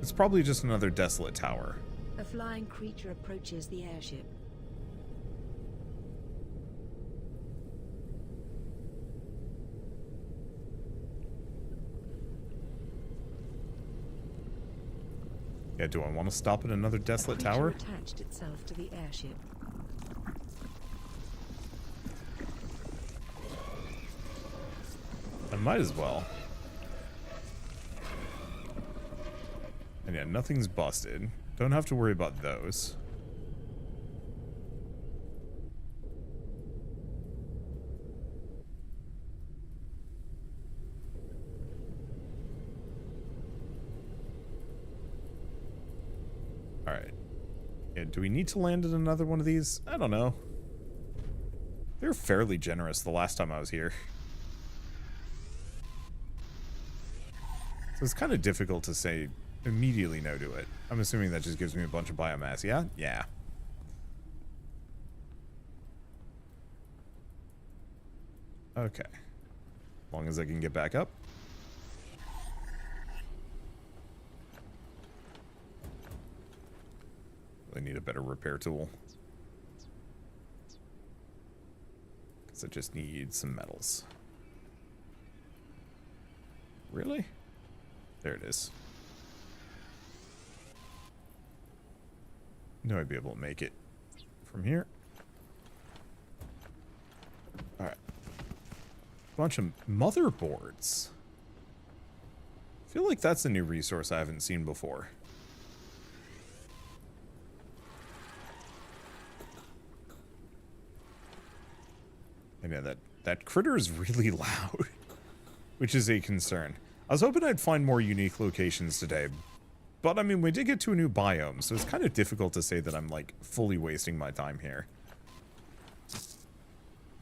It's probably just another desolate tower. A flying creature approaches the airship. Yeah, do I want to stop at another desolate tower? Attached itself to the airship. I might as well. And yeah, nothing's busted. Don't have to worry about those. Alright. Yeah, do we need to land in another one of these? I don't know. They were fairly generous the last time I was here. So it's kind of difficult to say immediately no to it. I'm assuming that just gives me a bunch of biomass, yeah? Yeah. Okay. As long as I can get back up. I need a better repair tool. Because I just need some metals. Really? There it is. No, I'd be able to make it from here. Alright. Bunch of motherboards. I feel like that's a new resource I haven't seen before. And yeah, that critter is really loud, which is a concern. I was hoping I'd find more unique locations today, but I mean, we did get to a new biome, so it's kind of difficult to say that I'm, like, fully wasting my time here.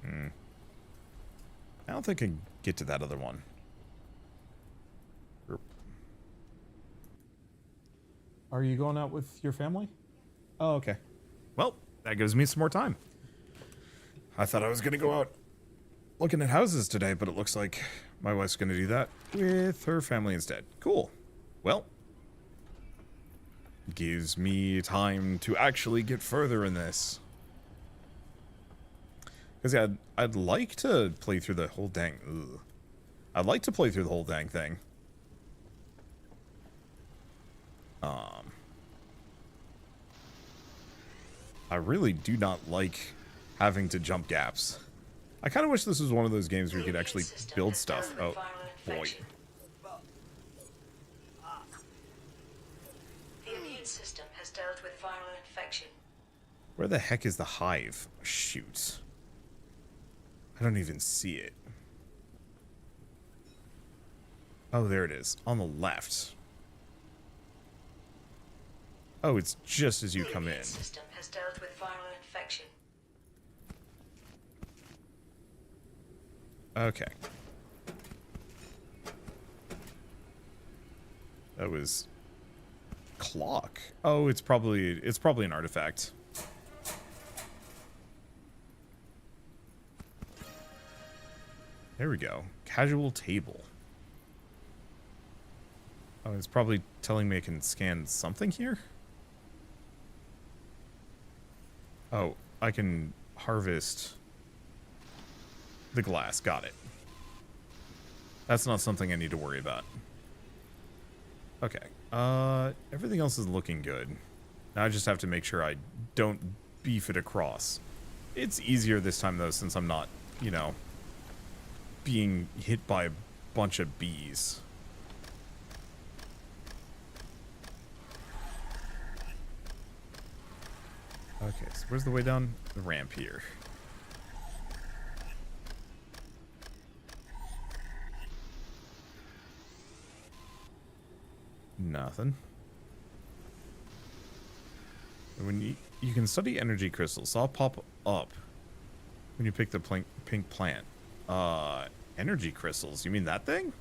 I don't think I can get to that other one. Are you going out with your family? Oh, okay. Well, that gives me some more time. I thought I was going to go out looking at houses today, but it looks like my wife's going to do that with her family instead. Cool. Well, gives me time to actually get further in this. Because yeah, I'd like to play through the whole dang... Ugh. I'd like to play through the whole dang thing. I really do not like having to jump gaps. I kind of wish this was one of those games where you could actually build stuff. Oh, boy. The immune system has dealt with viral infection. Where the heck is the hive? Shoot. I don't even see it. Oh, there it is. On the left. Oh, it's just as you come in. The immune system has dealt with viral infection. Okay. That was clock. Oh, it's probably an artifact. There we go. Casual table. Oh, it's probably telling me I can scan something here? Oh, I can harvest the glass. Got it. That's not something I need to worry about. Okay. Everything else is looking good. Now I just have to make sure I don't beef it across. It's easier this time, though, since I'm not, you know, being hit by a bunch of bees. Okay, so where's the way down? The ramp here. Nothing. When you can study energy crystals, so I'll pop up when you pick the pink plant. Energy crystals, you mean that thing?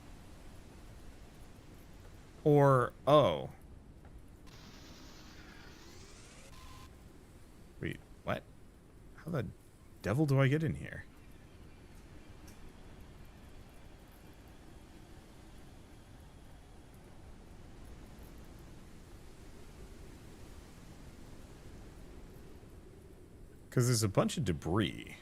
Or, oh. Wait, what? How the devil do I get in here? Because there's a bunch of debris.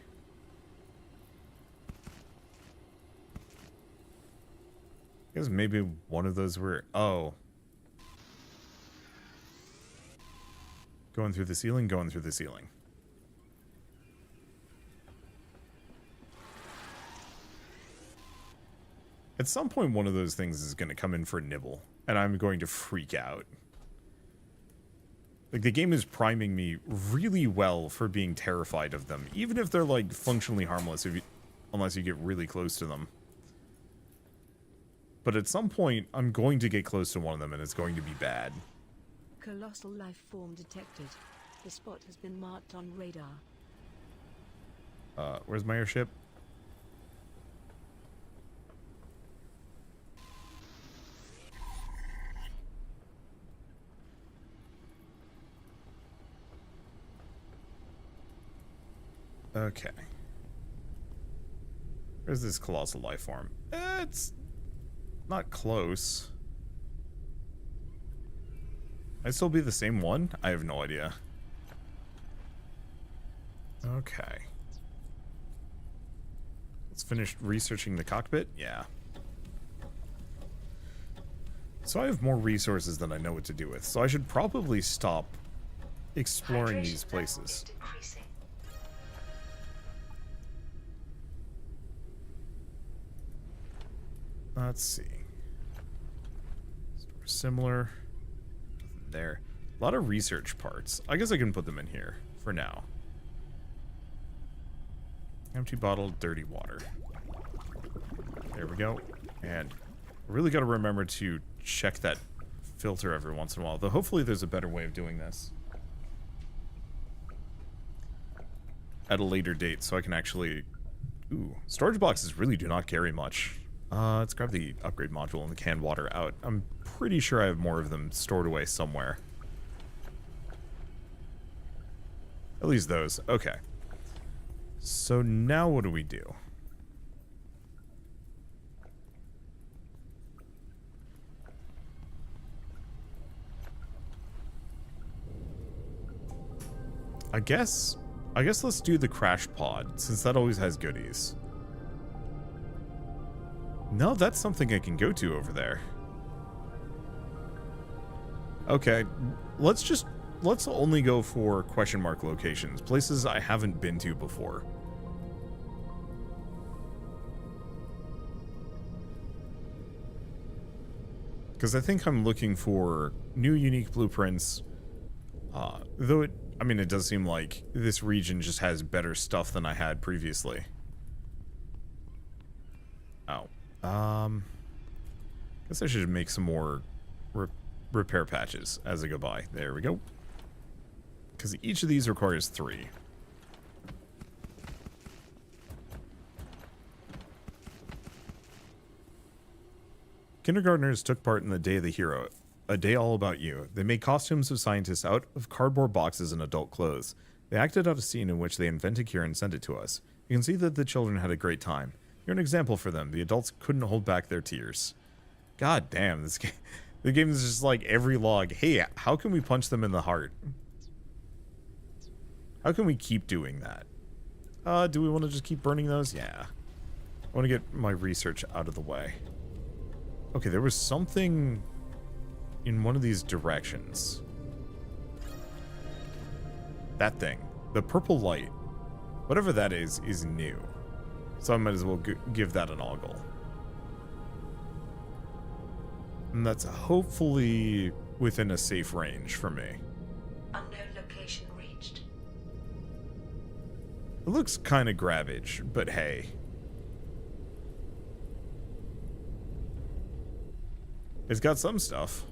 I guess maybe one of those were... Oh. Going through the ceiling, going through the ceiling. At some point, one of those things is going to come in for a nibble, and I'm going to freak out. Like, the game is priming me really well for being terrified of them, even if they're, like, functionally harmless unless you get really close to them. But at some point, I'm going to get close to one of them, and it's going to be bad. Colossal life form detected. The spot has been marked on radar. Where's my airship? Okay. Where's this colossal life form? It's not close. I'd still be the same one? I have no idea. Okay. Let's finish researching the cockpit. Yeah. So I have more resources than I know what to do with. So I should probably stop exploring these places. Let's see. Similar. There. A lot of research parts. I guess I can put them in here for now. Empty bottle, dirty water. There we go. And really got to remember to check that filter every once in a while. Though hopefully there's a better way of doing this at a later date so I can actually... Ooh, storage boxes really do not carry much. Let's grab the upgrade module and the canned water out. I'm pretty sure I have more of them stored away somewhere. At least those. Okay. So now what do we do? I guess let's do the crash pod, since that always has goodies. No, that's something I can go to over there. Okay, let's only go for question mark locations, places I haven't been to before. Because I think I'm looking for new unique blueprints, though it does seem like this region just has better stuff than I had previously. Oh. Guess I should make some more repair patches as I go by. There we go. Because each of these requires 3. Kindergartners took part in the Day of the Hero, a day all about you. They made costumes of scientists out of cardboard boxes and adult clothes. They acted out a scene in which they invented cure and sent it to us. You can see that the children had a great time. You're an example for them. The adults couldn't hold back their tears. God damn, this game. The game is just like every log. Hey, how can we punch them in the heart? How can we keep doing that? Do we want to just keep burning those? Yeah. I want to get my research out of the way. Okay, there was something in one of these directions. That thing. The purple light. Whatever that is new. So I might as well give that an ogle. And that's hopefully within a safe range for me. Unknown location reached. It looks kind of garbage, but hey. It's got some stuff.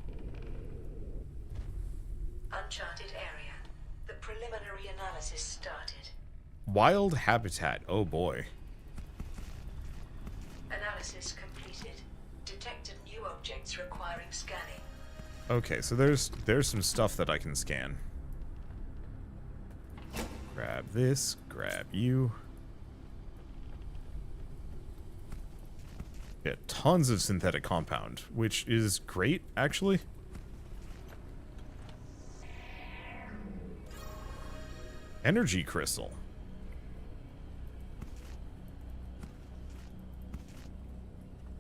Uncharted area. The preliminary analysis started. Wild habitat. Oh boy. Analysis completed. Detected new objects requiring scanning. Okay, so there's some stuff that I can scan. Grab this, grab you. Yeah, tons of synthetic compound, which is great, actually. Energy crystal.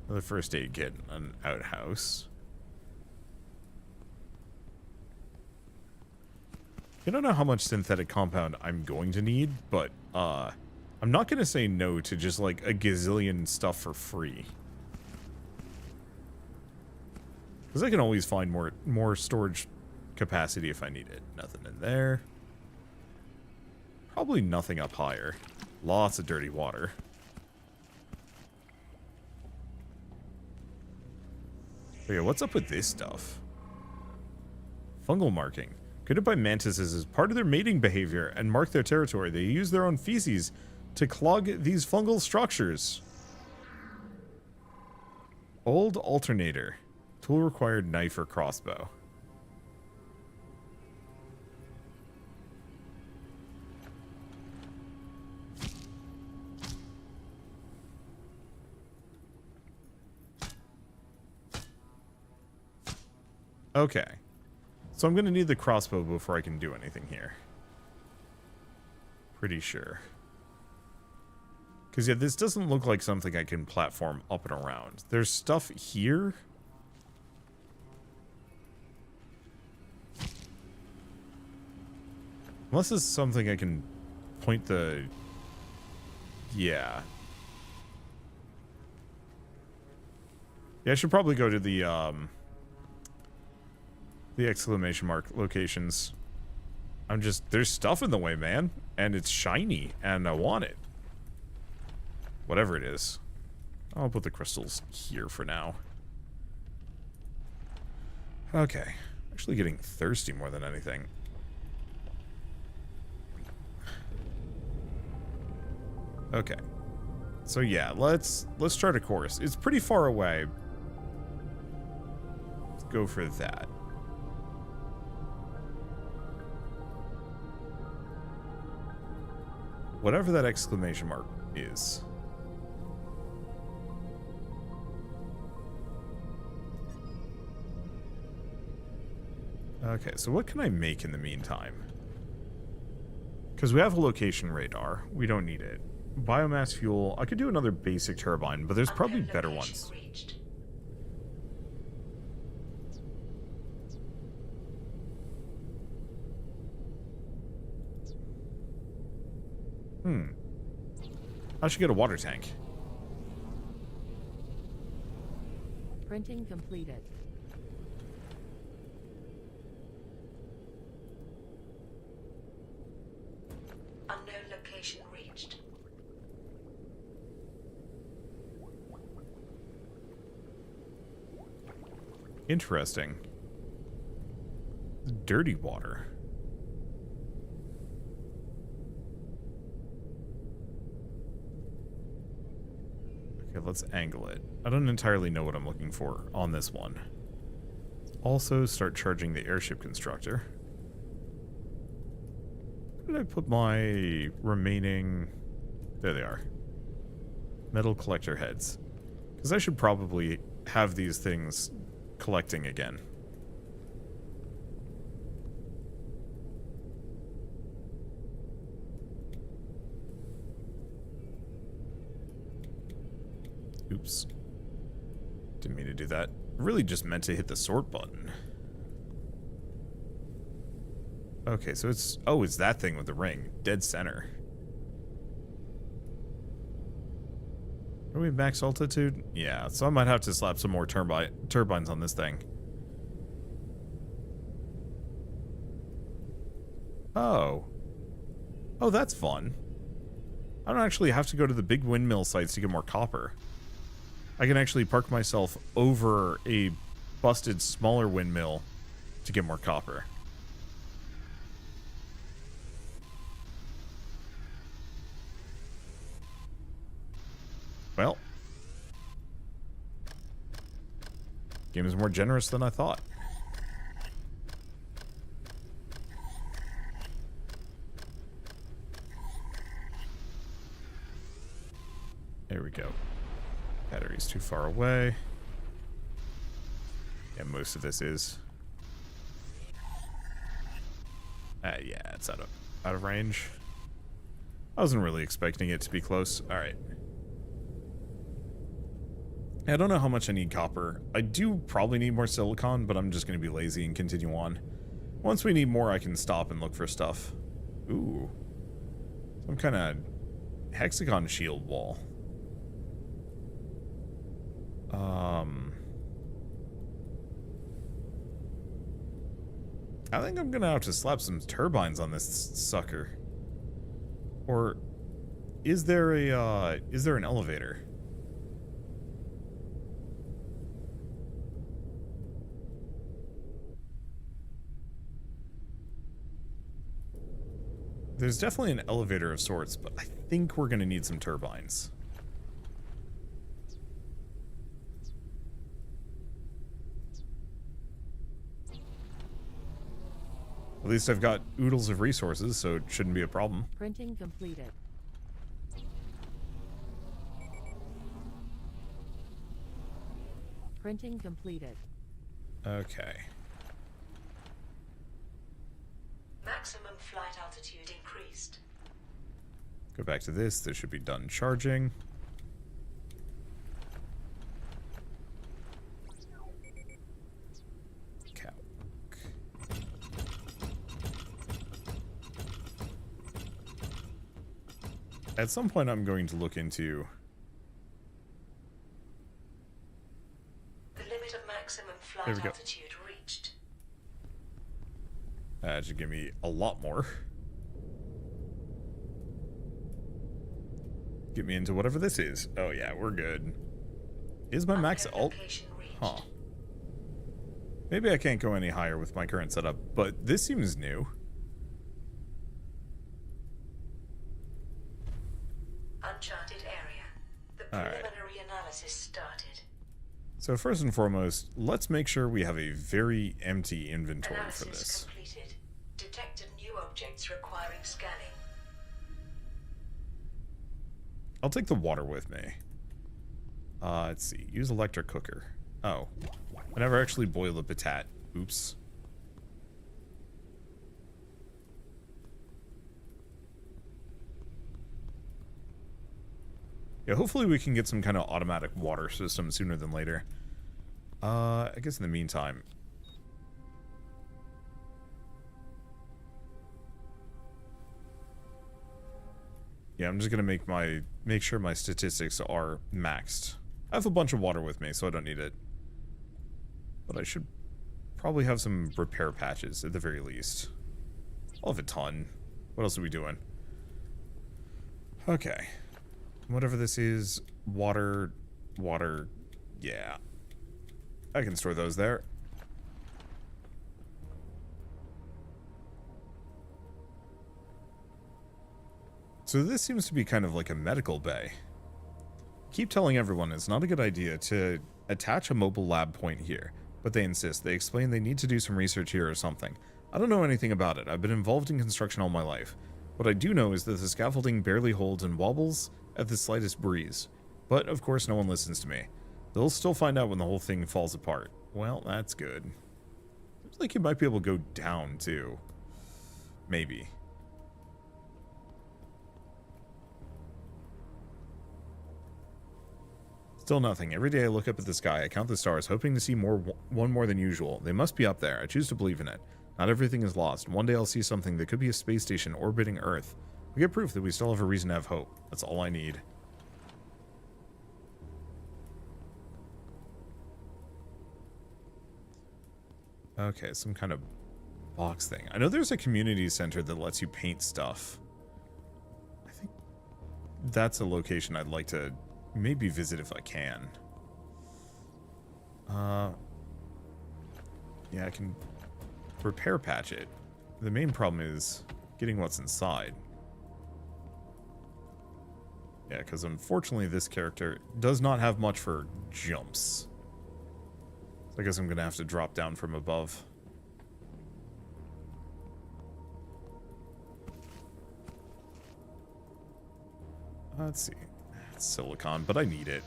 Another first aid kit, an outhouse. I don't know how much synthetic compound I'm going to need, but I'm not going to say no to just like a gazillion stuff for free. Because I can always find more storage capacity if I need it. Nothing in there. Probably nothing up higher. Lots of dirty water. Okay, what's up with this stuff? Fungal marking. Created by mantises as part of their mating behavior and mark their territory. They use their own feces to clog these fungal structures. Old alternator. Tool required knife or crossbow. Okay. So I'm going to need the crossbow before I can do anything here. Pretty sure. Because, yeah, this doesn't look like something I can platform up and around. There's stuff here. Unless this is something I can point the... Yeah. Yeah, I should probably go to the exclamation mark locations. There's stuff in the way, man. And it's shiny, and I want it. Whatever it is. I'll put the crystals here for now. Okay. Actually getting thirsty more than anything. Okay. So yeah, let's chart a course. It's pretty far away. Let's go for that. Whatever that exclamation mark is. Okay, so what can I make in the meantime? Because we have a location radar. We don't need it. Biomass fuel. I could do another basic turbine, but there's probably better ones. Reached. I should get a water tank. Printing completed. Unknown location reached. Interesting. Dirty water. Okay, let's angle it. I don't entirely know what I'm looking for on this one. Also, start charging the airship constructor. Where did I put my remaining... There they are. Metal collector heads. Because I should probably have these things collecting again. Oops. Didn't mean to do that. Really just meant to hit the sort button. Okay, so it's... Oh, it's that thing with the ring. Dead center. Are we max altitude? Yeah, so I might have to slap some more turbines on this thing. Oh. Oh, that's fun. I don't actually have to go to the big windmill sites to get more copper. I can actually park myself over a busted smaller windmill to get more copper. Well, game is more generous than I thought. There we go. Battery's too far away. Yeah, most of this is. Yeah, it's out of range. I wasn't really expecting it to be close. All right. I don't know how much I need copper. I do probably need more silicon, but I'm just going to be lazy and continue on. Once we need more, I can stop and look for stuff. Ooh. Some kind of hexagon shield wall. I think I'm going to have to slap some turbines on this sucker. Or is there an elevator? There's definitely an elevator of sorts, but I think we're going to need some turbines. At least I've got oodles of resources, so it shouldn't be a problem. Printing completed. Printing completed. Okay. Maximum flight altitude increased. Go back to this. This should be done charging. Calc. At some point, I'm going to look into... The limit of maximum flight There we go. altitude reached. That should give me a lot more. Get me into whatever this is. Oh yeah, we're good. Is my max Unknown alt? location reached. Huh. Maybe I can't go any higher with my current setup, but this seems new. Uncharted area. The All right. preliminary analysis started. So first and foremost, let's make sure we have a very empty inventory for Analysis this. completed. Detected new objects requiring scanning. I'll take the water with me. Let's see. Use electric cooker. Oh. I never actually boiled a patat. Oops. Yeah, hopefully we can get some kind of automatic water system sooner than later. I guess in the meantime... Yeah, I'm just gonna make sure my statistics are maxed. I have a bunch of water with me, so I don't need it. But I should probably have some repair patches at the very least. I'll have a ton. What else are we doing? Okay. Whatever this is, water, yeah. I can store those there. So this seems to be kind of like a medical bay. Keep telling everyone it's not a good idea to attach a mobile lab point here, but they insist. They explain they need to do some research here or something. I don't know anything about it. I've been involved in construction all my life. What I do know is that the scaffolding barely holds and wobbles at the slightest breeze. But, of course, no one listens to me. They'll still find out when the whole thing falls apart. Well, that's good. Seems like you might be able to go down, too. Maybe. Still nothing. Every day I look up at the sky, I count the stars, hoping to see one more than usual. They must be up there. I choose to believe in it. Not everything is lost. One day I'll see something that could be a space station orbiting Earth. We get proof that we still have a reason to have hope. That's all I need. Okay, some kind of box thing. I know there's a community center that lets you paint stuff. I think that's a location I'd like to maybe visit if I can. Yeah, I can repair patch it. The main problem is getting what's inside. Yeah, because unfortunately this character does not have much for jumps. So I guess I'm going to have to drop down from above. Let's see. It's silicon, but I need it.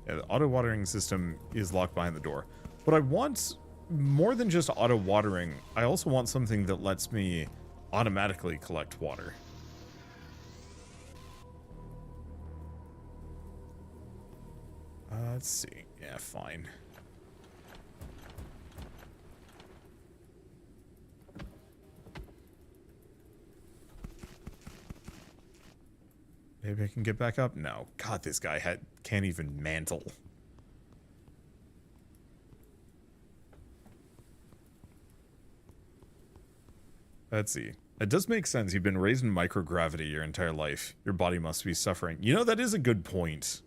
Yeah, the auto watering system is locked behind the door. But I want more than just auto watering. I also want something that lets me automatically collect water. Let's see. Yeah, fine. Maybe I can get back up? No. God, this guy can't even mantle. Let's see. It does make sense. You've been raised in microgravity your entire life. Your body must be suffering. You know, that is a good point.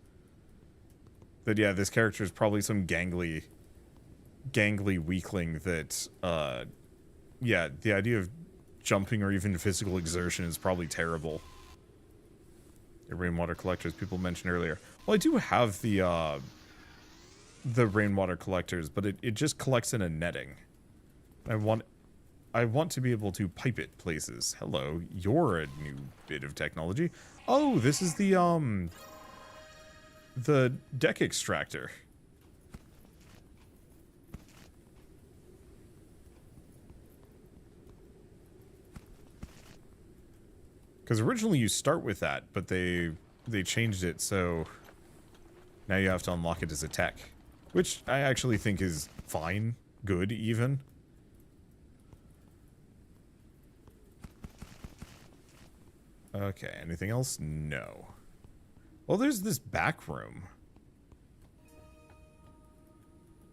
That, yeah, this character is probably some gangly weakling that, yeah, the idea of jumping or even physical exertion is probably terrible. The rainwater collectors people mentioned earlier. Well, I do have the rainwater collectors, but it just collects in a netting. I want to be able to pipe it places. Hello, you're a new bit of technology. Oh, this is the deck extractor. Because originally you start with that, but they changed it, so now you have to unlock it as a tech. Which I actually think is fine, good even. Okay, anything else? No. Well, there's this back room.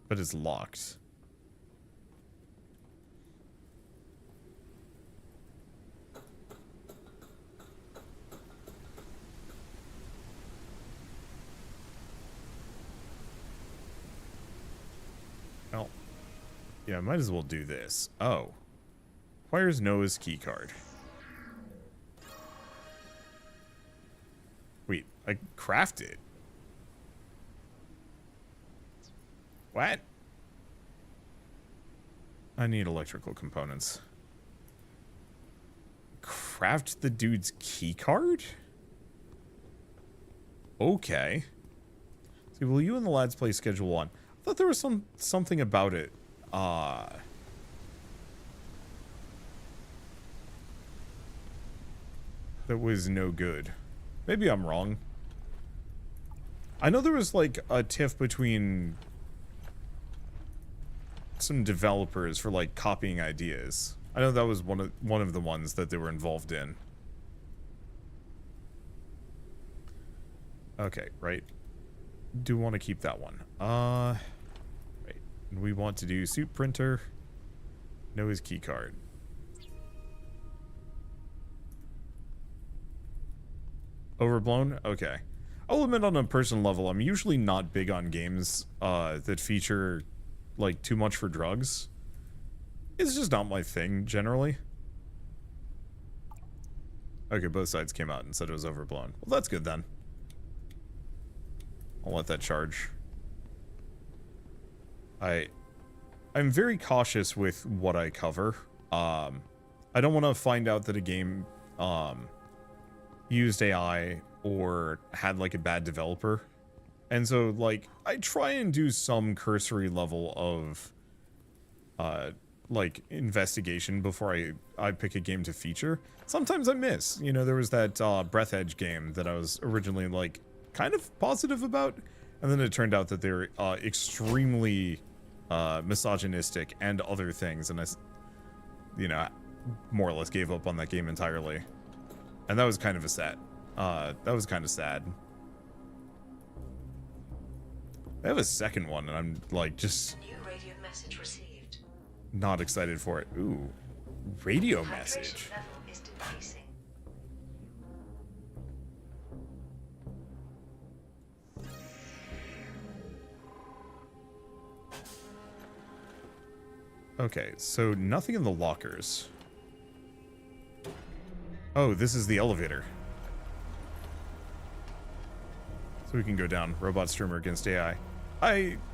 But it's locked. Well, yeah, I might as well do this. Oh. Requires Noah's keycard. Wait, I craft it? What? I need electrical components. Craft the dude's keycard? Okay. See, will you and the lads play Schedule 1? I thought there was something about it. that was no good. Maybe I'm wrong. I know there was like a tiff between some developers for like copying ideas. I know that was one of the ones that they were involved in. Okay, right. Do want to keep that one. Right. We want to do suit printer. No his key card. Overblown? Okay. I'll admit on a personal level, I'm usually not big on games that feature like too much for drugs. It's just not my thing generally. Okay, both sides came out and said it was overblown. Well, that's good then. I'll let that charge. I'm very cautious with what I cover. I don't want to find out that a game used AI or had like a bad developer. And so like I try and do some cursory level of like investigation before I pick a game to feature. Sometimes I miss. You know, there was that Breath Edge game that I was originally like kind of positive about, and then it turned out that they were extremely misogynistic and other things, and I, you know, more or less gave up on that game entirely. And that was kind of a sad. That was kind of sad. I have a second one, and I'm like just New radio message received. not excited for it. Ooh, radio Hydration message. level is decreasing. Okay, so nothing in the lockers. Oh, this is the elevator. So we can go down. Robot streamer against AI.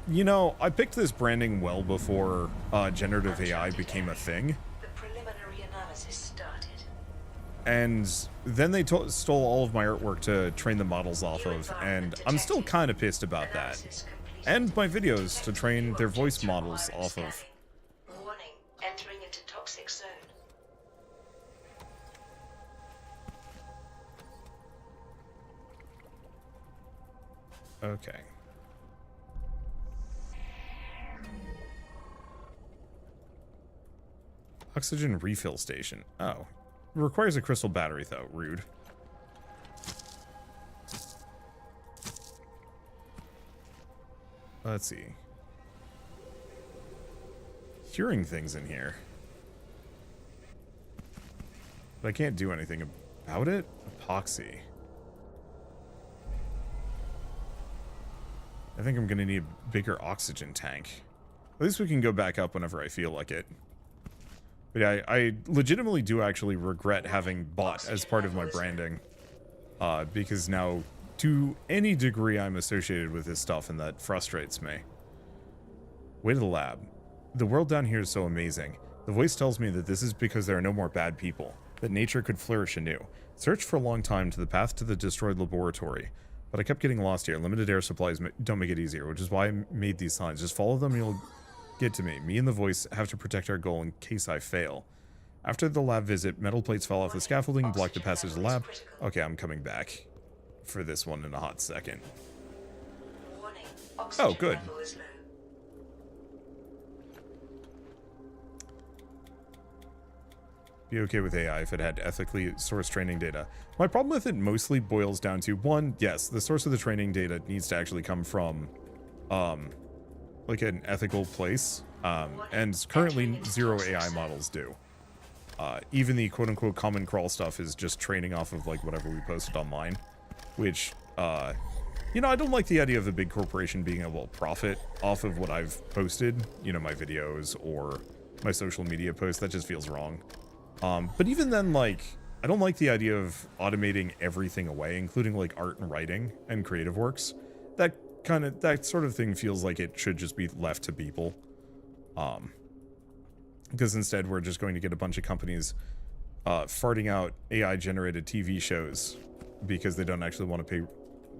You know, I picked this branding well before generative AI became a thing. The preliminary analysis started. And then they stole all of my artwork to train the models off of, and I'm still kind of pissed about that. Analysis complete. And my videos to train their voice models off of. Warning, entering into toxic zone. Okay. Oxygen refill station. Oh. Requires a crystal battery, though. Rude. Let's see. Hearing things in here. But I can't do anything about it? Epoxy. I think I'm gonna need a bigger oxygen tank. At least we can go back up whenever I feel like it. But yeah, I legitimately do actually regret having bought as part of my branding. Because now, to any degree, I'm associated with this stuff, and that frustrates me. Way to the lab. The world down here is so amazing. The voice tells me that this is because there are no more bad people, that nature could flourish anew. Searched for a long time to the path to the destroyed laboratory, but I kept getting lost here. Limited air supplies don't make it easier, which is why I made these signs. Just follow them and you'll get to me. Me and the voice have to protect our goal in case I fail. After the lab visit, metal plates fell off the scaffolding, blocked the passage to the lab. Okay, I'm coming back for this one in a hot second. Warning, oxygen good. level is low. Be okay with AI if it had ethically sourced training data. My problem with it mostly boils down to, one, yes, the source of the training data needs to actually come from, like an ethical place. And currently zero AI models do. Even the quote-unquote common crawl stuff is just training off of like whatever we posted online, which, you know, I don't like the idea of a big corporation being able to profit off of what I've posted, you know, my videos or my social media posts. That just feels wrong. But even then, like, I don't like the idea of automating everything away, including like art and writing and creative works. That sort of thing feels like it should just be left to people. Because instead we're just going to get a bunch of companies farting out AI generated TV shows because they don't actually want to pay,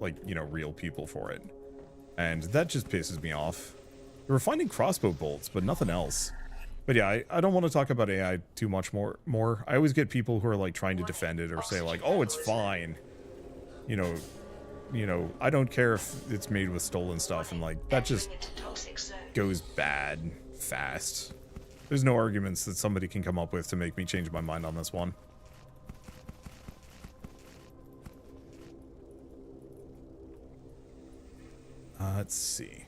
like, you know, real people for it. And that just pisses me off. We're finding crossbow bolts, but nothing else. But yeah, I don't want to talk about AI too much more. I always get people who are like trying to defend it or say like, oh, it's fine. You know, I don't care if it's made with stolen stuff, and like that just goes bad fast. There's no arguments that somebody can come up with to make me change my mind on this one. Let's see.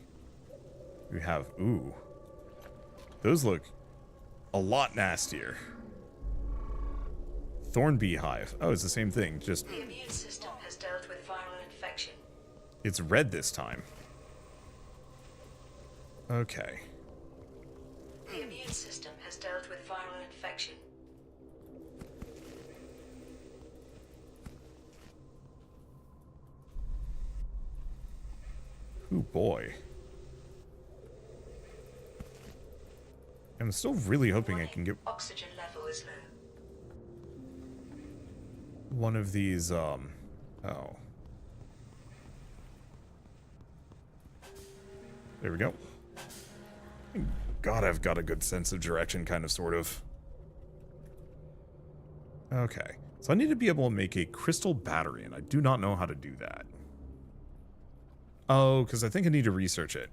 We have, ooh. Those look a lot nastier. Thorn beehive. Oh, it's the same thing, just... The immune system has dealt with viral infection. It's red this time. Okay. The immune system has dealt with viral infection. Ooh, boy. I'm still really hoping I can get Oxygen level is low. one of these, oh. There we go. God, I've got a good sense of direction, kind of, sort of. Okay. So I need to be able to make a crystal battery, and I do not know how to do that. Oh, because I think I need to research it.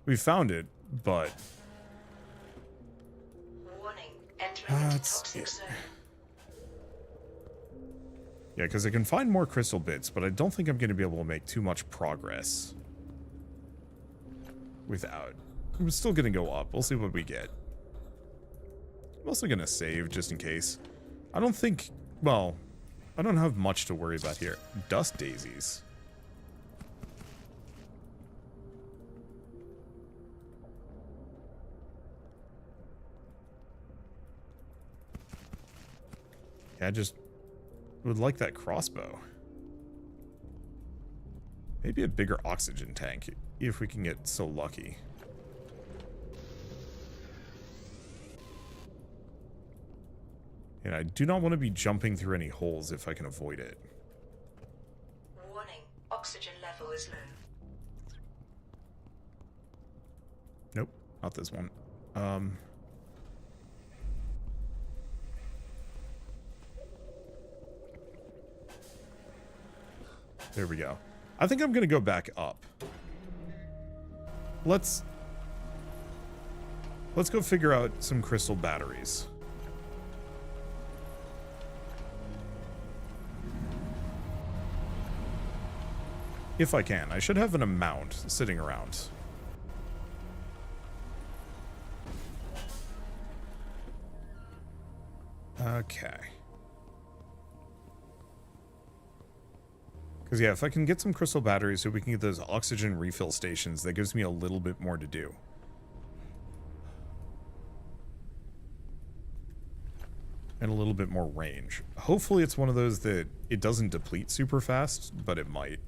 We found it, but... Warning, entering into toxic zone. Yeah, because I can find more crystal bits, but I don't think I'm going to be able to make too much progress without. I'm still going to go up. We'll see what we get. I'm also going to save just in case. I don't think... Well, I don't have much to worry about here. Dust daisies. Yeah, I just would like that crossbow. Maybe a bigger oxygen tank, if we can get so lucky. And I do not want to be jumping through any holes if I can avoid it. Warning, oxygen level is low. Nope, not this one. There we go. I think I'm gonna go back up. Let's go figure out some crystal batteries. If I can. I should have an amount sitting around. Okay. Because, yeah, if I can get some crystal batteries so we can get those oxygen refill stations, that gives me a little bit more to do. And a little bit more range. Hopefully it's one of those that it doesn't deplete super fast, but it might.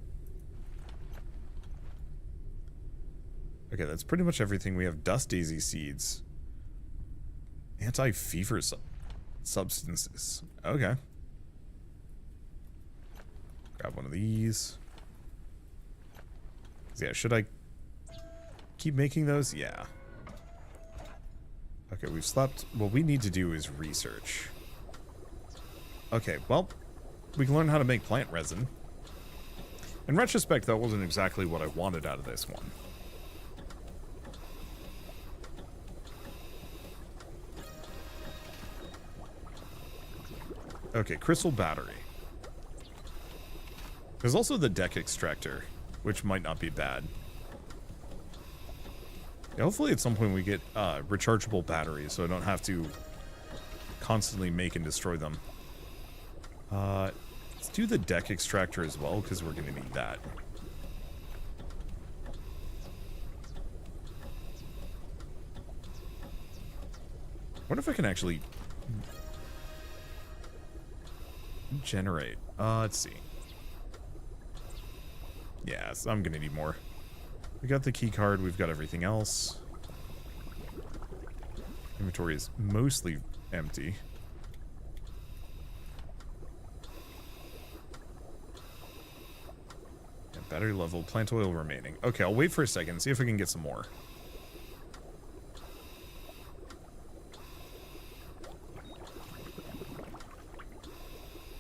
Okay, that's pretty much everything. We have dust daisy seeds. Anti-fever substances. Okay. Grab one of these. Yeah, should I keep making those? Yeah. Okay, we've slept. What we need to do is research. Okay, well, we can learn how to make plant resin. In retrospect, that wasn't exactly what I wanted out of this one. Okay, crystal battery. There's also the deck extractor, which might not be bad. Yeah, hopefully at some point we get rechargeable batteries so I don't have to constantly make and destroy them. Let's do the deck extractor as well, because we're going to need that. What if I can actually generate? Let's see. Yes, I'm gonna need more. We got the key card, we've got everything else. Inventory is mostly empty. And battery level, plant oil remaining. Okay, I'll wait for a second, see if I can get some more.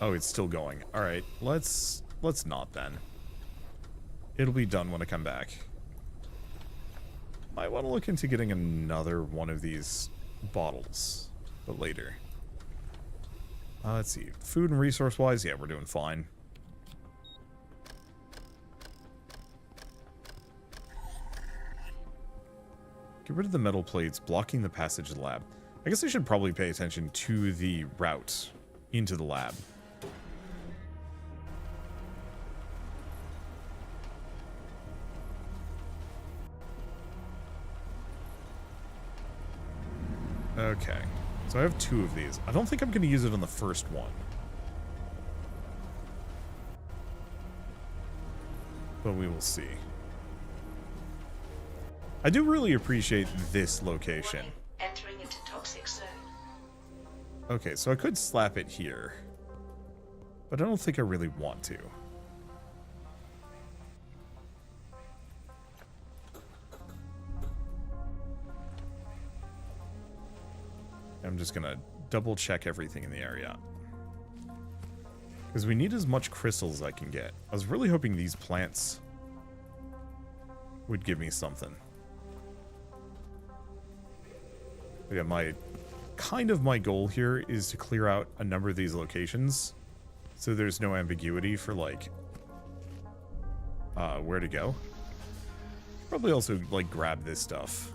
Oh, it's still going. Alright, let's not then. It'll be done when I come back. Might want to look into getting another one of these bottles, but later. Let's see. Food and resource-wise, yeah, we're doing fine. Get rid of the metal plates blocking the passage to the lab. I guess I should probably pay attention to the route into the lab. Okay, so I have 2 of these. I don't think I'm going to use it on the first one. But we will see. I do really appreciate this location. Entering into toxic zone. Okay, so I could slap it here. But I don't think I really want to. I'm just gonna double check everything in the area. Because we need as much crystals as I can get. I was really hoping these plants would give me something. But yeah, my goal here is to clear out a number of these locations so there's no ambiguity for like where to go. Probably also like grab this stuff.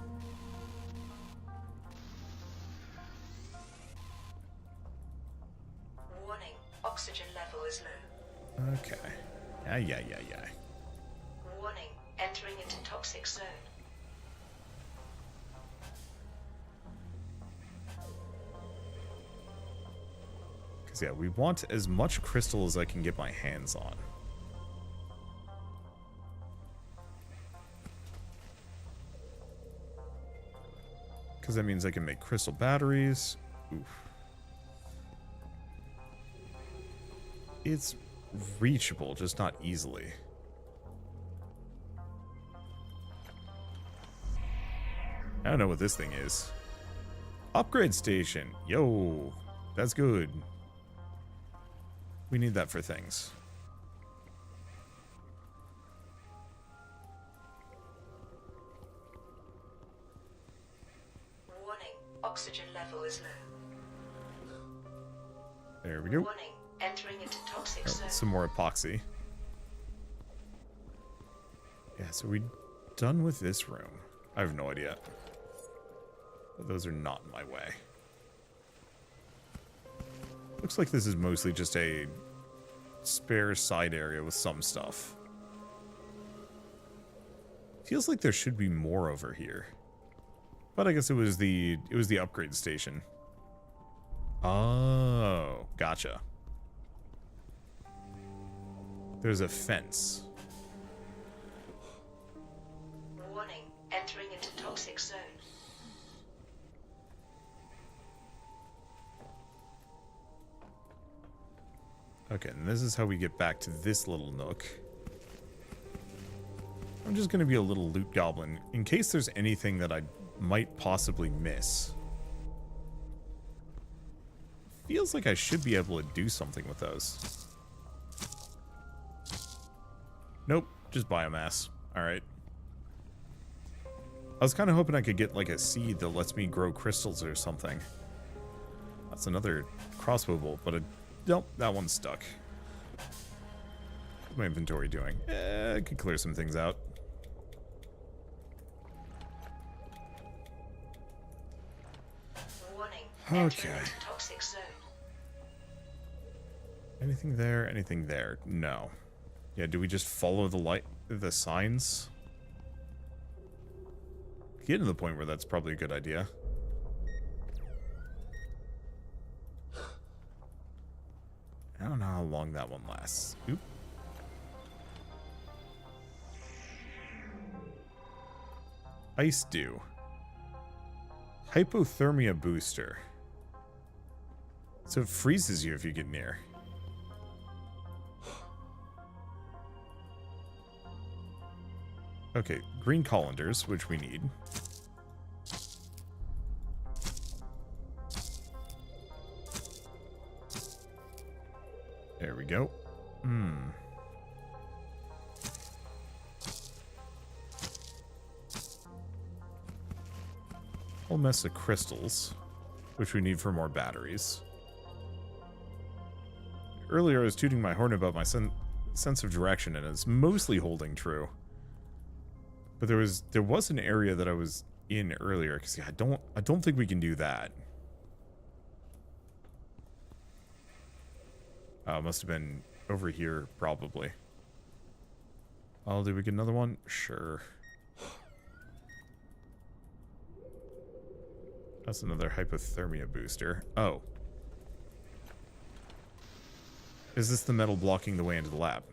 Warning, oxygen level is low. Okay. Yeah. Warning, entering into toxic zone. Because yeah, we want as much crystal as I can get my hands on. Because that means I can make crystal batteries. Oof. It's reachable, just not easily. I don't know what this thing is. Upgrade station. Yo, that's good. We need that for things. Warning, oxygen level is low. There we go. Warning, entering into toxic Oh, zone. some more epoxy. Yeah, so we done with this room. I have no idea. But those are not in my way. Looks like this is mostly just a spare side area with some stuff. Feels like there should be more over here. But I guess it was the upgrade station. Oh, gotcha. There's a fence. Warning, entering into toxic zone. Okay, and this is how we get back to this little nook. I'm just going to be a little loot goblin in case there's anything that I might possibly miss. Feels like I should be able to do something with those. Nope, just biomass. Alright. I was kind of hoping I could get like a seed that lets me grow crystals or something. That's another crossbow bolt, but nope, that one's stuck. What's my inventory doing? I could clear some things out. Warning, Okay. entering into toxic zone. Anything there? Anything there? No. Yeah, do we just follow the signs? Getting to the point where that's probably a good idea. I don't know how long that one lasts. Oop. Ice Dew. Hypothermia booster. So it freezes you if you get near. Okay, green colanders, which we need. we go. Whole mess of crystals, which we need for more batteries. Earlier I was tooting my horn about my sense of direction, and it's mostly holding true. But there was an area that I was in earlier, because I don't think we can do that. Must have been over here, probably. Oh, did we get another one? Sure. That's another hypothermia booster. Oh. Is this the metal blocking the way into the lab?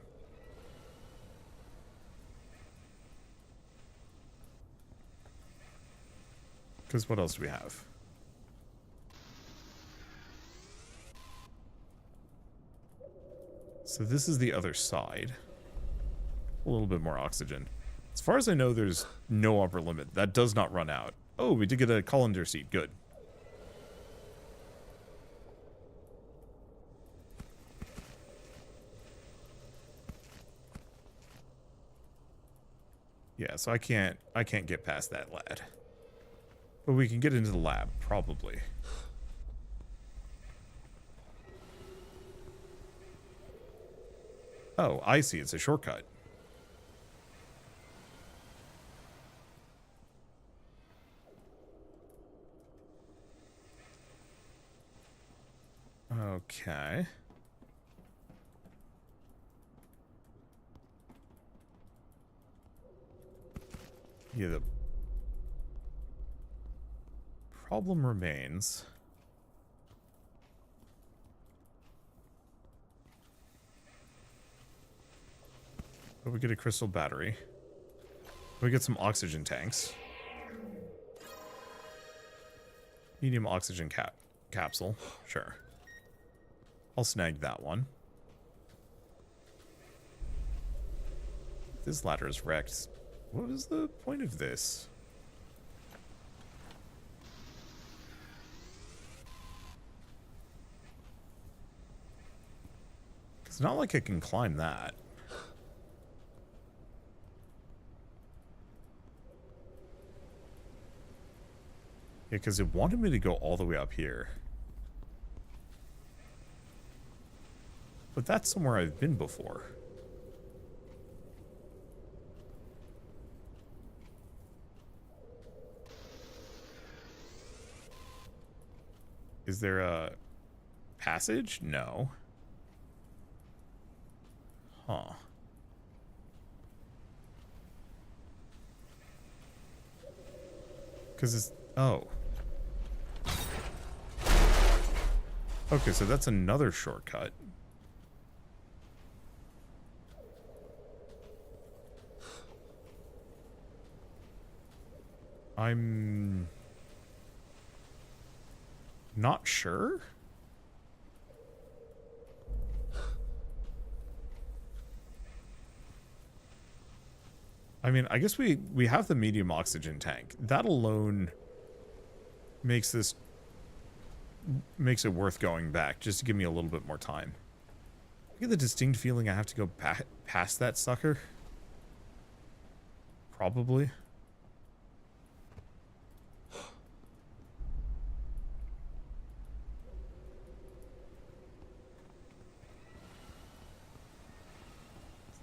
Because what else do we have? So this is the other side. A little bit more oxygen. As far as I know, there's no upper limit. That does not run out. Oh, we did get a colander seed. Good. Yeah, so I can't get past that lad. But we can get into the lab, probably. Oh, I see. It's a shortcut. Okay. Yeah, the problem remains. But we get a crystal battery. We get some oxygen tanks. Medium oxygen capsule. Sure. I'll snag that one. This ladder is wrecked. What was the point of this? It's not like I can climb that. Yeah, because it wanted me to go all the way up here. But that's somewhere I've been before. Is there a passage? No. Huh. Because it's... Oh. Okay, so that's another shortcut. I'm not sure. I mean, I guess we have the medium oxygen tank. That alone makes it worth going back, just to give me a little bit more time. I get the distinct feeling I have to go past that sucker. Probably.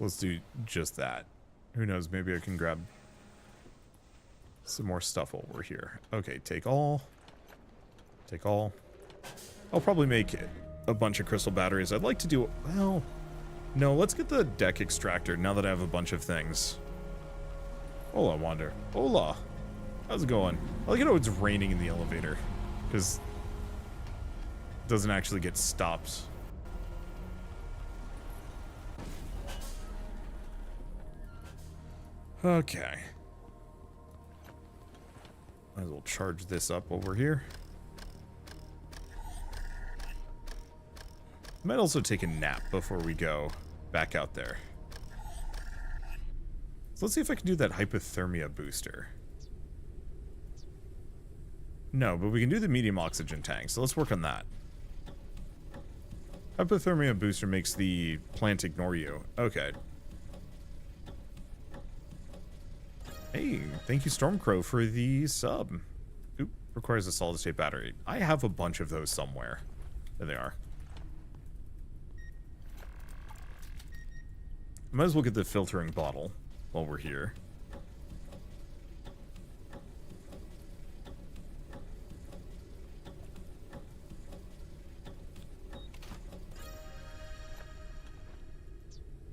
Let's do just that. Who knows, maybe I can grab some more stuff while we're here. Okay, take all. Take all. I'll probably make a bunch of crystal batteries. I'd like to do... Well, no, let's get the deck extractor now that I have a bunch of things. Hola, Wander. Hola. How's it going? I like how it's raining in the elevator. Because it doesn't actually get stopped. Okay. Might as well charge this up while we're here. Might also take a nap before we go back out there. So let's see if I can do that hypothermia booster. No, but we can do the medium oxygen tank, so let's work on that. Hypothermia booster makes the plant ignore you. Okay. Hey, thank you Stormcrow for the sub. Oop, requires a solid state battery. I have a bunch of those somewhere. There they are. Might as well get the filtering bottle while we're here.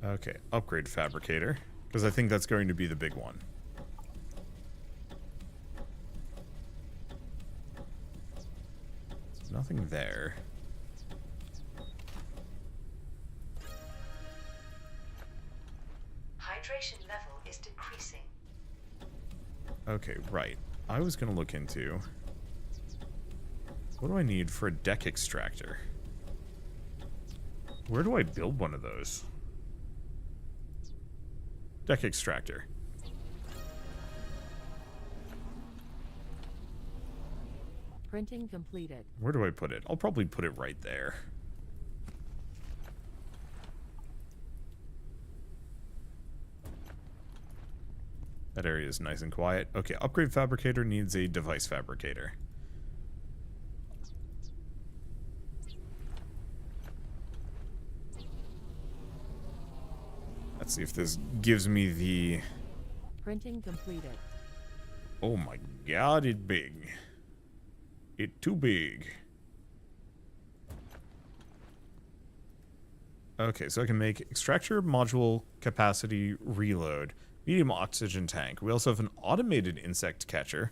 Okay, upgrade fabricator, because I think that's going to be the big one. There's nothing there. Hydration level is decreasing. Okay, right. I was going to look into... what do I need for a deck extractor? Where do I build one of those? Deck extractor. Printing completed. Where do I put it? I'll probably put it right there. That area is nice and quiet. Okay, upgrade fabricator needs a device fabricator. Let's see if this gives me the... Printing completed. Oh my god, it big. It too big. Okay, so I can make extractor module capacity reload. Medium oxygen tank. We also have an automated insect catcher.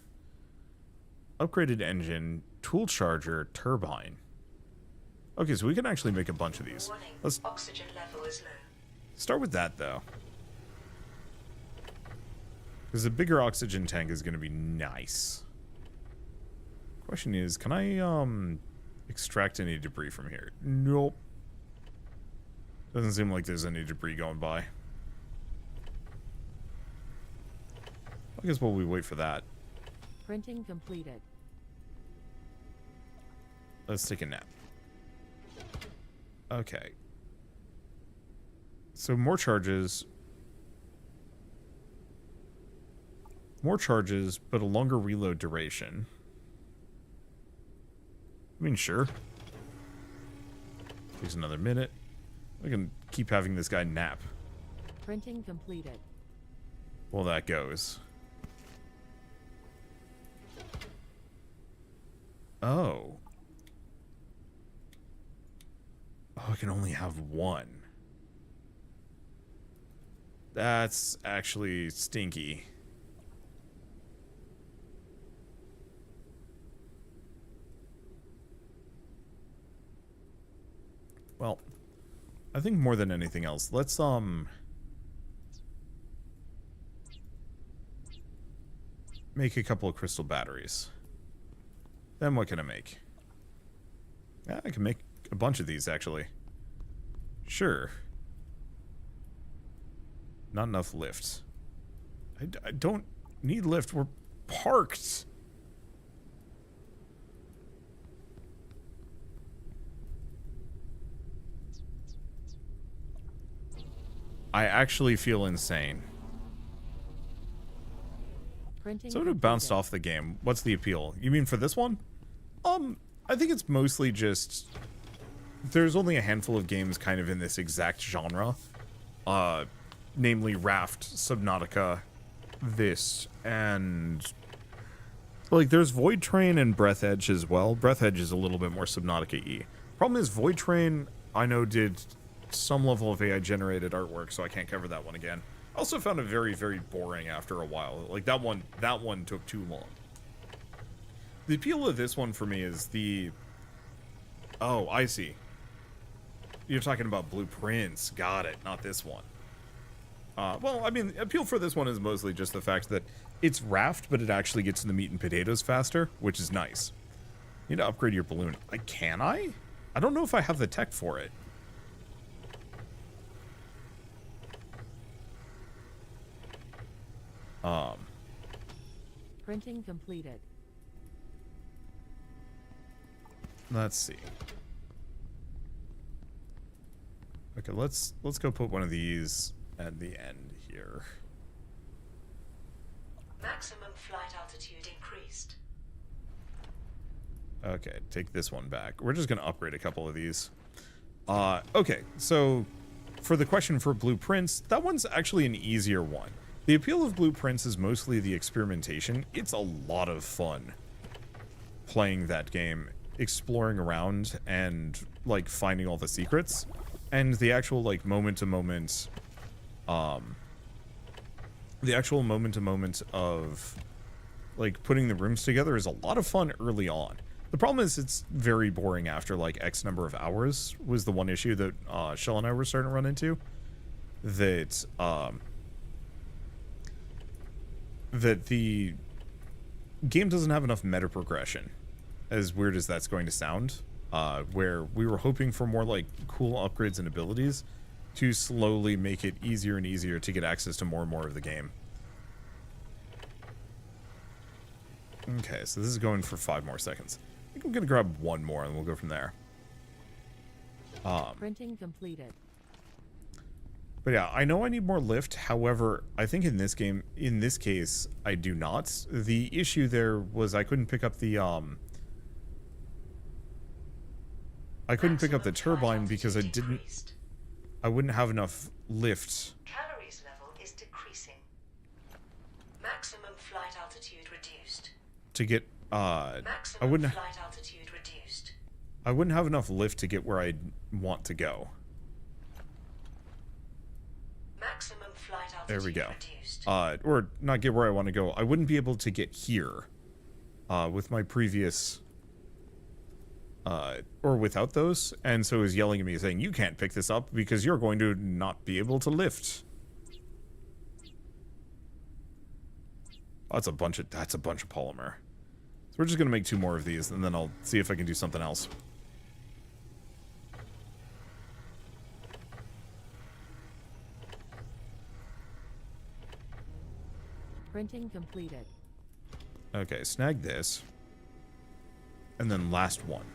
Upgraded engine. Tool charger. Turbine. Okay, so we can actually make a bunch of these. Warning, Let's oxygen level is low. start with that, though. Because the bigger oxygen tank is going to be nice. Question is, can I, extract any debris from here? Nope. Doesn't seem like there's any debris going by. I guess while we wait for that, Printing completed. let's take a nap. Okay. So more charges. More charges, but a longer reload duration. I mean, sure. Takes another minute. I can keep having this guy nap. Printing completed. Well, that goes. Oh. Oh, I can only have one. That's actually stinky. Well, I think more than anything else, let's make a couple of crystal batteries. Then what can I make? Yeah, I can make a bunch of these, actually. Sure. Not enough lifts. I don't need lift. We're parked. I actually feel insane. Printing Someone who bounced completed. off the game. What's the appeal? You mean for this one? I think it's mostly just... there's only a handful of games kind of in this exact genre. Namely Raft, Subnautica, this, and... like, there's Void Train and Breath Edge as well. Breath Edge is a little bit more Subnautica-y. Problem is, Void Train, I know, did some level of AI-generated artwork, so I can't cover that one again. I also found it very, very boring after a while. Like, that one took too long. The appeal of this one for me is the... oh, I see. You're talking about blueprints. Got it. Not this one. Well, I mean, appeal for this one is mostly just the fact that it's Raft, but it actually gets to the meat and potatoes faster, which is nice. You need to upgrade your balloon. Can I? I don't know if I have the tech for it. Printing completed. Let's see. Okay, let's go put one of these at the end here. Maximum flight altitude increased. Okay, take this one back. We're just gonna upgrade a couple of these. Okay, so for the question for blueprints, that one's actually an easier one. The appeal of blueprints is mostly the experimentation. It's a lot of fun playing that game, exploring around and like finding all the secrets, and the actual like moment to moment of like putting the rooms together is a lot of fun early on. The problem is it's very boring after like X number of hours, was the one issue that Shell and I were starting to run into. That that the game doesn't have enough meta progression, as weird as that's going to sound, where we were hoping for more like cool upgrades and abilities to slowly make it easier and easier to get access to more and more of the game. Okay, so this is going for 5 more seconds. I think I'm gonna grab one more and we'll go from there. Printing completed. But yeah, I know I need more lift. However, I think in this game, in this case, I do not. The issue there was I couldn't pick up the turbine because I wouldn't have enough lift. Calories level is decreasing. Maximum flight altitude reduced. To get Maximum flight altitude reduced. I wouldn't have enough lift to get where I want to go. Maximum flight altitude There we go. reduced. Or not get where I want to go. I wouldn't be able to get here with my previous or without those, and so he was yelling at me saying, you can't pick this up because you're going to not be able to lift. Oh, that's a bunch of polymer. So we're just gonna make 2 more of these, and then I'll see if I can do something else. Printing completed. Okay, snag this. And then last one.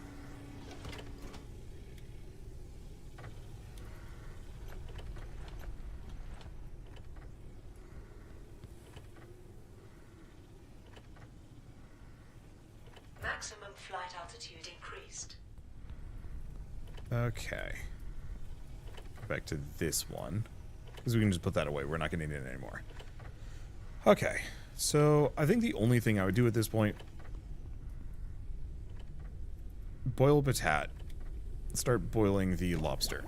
Maximum flight altitude increased. Okay. Back to this one. Because we can just put that away. We're not going to need it anymore. Okay. So, I think the only thing I would do at this point... boil patat. Start boiling the lobster.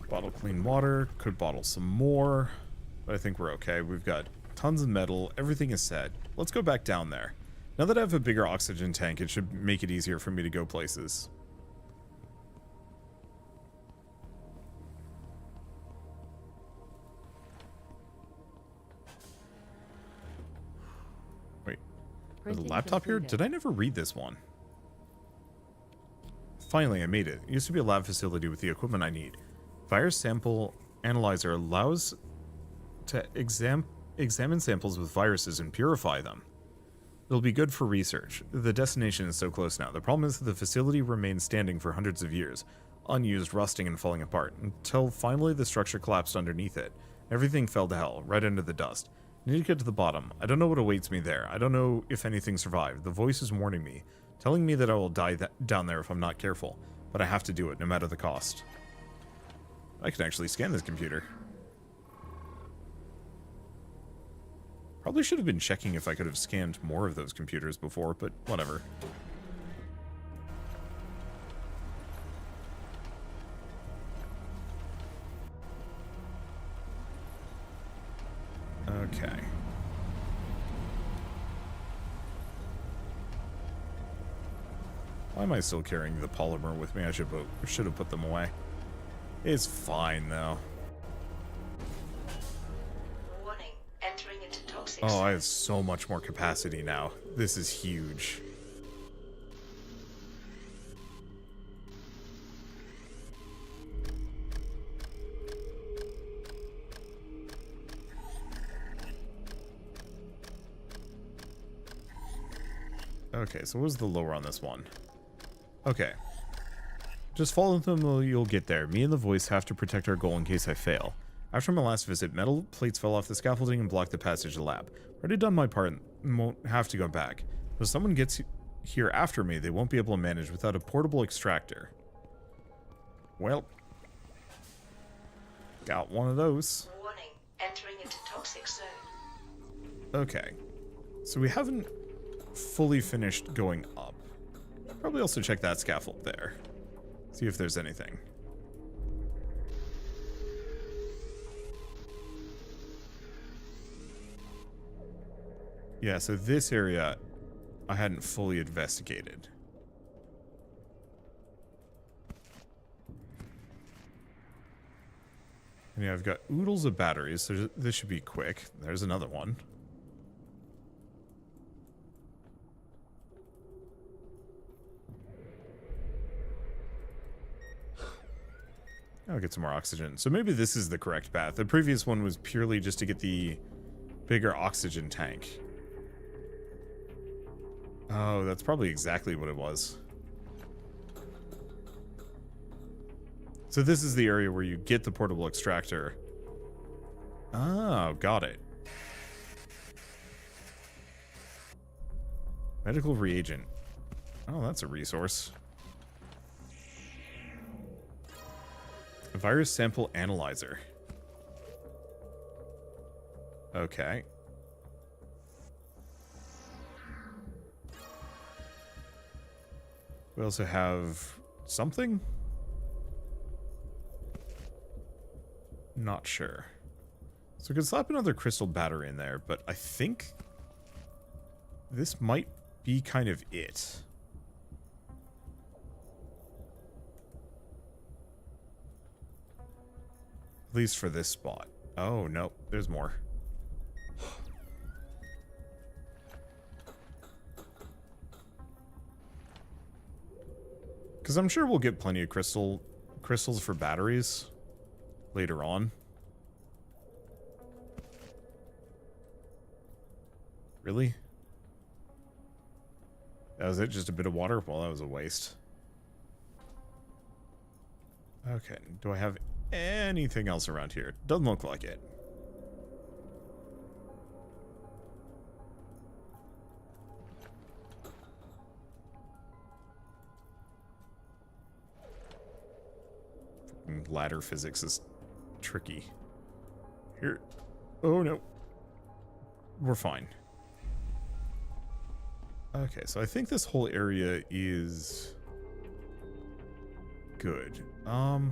Bottle clean water. Could bottle some more. But I think we're okay. We've got tons of metal. Everything is set. Let's go back down there. Now that I have a bigger oxygen tank, it should make it easier for me to go places. Wait. There's a laptop here? Did I never read this one? Finally, I made it. It used to be a lab facility with the equipment I need. Virus sample analyzer allows to examine samples with viruses and purify them. It'll be good for research. The destination is so close now. The problem is that the facility remained standing for hundreds of years, unused, rusting, and falling apart, until finally the structure collapsed underneath it. Everything fell to hell, right into the dust. I need to get to the bottom. I don't know what awaits me there. I don't know if anything survived. The voice is warning me, telling me that I will die down there if I'm not careful, but I have to do it, no matter the cost. I can actually scan this computer. Probably should have been checking if I could have scanned more of those computers before, but whatever. Okay. Why am I still carrying the polymer with me? I should have put them away. It's fine, though. Warning, entering into toxic Oh, I have so much more capacity now. This is huge. Okay, so what was the lower on this one? Okay. Just follow them or you'll get there. Me and the voice have to protect our goal in case I fail. After my last visit, metal plates fell off the scaffolding and blocked the passage to the lab. Already done my part and won't have to go back. If someone gets here after me, they won't be able to manage without a portable extractor. Well, got one of those. Warning, entering into toxic zone. Okay, so we haven't fully finished going up. Probably also check that scaffold there. See if there's anything. Yeah, so this area I hadn't fully investigated. And yeah, I've got oodles of batteries, so this should be quick. There's another one. I'll get some more oxygen. So maybe this is the correct path. The previous one was purely just to get the bigger oxygen tank. Oh, that's probably exactly what it was. So this is the area where you get the portable extractor. Oh, got it. Medical reagent. Oh, that's a resource. A virus sample analyzer. Okay. We also have something? Not sure. So we could slap another crystal battery in there, but I think this might be kind of it. At least for this spot. Oh, no, there's more. Because I'm sure we'll get plenty of crystals for batteries later on. Really? That was it? Just a bit of water? Well, that was a waste. Okay, do I have anything else around here? Doesn't look like it. Ladder physics is tricky. Here. Oh, no. We're fine. Okay, so I think this whole area is good. Let's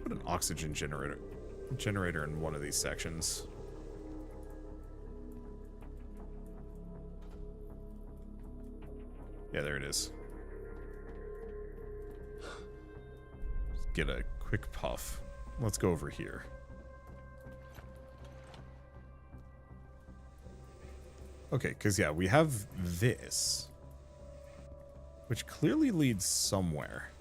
put an oxygen generator in one of these sections. Yeah, there it is. Just get a quick puff. Let's go over here. Okay, because yeah, we have this, which clearly leads somewhere.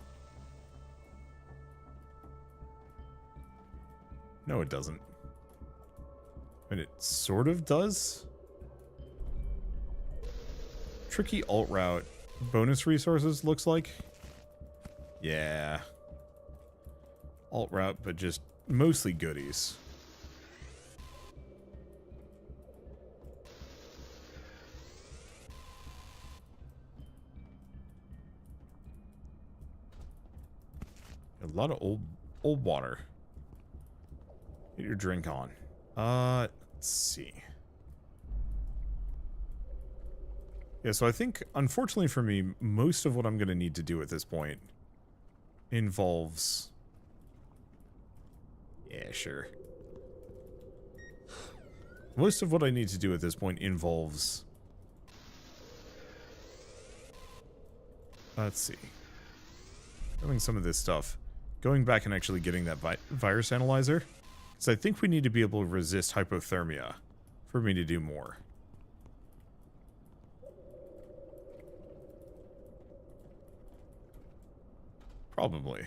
No, it doesn't. I mean, it sort of does. Tricky alt route. Bonus resources, looks like. Yeah. Alt route, but just mostly goodies. A lot of old water. Get your drink on. Let's see. Yeah, so I think, unfortunately for me, most of what I'm going to need to do at this point involves... Yeah, sure. Most of what I need to do at this point involves... Let's see. Doing some of this stuff. Going back and actually getting that virus analyzer. Because I think we need to be able to resist hypothermia for me to do more. Probably.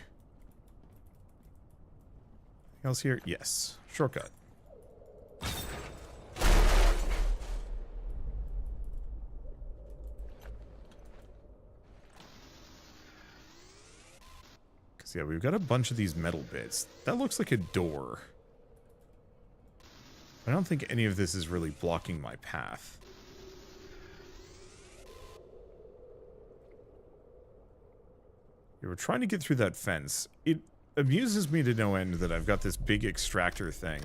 Anything else here? Yes. Shortcut. So yeah, we've got a bunch of these metal bits. That looks like a door. I don't think any of this is really blocking my path. Yeah, we're trying to get through that fence. It amuses me to no end that I've got this big extractor thing.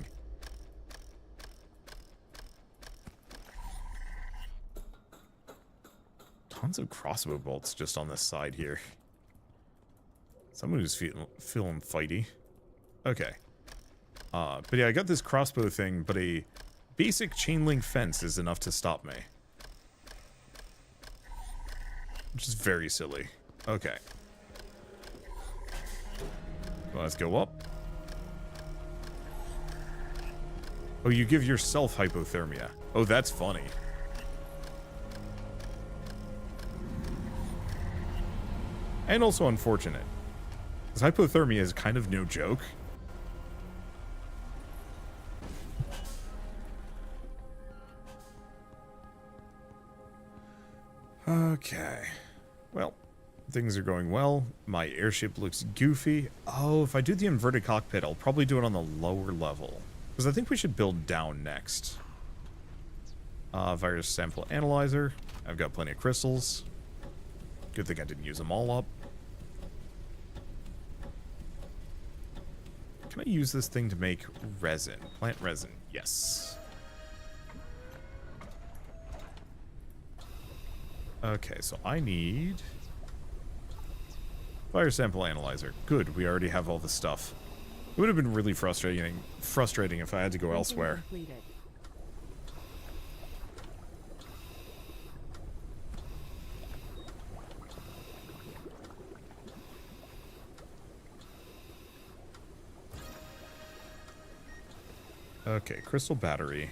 Tons of crossbow bolts just on this side here. Someone who's feeling fighty. Okay. But yeah, I got this crossbow thing, but a basic chain link fence is enough to stop me. Which is very silly. Okay. Well, let's go up. Oh, you give yourself hypothermia. Oh, that's funny. And also unfortunate. Because hypothermia is kind of no joke. Okay. Well, things are going well. My airship looks goofy. Oh, if I do the inverted cockpit, I'll probably do it on the lower level. Because I think we should build down next. Virus sample analyzer. I've got plenty of crystals. Good thing I didn't use them all up. Can I use this thing to make resin? Plant resin. Yes. Okay, so I need... Fire sample analyzer. Good, we already have all the stuff. It would have been really frustrating if I had to go elsewhere. Completed. Okay, crystal battery.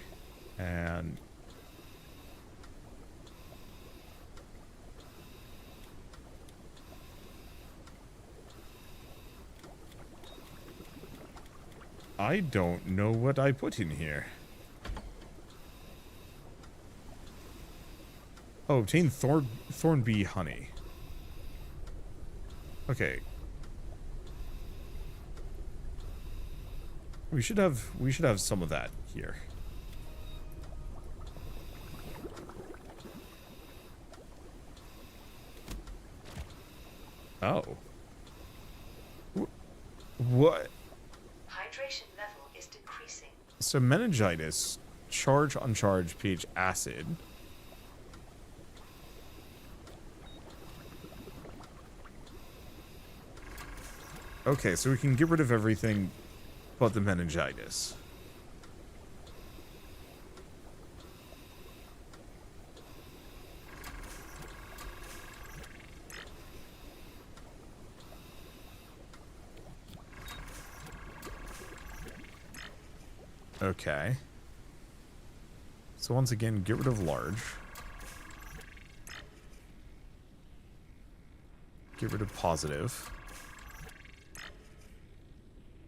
And... I don't know what I put in here. Oh, obtain thorn bee honey. Okay. We should have some of that here. Oh. What? Hydration level is decreasing. So meningitis, charge, uncharged, pH acid. Okay, so we can get rid of everything but the meningitis. Okay. So once again, get rid of large. Get rid of positive.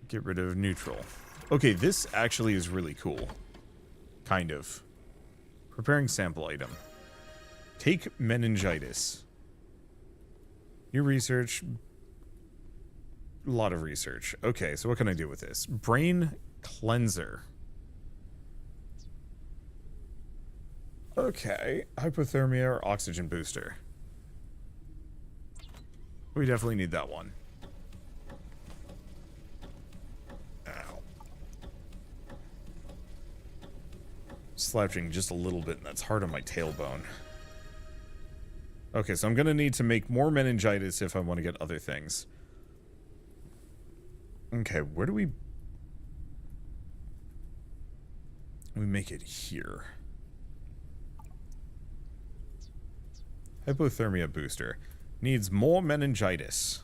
Get rid of neutral. Okay, this actually is really cool. Kind of. Preparing sample item. Take meningitis. New research. A lot of research. Okay, so what can I do with this? Brain cleanser. Okay, hypothermia or oxygen booster. We definitely need that one. Ow. Slouching just a little bit, and that's hard on my tailbone. Okay, so I'm gonna need to make more meningitis if I want to get other things. Okay, where do we make it here? Hypothermia booster. Needs more meningitis.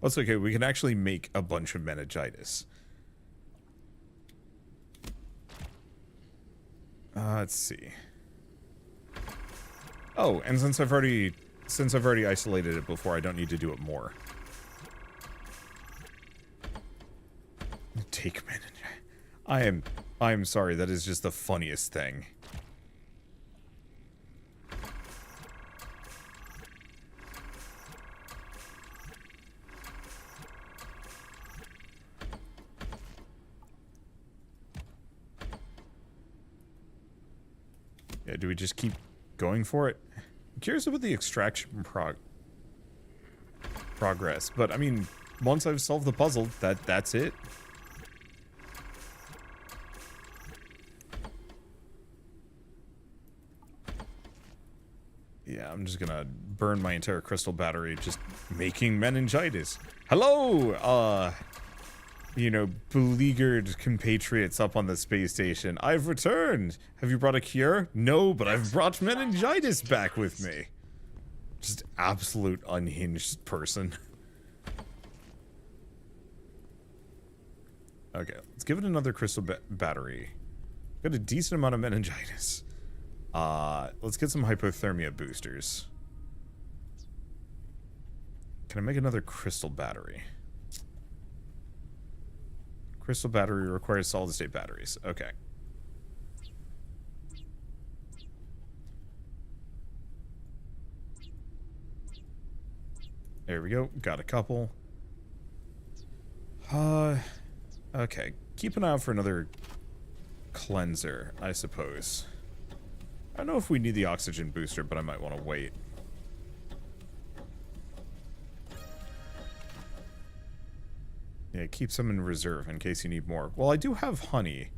That's okay, we can actually make a bunch of meningitis. Let's see. Oh, and since I've already isolated it before, I don't need to do it more. Take meningitis. I am sorry, that is just the funniest thing. Yeah, do we just keep going for it? I'm curious about the extraction progress, but I mean, once I've solved the puzzle, that's it. Yeah, I'm just gonna burn my entire crystal battery just making meningitis. Hello, you know, beleaguered compatriots up on the space station. I've returned. Have you brought a cure? No, but I've brought meningitis back with me. Just absolute unhinged person. Okay, let's give it another crystal battery. Got a decent amount of meningitis. Let's get some hypothermia boosters. Can I make another crystal battery? Crystal battery requires solid state batteries. Okay. There we go. Got a couple. Okay. Keep an eye out for another cleanser, I suppose. I don't know if we need the oxygen booster, but I might want to wait. Yeah, keep some in reserve in case you need more. Well, I do have honey.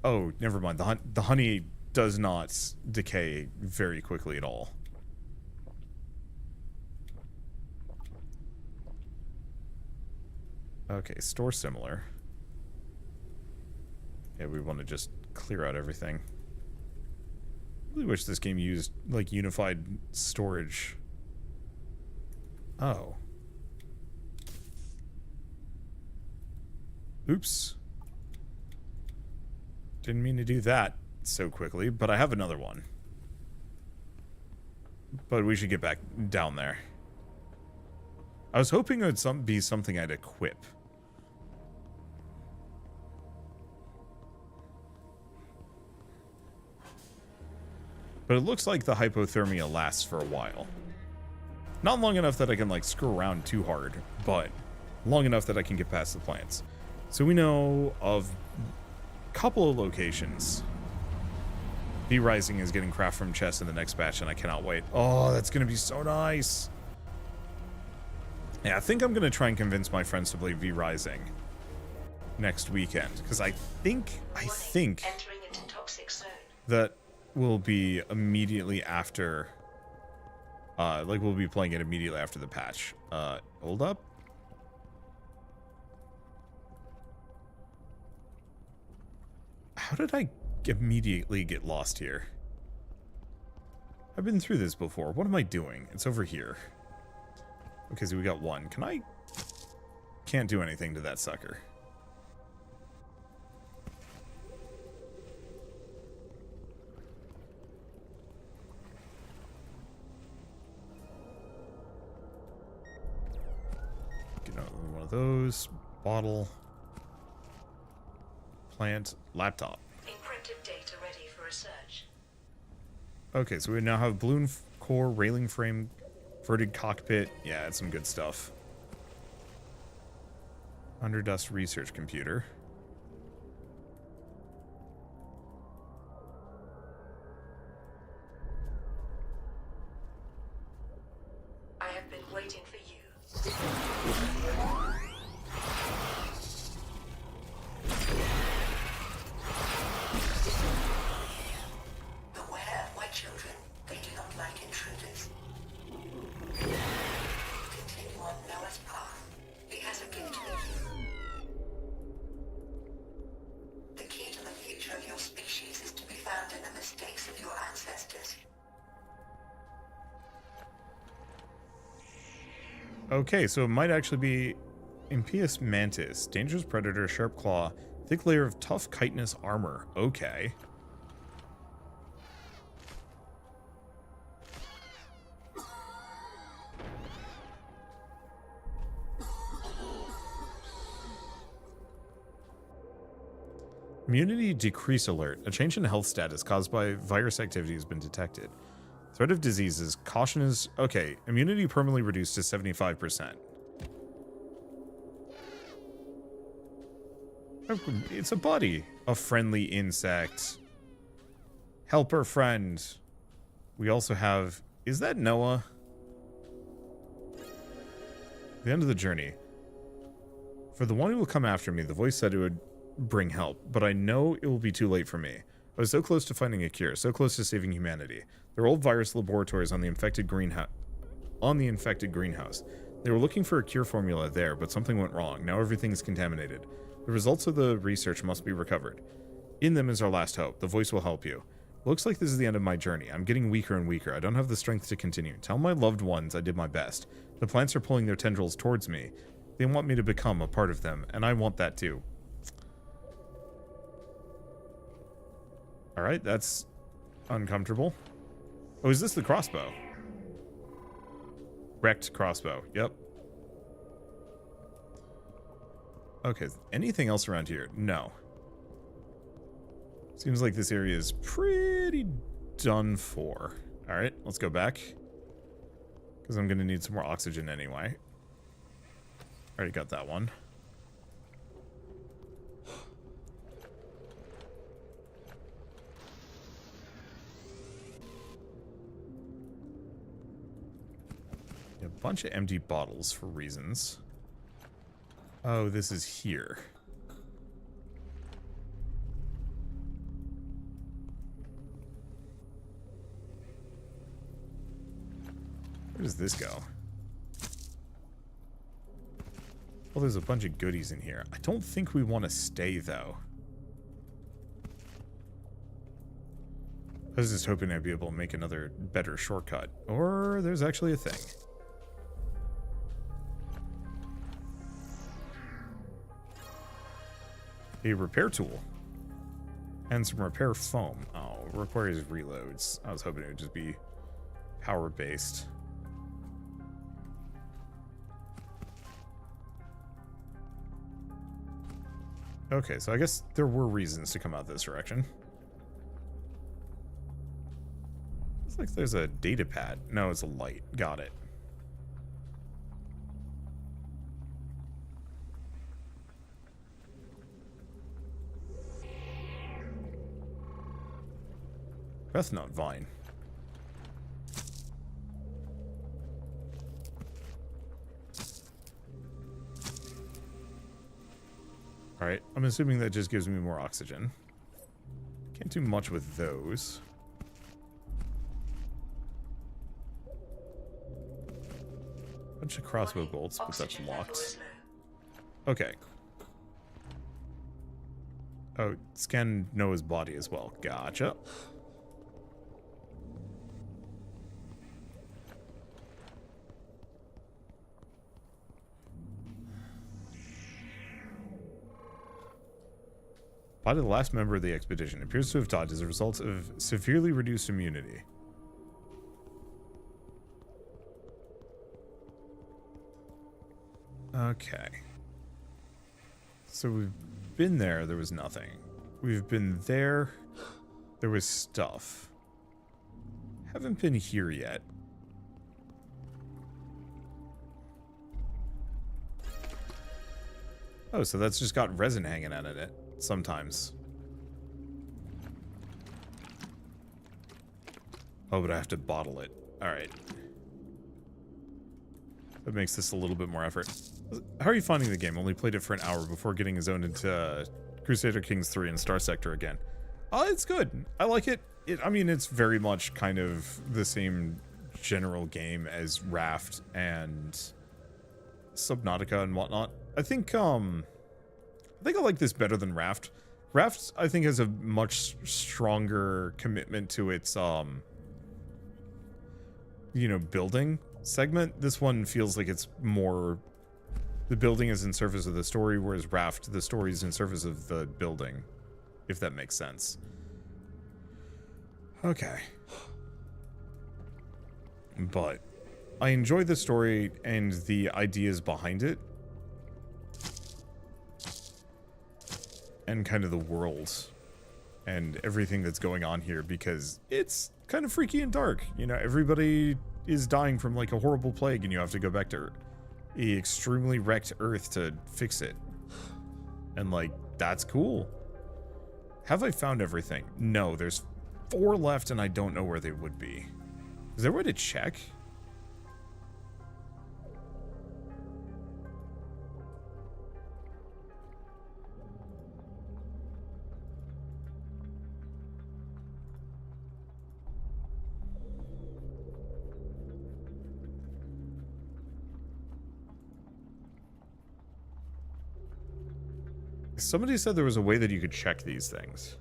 Oh, never mind. The honey does not decay very quickly at all. Okay, store similar. Yeah, we want to just clear out everything. Really wish this game used, like, unified storage. Oh. Oops. Didn't mean to do that so quickly, but I have another one. But we should get back down there. I was hoping it would be something I'd equip. But it looks like the hypothermia lasts for a while. Not long enough that I can, like, screw around too hard, but long enough that I can get past the plants. So we know of a couple of locations. V-Rising is getting craft from chests in the next batch, and I cannot wait. Oh, that's going to be so nice. Yeah, I think I'm going to try and convince my friends to play V-Rising next weekend. Because I think Entering into toxic zone. that will be immediately after, like, we'll be playing it immediately after the patch. Hold up. How did I immediately get lost here? I've been through this before. What am I doing? It's over here. Okay, so we got one. Can't do anything to that sucker. Get another one of those. Bottle. Plant. Laptop. Encrypted data ready for research. Okay, so we now have balloon core, railing frame, verted cockpit. Yeah, that's some good stuff. Underdust research computer. I have been waiting for you. Beware, my children. They do not like intruders. Continue on Noah's path. He has a gift for you. The key to the future of your species is to be found in the mistakes of your ancestors. Okay, so it might actually be Impious Mantis. Dangerous predator, sharp claw, thick layer of tough chitinous armor. Okay. Immunity decrease alert. A change in health status caused by virus activity has been detected. Threat of diseases. Caution is... Okay, immunity permanently reduced to 75%. It's a buddy. A friendly insect. Helper friend. We also have... Is that Noah? The end of the journey. For the one who will come after me, the voice said it would bring help, but I know it will be too late for me. I was so close to finding a cure, so close to saving humanity. There were old virus laboratories on the infected greenhouse. They were looking for a cure formula there, but something went wrong. Now everything is contaminated. The results of the research must be recovered. In them is our last hope. The voice will help you. Looks like this is the end of my journey. I'm getting weaker and weaker. I don't have the strength to continue. Tell my loved ones I did my best. The plants are pulling their tendrils towards me. They want me to become a part of them, and I want that too. Alright, that's uncomfortable. Oh, is this the crossbow? Wrecked crossbow. Yep. Okay, anything else around here? No. Seems like this area is pretty done for. Alright, let's go back. Because I'm going to need some more oxygen anyway. Already got that one. A bunch of empty bottles for reasons. Oh, this is here. Where does this go? Well, there's a bunch of goodies in here. I don't think we want to stay, though. I was just hoping I'd be able to make another better shortcut. Or there's actually a thing. A repair tool. And some repair foam. Oh, requires reloads. I was hoping it would just be power-based. Okay, so I guess there were reasons to come out this direction. Looks like there's a data pad. No, it's a light. Got it. Breath not vine. Alright, I'm assuming that just gives me more oxygen. Can't do much with those. Bunch of crossbow bolts, but that's locked. Okay. Oh, scan Noah's body as well. Gotcha. Body of the last member of the expedition appears to have died as a result of severely reduced immunity. Okay. So we've been there, there was nothing. We've been there, there was stuff. Haven't been here yet. Oh, so that's just got resin hanging out of it. Sometimes. Oh, but I have to bottle it. Alright. That makes this a little bit more effort. How are you finding the game? Only played it for an hour before getting zoned into Crusader Kings 3 and Star Sector again. It's good. I like it. I mean, it's very much kind of the same general game as Raft and Subnautica and whatnot. I think I like this better than Raft. Raft, I think, has a much stronger commitment to its, you know, building segment. This one feels like it's more... The building is in service of the story, whereas Raft, the story is in service of the building, if that makes sense. Okay. But I enjoy the story and the ideas behind it. And kind of the world and everything that's going on here, because it's kind of freaky and dark. You know, everybody is dying from like a horrible plague and you have to go back to a extremely wrecked Earth to fix it. And like, that's cool. Have I found everything? No, there's 4 left, and I don't know where they would be. Is there a way to check? Somebody said there was a way that you could check these things.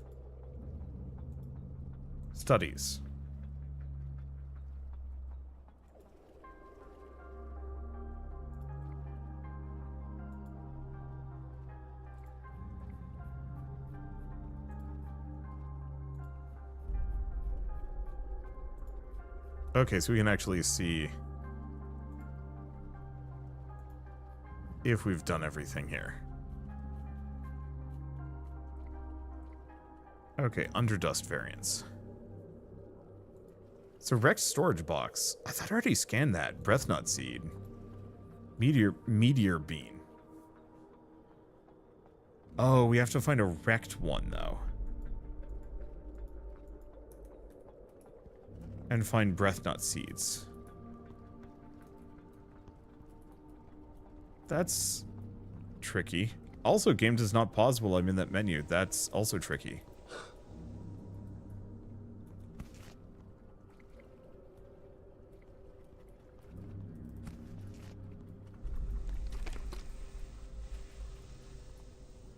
Studies. Okay, so we can actually see if we've done everything here. Okay, underdust variants. So wrecked storage box. I thought I already scanned that. Breath nut seed. Meteor bean. Oh, we have to find a wrecked one though. And find breath nut seeds. That's tricky. Also, game does not pause while I'm in that menu. That's also tricky.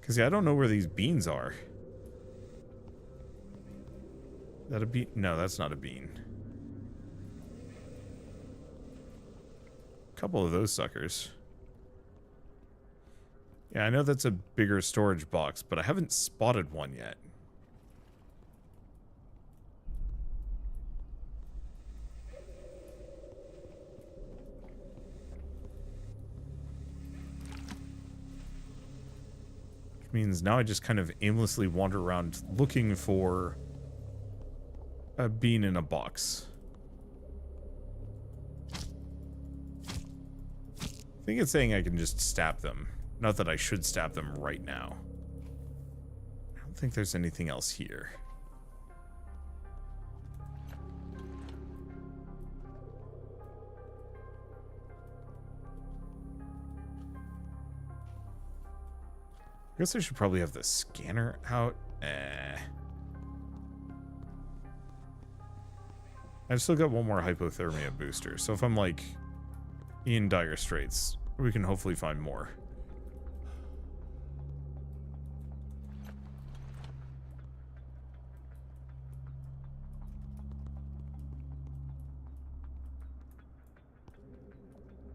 Because, yeah, I don't know where these beans are. Is that a bean? No, that's not a bean. A couple of those suckers. Yeah, I know that's a bigger storage box, but I haven't spotted one yet. Which means now I just kind of aimlessly wander around looking for a bean in a box. I think it's saying I can just stab them. Not that I should stab them right now. I don't think there's anything else here. I guess I should probably have the scanner out. I've still got one more hypothermia booster, so if I'm like in dire straits, we can hopefully find more.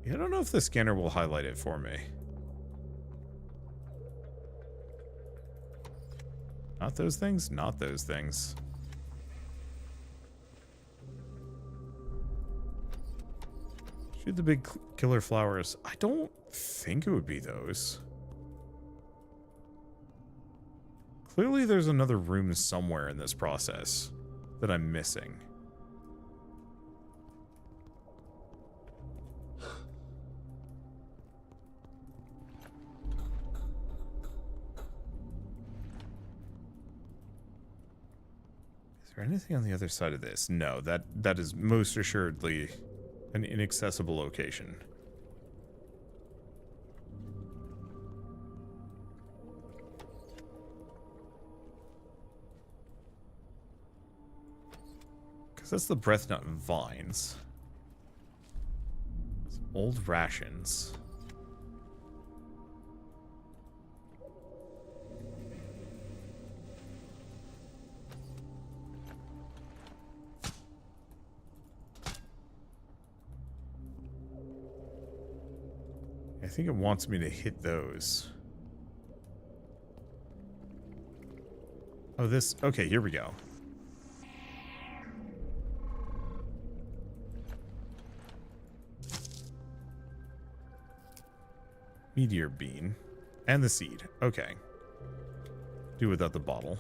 Yeah, I don't know if the scanner will highlight it for me. Not those things? Not those things. Shoot the big killer flowers. I don't think it would be those. Clearly there's another room somewhere in this process that I'm missing. Is there anything on the other side of this? No, that is most assuredly an inaccessible location. Because that's the breath nut and vines. Some old rations. I think it wants me to hit those. Oh, this... Okay, here we go. Meteor bean. And the seed. Okay. Do without the bottle.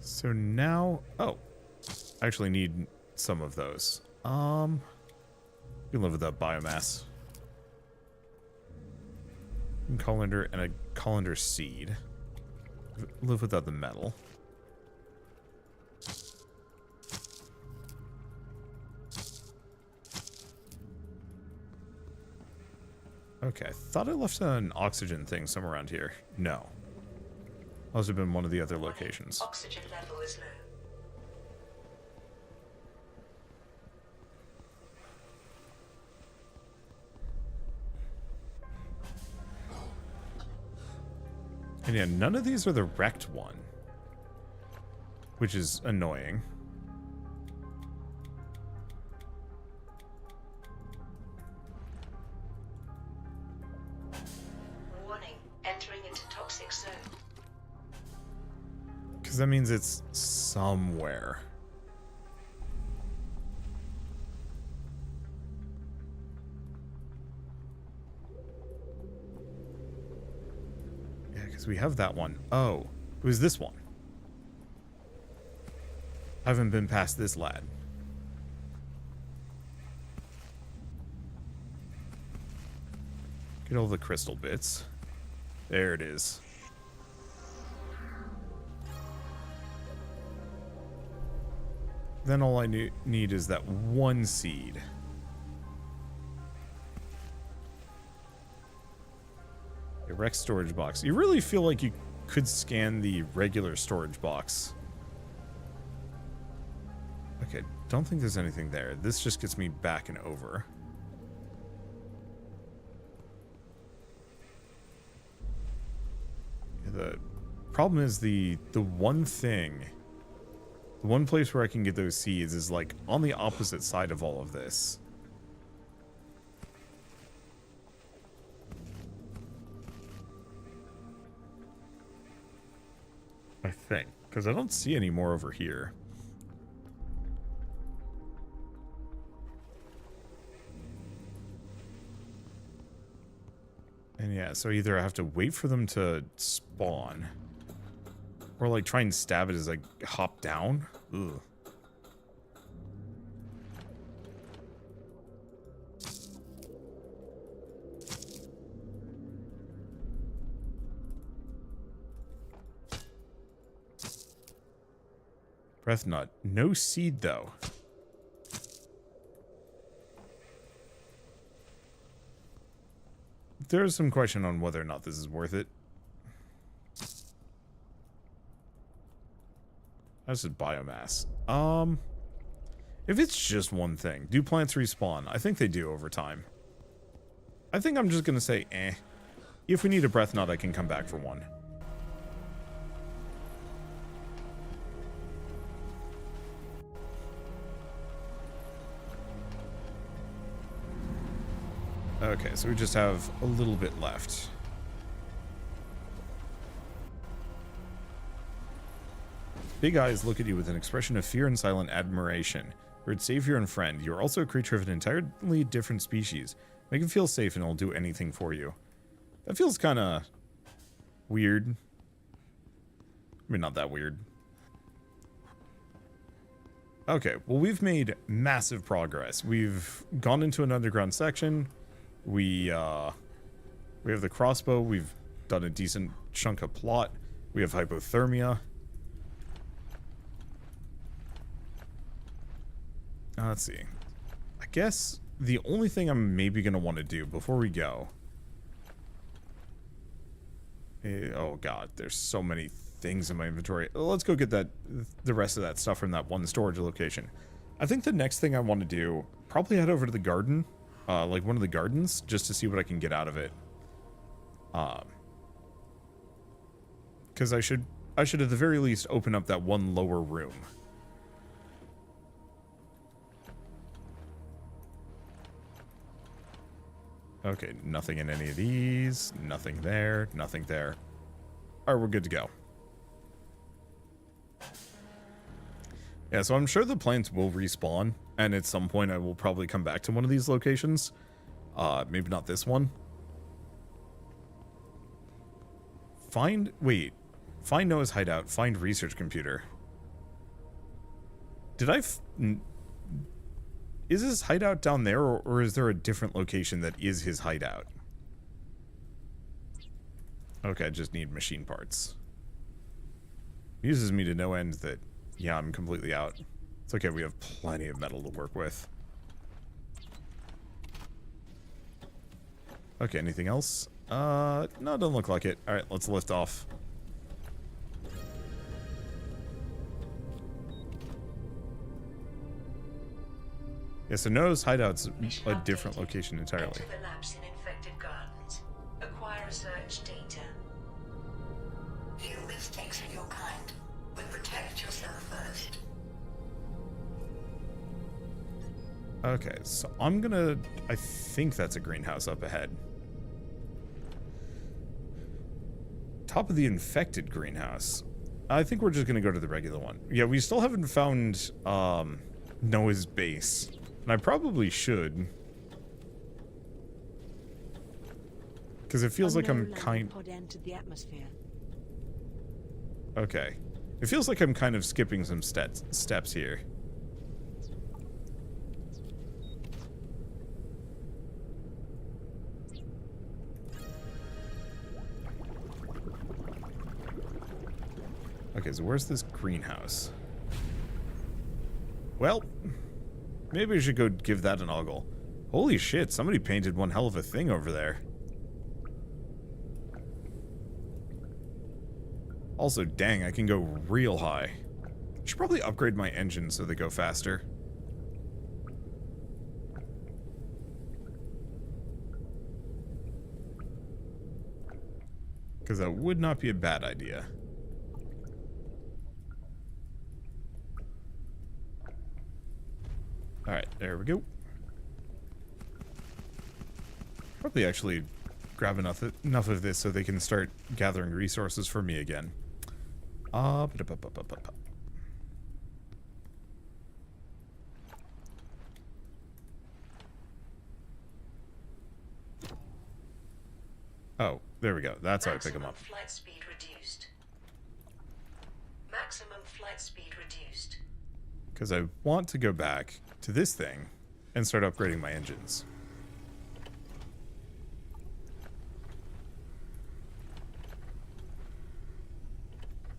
So now... Oh. I actually need some of those. You can live with that biomass. Colander and a colander seed. live without the metal. Okay, I thought I left an oxygen thing somewhere around here. No. Must have been one of the other locations. Oxygen level is low. And yeah, none of these are the wrecked one. Which is annoying. Warning, entering into toxic zone. Because that means it's somewhere. Yeah, because we have that one. Oh, it was this one. I haven't been past this lad. Get all the crystal bits. There it is. Then all I need is that one seed. A wrecked storage box. You really feel like you could scan the regular storage box. Okay, don't think there's anything there. This just gets me back and over. The problem is the one thing, the one place where I can get those seeds is like on the opposite side of all of this. I think, because I don't see any more over here. And yeah, so either I have to wait for them to spawn, or like try and stab it as I hop down. Ugh. Breath nut. No seed though. There's some question on whether or not this is worth it. That's just biomass. If it's just one thing, do plants respawn? I think they do over time. I think I'm just gonna say, eh. If we need a breath nut, I can come back for one. Okay, so we just have a little bit left. Big eyes look at you with an expression of fear and silent admiration. Bird savior and friend, you are also a creature of an entirely different species. Make him feel safe and he'll do anything for you. That feels kind of weird. I mean, not that weird. Okay, well, we've made massive progress. We've gone into an underground section. We have the crossbow. We've done a decent chunk of plot. We have hypothermia. Let's see. I guess the only thing I'm maybe going to want to do before we go... Oh god, there's so many things in my inventory. Let's go get the rest of that stuff from that one storage location. I think the next thing I want to do, probably head over to the garden. Like one of the gardens, just to see what I can get out of it. Because I should at the very least open up that one lower room. Okay, nothing in any of these, nothing there, nothing there. Alright, we're good to go. Yeah, so I'm sure the plants will respawn, and at some point I will probably come back to one of these locations. Maybe not this one. Find Noah's hideout, find research computer. Did I... Is his hideout down there, or is there a different location that is his hideout? Okay, I just need machine parts. Amuses me to no end that, yeah, I'm completely out. It's okay, we have plenty of metal to work with. Okay, anything else? No, don't look like it. Alright, let's lift off. Yeah, so Noah's hideout's a different location entirely. Enter the labs in infected gardens. Acquire research data. Few mistakes of your kind, but protect yourself first. Okay, so I'm gonna... I think that's a greenhouse up ahead. Top of the infected greenhouse. I think we're just gonna go to the regular one. Yeah, we still haven't found Noah's base. And I probably should. Because it feels like I'm kind... pod entered the atmosphere. Okay. It feels like I'm kind of skipping some steps here. Okay, so where's this greenhouse? Well, maybe I should go give that an ogle. Holy shit, somebody painted one hell of a thing over there. Also, dang, I can go real high. I should probably upgrade my engines so they go faster. Because that would not be a bad idea. Alright, there we go. Probably actually grab enough of this so they can start gathering resources for me again. Oh, there we go. That's how I pick them up. Flight speed reduced. Maximum flight speed reduced. Because I want to go back to this thing and start upgrading my engines.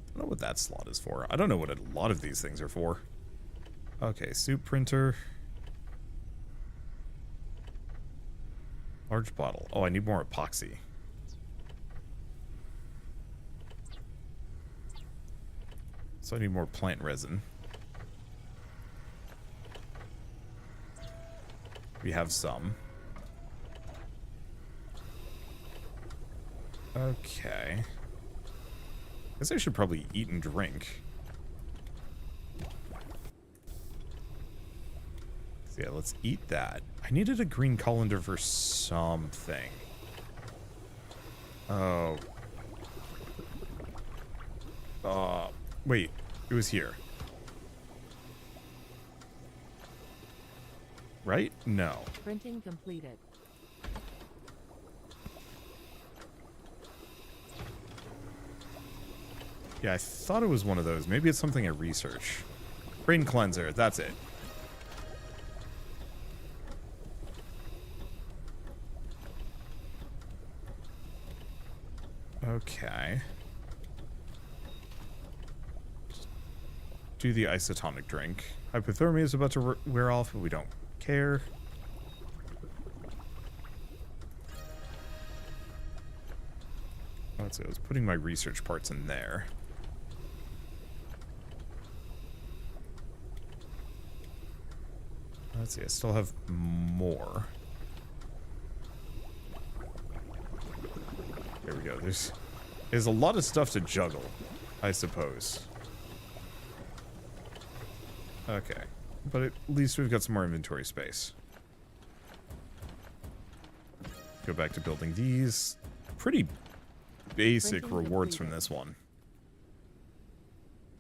I don't know what that slot is for. I don't know what a lot of these things are for. Okay, soup printer. Large bottle. Oh, I need more epoxy. So I need more plant resin. We have some. Okay. Guess I should probably eat and drink. So yeah, let's eat that. I needed a green colander for something. Oh. Wait. It was here. Right? No. Printing completed. Yeah, I thought it was one of those. Maybe it's something I research. Brain cleanser, that's it. Okay. Do the isotonic drink. Hypothermia is about to wear off, but we don't care. Let's see, I was putting my research parts in there. Let's see, I still have more. There we go. There's a lot of stuff to juggle, I suppose. Okay. But at least we've got some more inventory space. Go back to building these. Pretty basic rewards from this one.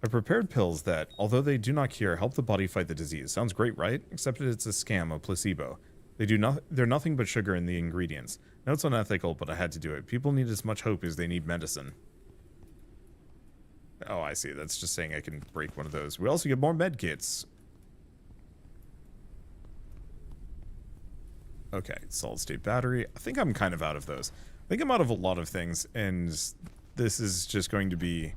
I prepared pills that, although they do not cure, help the body fight the disease. Sounds great, right? Except that it's a scam, a placebo. They're nothing but sugar in the ingredients. No, it's unethical, but I had to do it. People need as much hope as they need medicine. Oh, I see. That's just saying I can break one of those. We also get more med kits. Okay, solid state battery. I think I'm kind of out of those. I think I'm out of a lot of things, and this is just going to be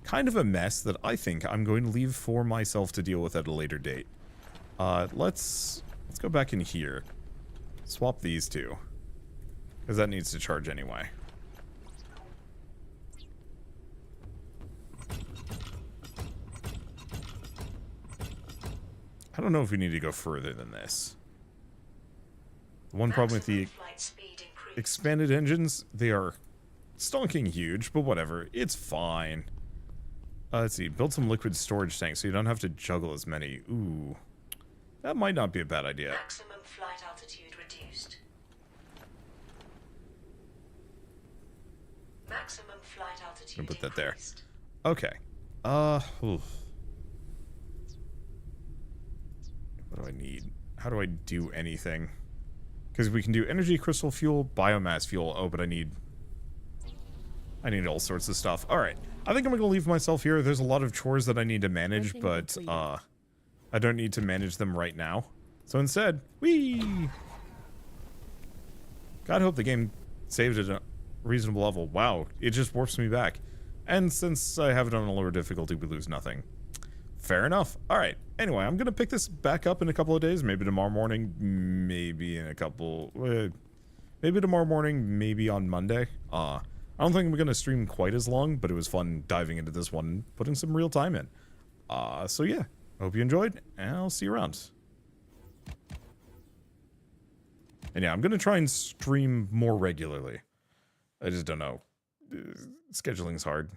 kind of a mess that I think I'm going to leave for myself to deal with at a later date. Let's go back in here. Swap these two. Because that needs to charge anyway. I don't know if we need to go further than this. The one problem with the expanded engines, they are stonking huge, but whatever. It's fine. Let's see. Build some liquid storage tanks so you don't have to juggle as many. Ooh. That might not be a bad idea. Maximum flight altitude reduced. Maximum flight altitude Put that there. increased. Okay. Oof. What do I need? How do I do anything? Because we can do energy, crystal fuel, biomass fuel. Oh, but I need all sorts of stuff. All right. I think I'm going to leave myself here. There's a lot of chores that I need to manage, but I don't need to manage them right now. So instead, whee! God, hope the game saved it at a reasonable level. Wow, it just warps me back. And since I have it on a lower difficulty, we lose nothing. Fair enough. All right. Anyway, I'm going to pick this back up in a couple of days. Maybe tomorrow morning. Maybe in a couple... maybe tomorrow morning. Maybe on Monday. I don't think I'm going to stream quite as long, but it was fun diving into this one and putting some real time in. So yeah. Hope you enjoyed, and I'll see you around. And yeah, I'm going to try and stream more regularly. I just don't know. Scheduling's hard.